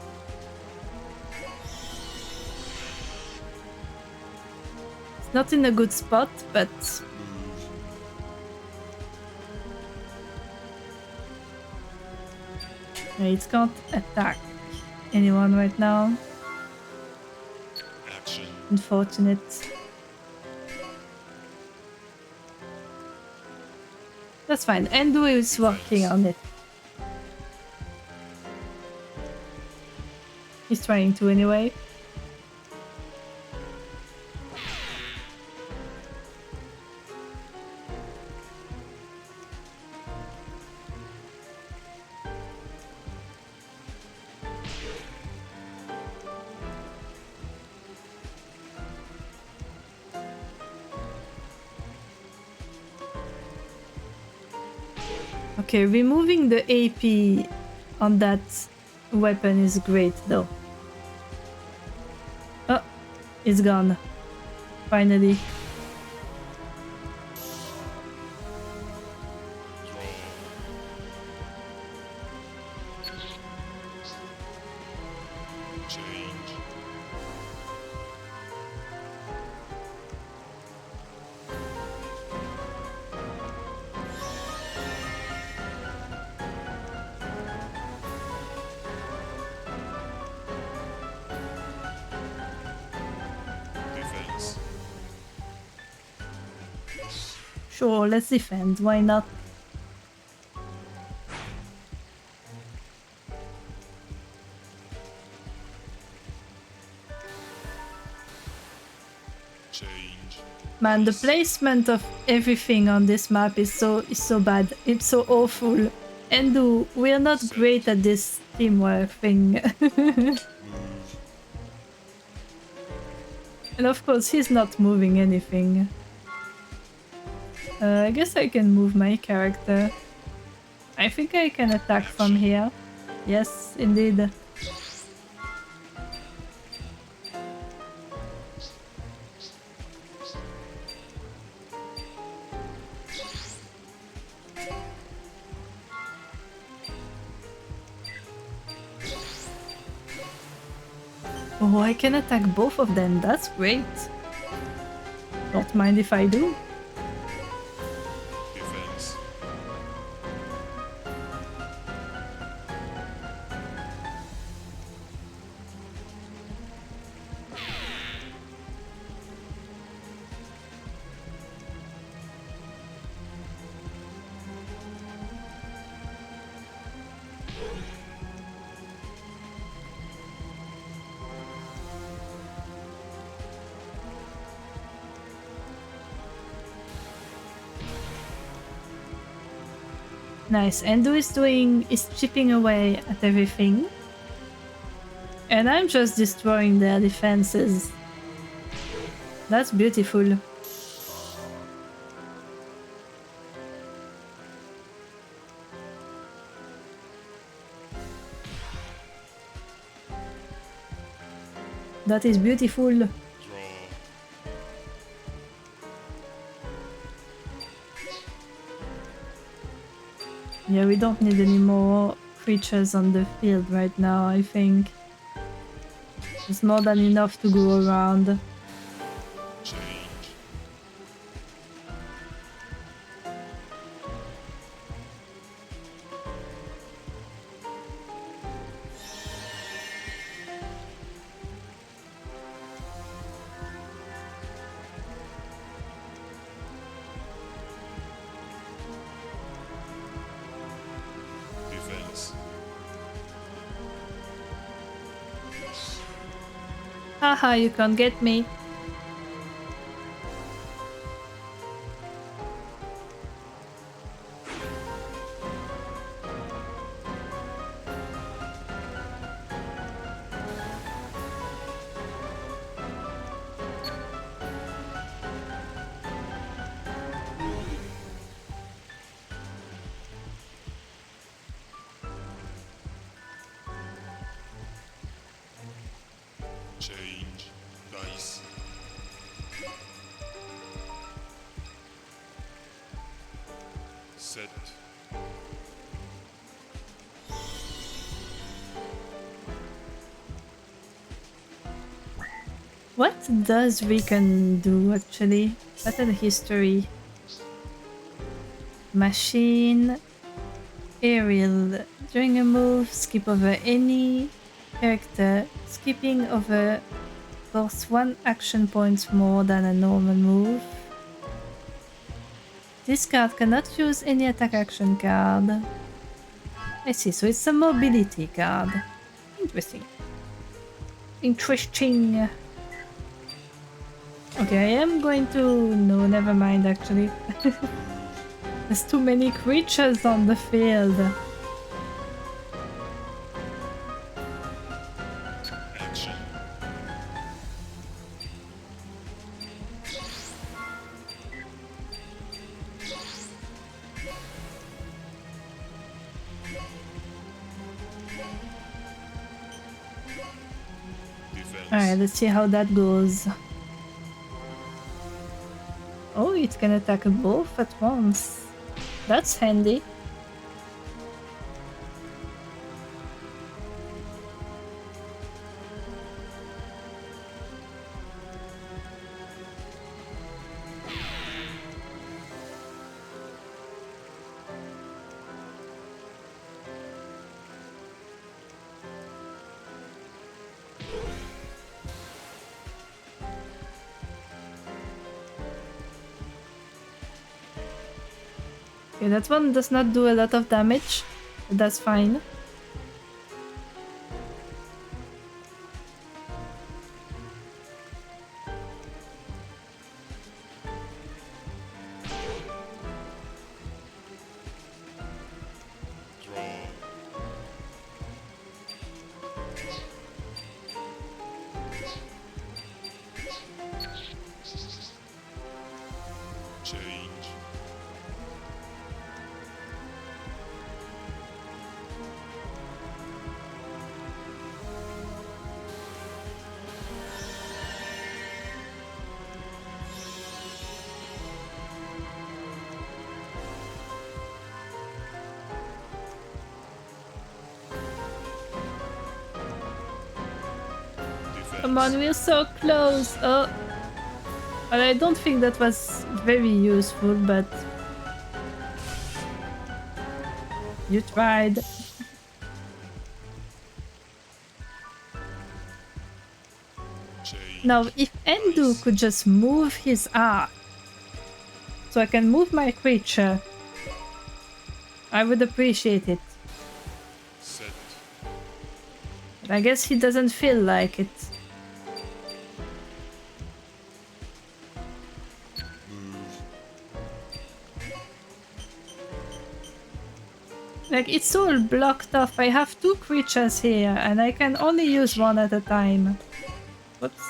It's not in a good spot, but it can't attack anyone right now. Action. Unfortunate. That's fine. Endu is working on it. He's trying to anyway. Okay, removing the AP on that weapon is great though. Oh, it's gone. Finally. Draw. Change. Sure, let's defend. Why not? Change. Man, the Dice. placement of everything on this map is so bad. It's so awful. And we're not great at this teamwork thing. Move. And of course, he's not moving anything. I guess I can move my character. I think I can attack from here. Yes, indeed. Oh, I can attack both of them. That's great. Don't mind if I do. Defense. Nice. Endo is chipping away at everything. And I'm just destroying their defenses. That's beautiful. That is beautiful. Draw. Yeah, we don't need any more creatures on the field right now, I think. There's more than enough to go around. Change. Defense. Haha, you can't get me. Change. Dice. Set. What does Recon do actually? Battle history. Machine. Aerial. During a move, skip over any character. Skipping over costs 1 action points more than a normal move. This card cannot use any attack action card. I see, so it's a mobility card. Interesting. Interesting. Okay, I am going to... No, never mind actually. There's too many creatures on the field. Action. Defense. Alright, let's see how that goes. Oh, it can attack both at once. That's handy. Okay, that one does not do a lot of damage. But that's fine. Draw. Change. Defense. Come on, we're so close. Oh. Well, I don't think that was very useful, but you tried. Change. Now, if Endu could just move his arc, so I can move my creature, I would appreciate it. Set. But I guess he doesn't feel like it. Move. Like, it's all blocked off. I have 2 creatures here, and I can only use one at a time. Whoops.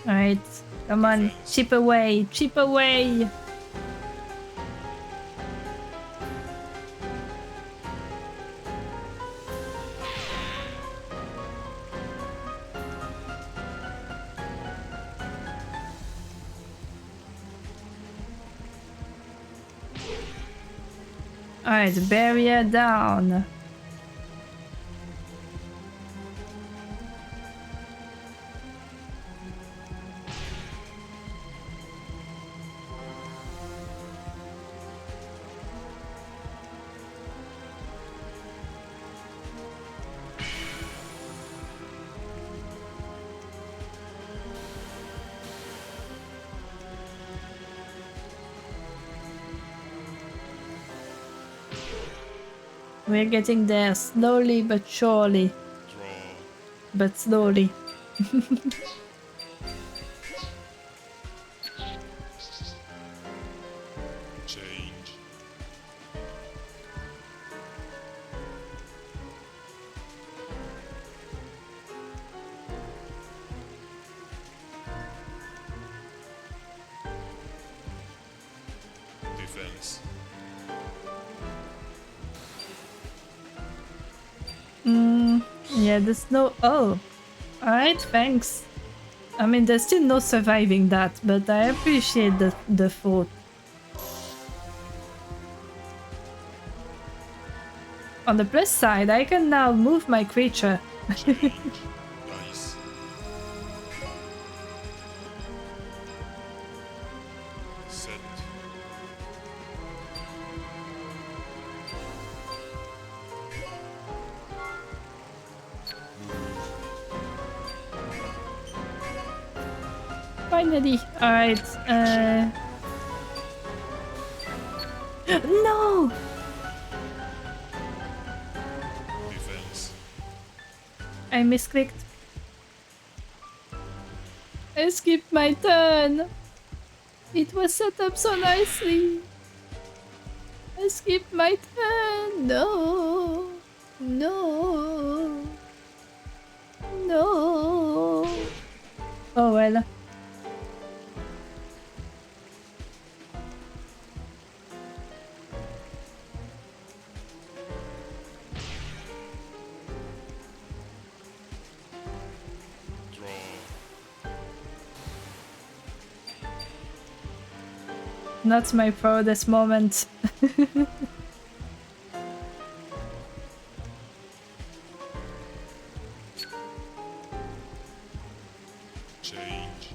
Alright, come on, chip away, chip away! Alright, barrier down. We're getting there slowly but surely. Draw. But slowly. Change. Defense. Yeah, there's no... Oh! Alright, thanks. I mean, there's still no surviving that, but I appreciate the thought. On the plus side, I can now move my creature. Change. Dice. Set. Finally! Alright, No! Defense. I misclicked. I skipped my turn! It was set up so nicely! I skipped my turn! No! No! No! Oh well. Draw. Not my proudest moment. Change.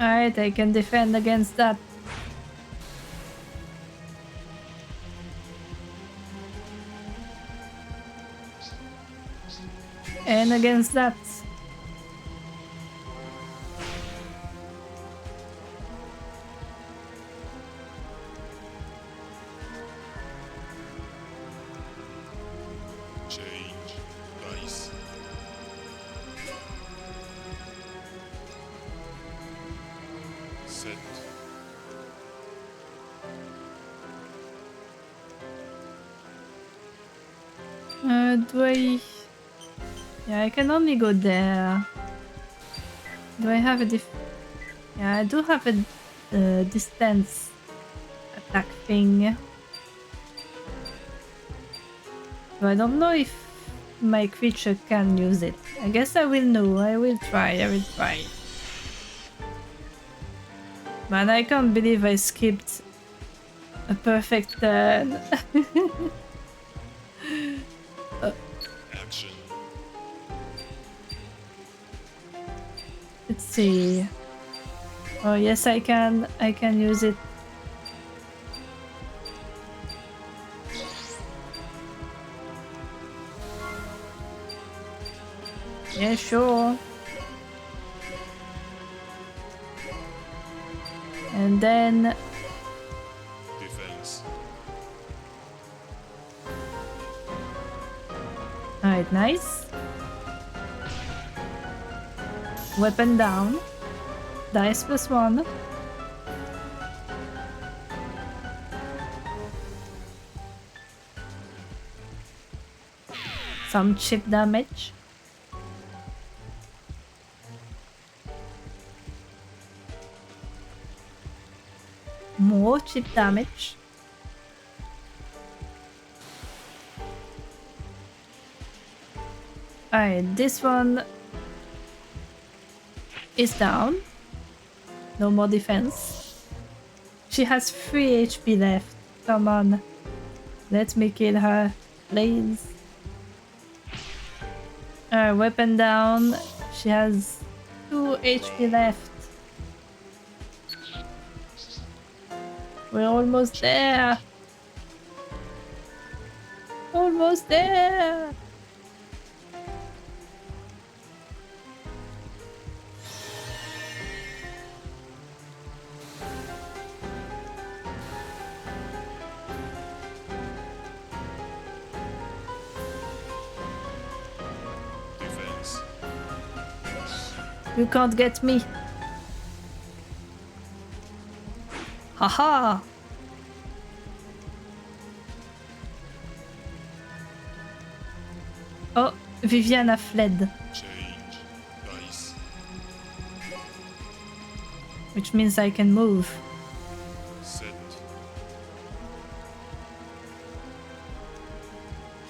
Alright, I can defend against that. And against that. Change dice. Set. Do I... Yeah, I can only go there. Do I have a Yeah, I do have a distance attack thing. So I don't know if my creature can use it. I guess I will know. I will try. Man, I can't believe I skipped a perfect turn. Action. Let's see. Oh yes, I can use it. Yeah, sure. And then Defense. alright, nice. Weapon down. Dice +1. Some chip damage. More chip damage. Alright, this one is down. No more defense. She has 3 HP left. Come on. Let me kill her. Please. Weapon down. She has 2 HP left. We're almost there. Almost there. Defense. You can't get me. Haha. Oh, Viviana fled. Change dice. Which means I can move. Set.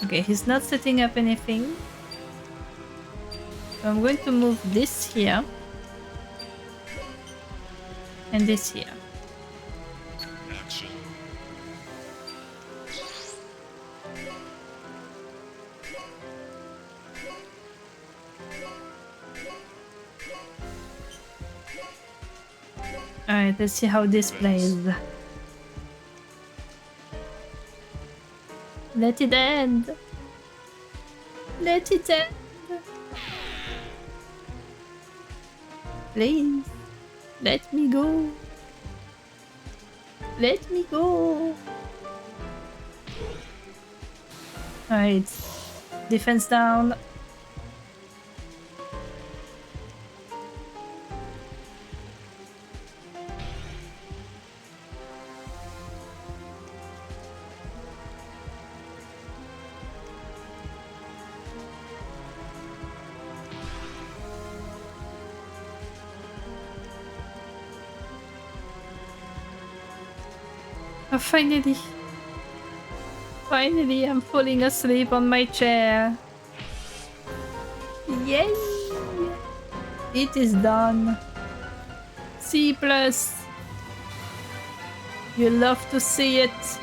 Okay, he's not setting up anything. So I'm going to move this here. And this here. Action. Alright, let's see how this plays. Let it end. Let it end. Please. Let me go. Let me go. Alright. Defense down. Oh, finally. Finally, I'm falling asleep on my chair. Yay! It is done. C+. You love to see it.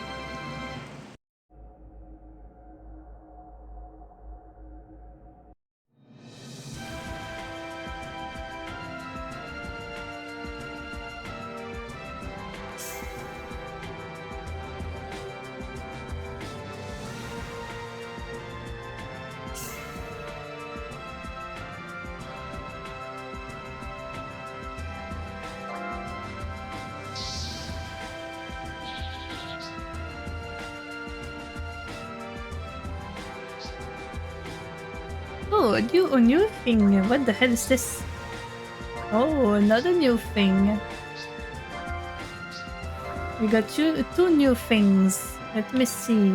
a new thing. What the hell is this? Oh, another new thing. We got two new things. Let me see.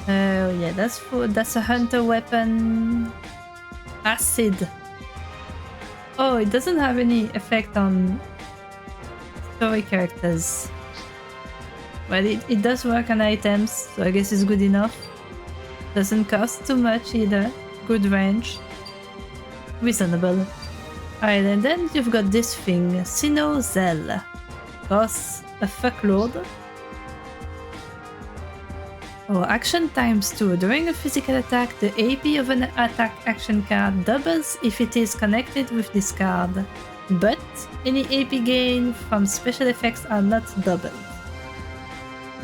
Oh yeah, that's a hunter weapon. Acid. Oh, it doesn't have any effect on story characters. But it does work on items, so I guess it's good enough. Doesn't cost too much either. Good range. Reasonable. Alright, and then you've got this thing. Zell. Costs a fuckload. Oh, action times 2. During a physical attack, the AP of an attack action card doubles if it is connected with this card. But any AP gain from special effects are not doubled.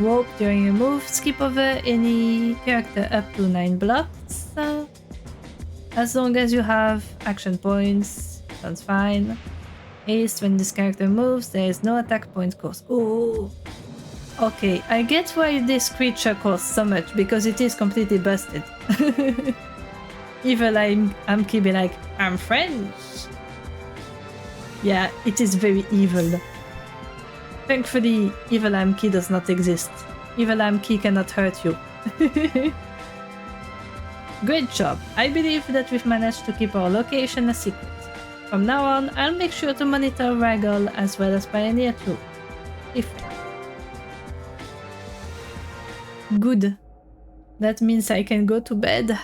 Warp during a move, skip over any character up to 9 blocks. As long as you have action points, sounds fine. Haste when this character moves, there is no attack point cost. Oh, okay, I get why this creature costs so much, because it is completely busted. Evil Amki be like, I'm French. Yeah, it is very evil. Thankfully, Evil Amki does not exist. Evil Amki cannot hurt you. Great job. I believe that we've managed to keep our location a secret. From now on, I'll make sure to monitor Raggle as well as Pioneer too. If good. That means I can go to bed.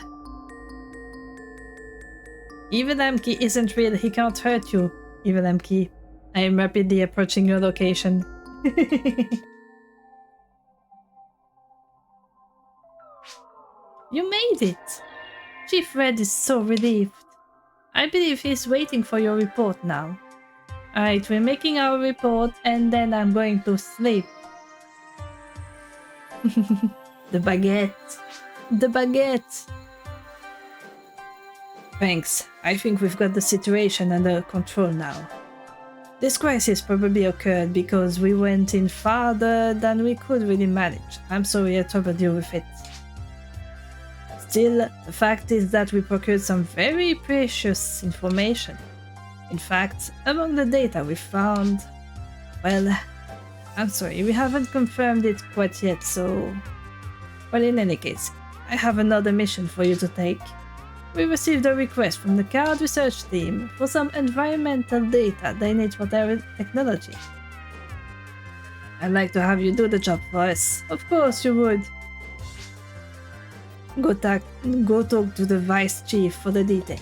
Evil Amki isn't real, he can't hurt you. Evil Amki, I am rapidly approaching your location. You made it! Chief Red is so relieved. I believe he's waiting for your report now. Alright, we're making our report and then I'm going to sleep. The baguette. The baguette! Thanks. I think we've got the situation under control now. This crisis probably occurred because we went in farther than we could really manage. I'm sorry I troubled you with it. Still, the fact is that we procured some very precious information. In fact, among the data we found... Well, I'm sorry, we haven't confirmed it quite yet, so... Well, in any case, I have another mission for you to take. We received a request from the C.A.R.D research team for some environmental data they need for their technology. I'd like to have you do the job for us. Of course you would. Go talk to the Vice Chief for the details.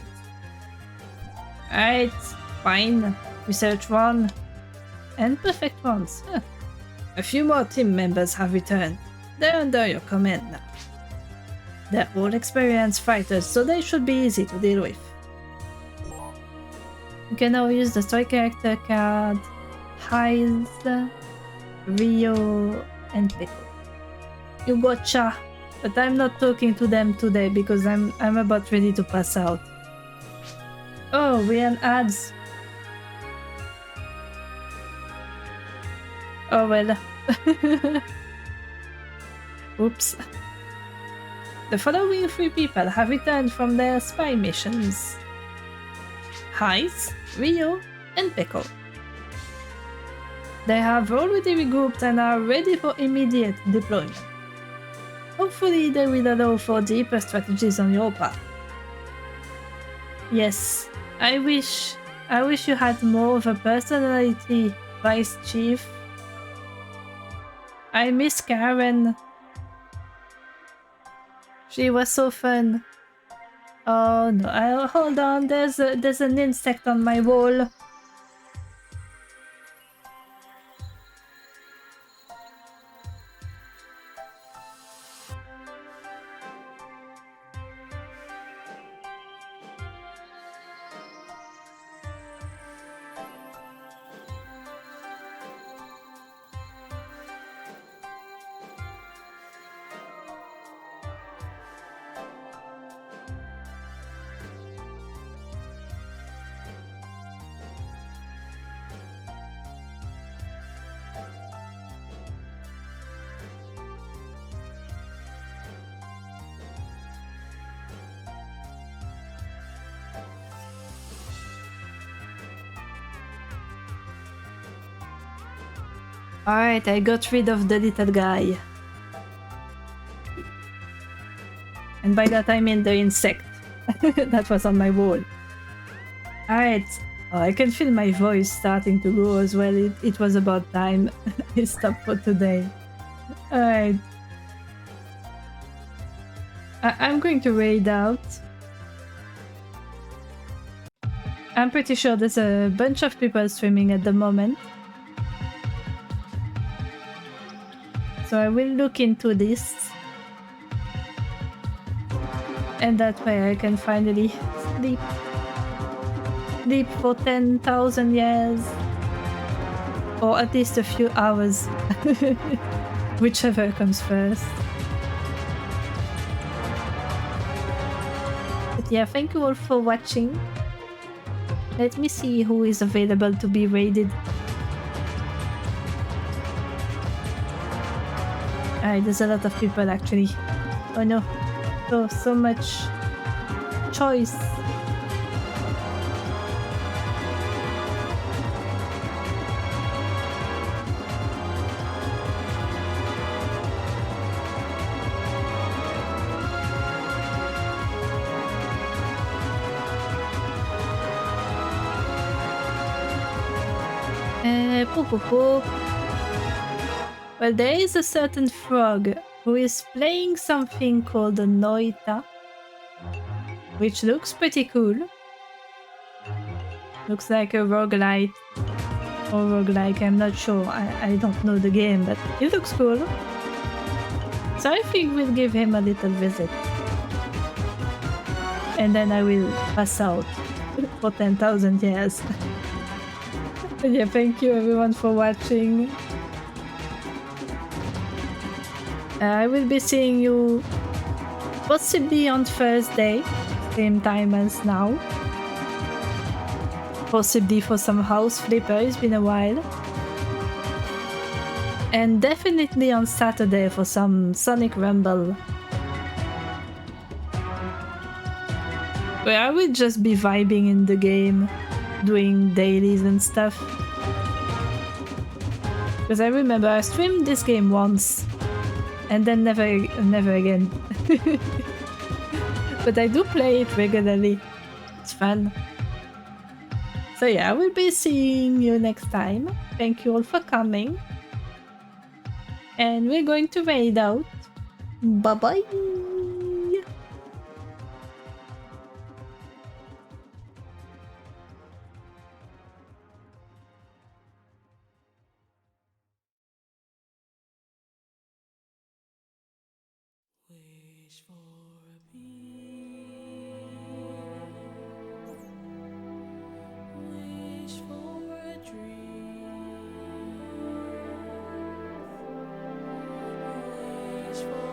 Alright, fine. Research 1. And perfect ones. Huh. A few more team members have returned. They're under your command now. They're all experienced fighters, so they should be easy to deal with. You can now use the story character card, Hides, Rio, and Pickle. You gotcha! But I'm not talking to them today because I'm about ready to pass out. Oh, we are ads. Oh well. Oops. The following 3 people have returned from their spy missions. Heiss, Rio, and Pickle. They have already regrouped and are ready for immediate deployment. Hopefully they will allow for deeper strategies on your part. Yes, I wish you had more of a personality, Vice Chief. I miss Karen. She was so fun. Oh no, hold on, there's an insect on my wall. Alright, I got rid of the little guy. And by that I mean the insect that was on my wall. Alright, oh, I can feel my voice starting to go as well. It was about time I stopped for today. Alright. I'm going to raid out. I'm pretty sure there's a bunch of people streaming at the moment. So I will look into this. And that way I can finally sleep. Sleep for 10,000 years. Or at least a few hours. Whichever comes first. But yeah, thank you all for watching. Let me see who is available to be raided. Alright, there's a lot of people actually. Oh no. So much choice. Poop, poop, poop. Well, there is a certain frog who is playing something called a Noita, which looks pretty cool. Looks like a roguelite or roguelike, I'm not sure. I don't know the game, but it looks cool. So I think we'll give him a little visit. And then I will pass out for 10,000 years. But yeah, thank you everyone for watching. I will be seeing you possibly on Thursday, same time as now. Possibly for some house flipper, it's been a while. And definitely on Saturday for some Sonic Rumble. Where I will just be vibing in the game, doing dailies and stuff. Because I remember I streamed this game once. And then never again. But I do play it regularly. It's fun. So yeah, I will be seeing you next time. Thank you all for coming. And we're going to raid out. Bye bye. Wish for a peace. Wish for a dream. Wish for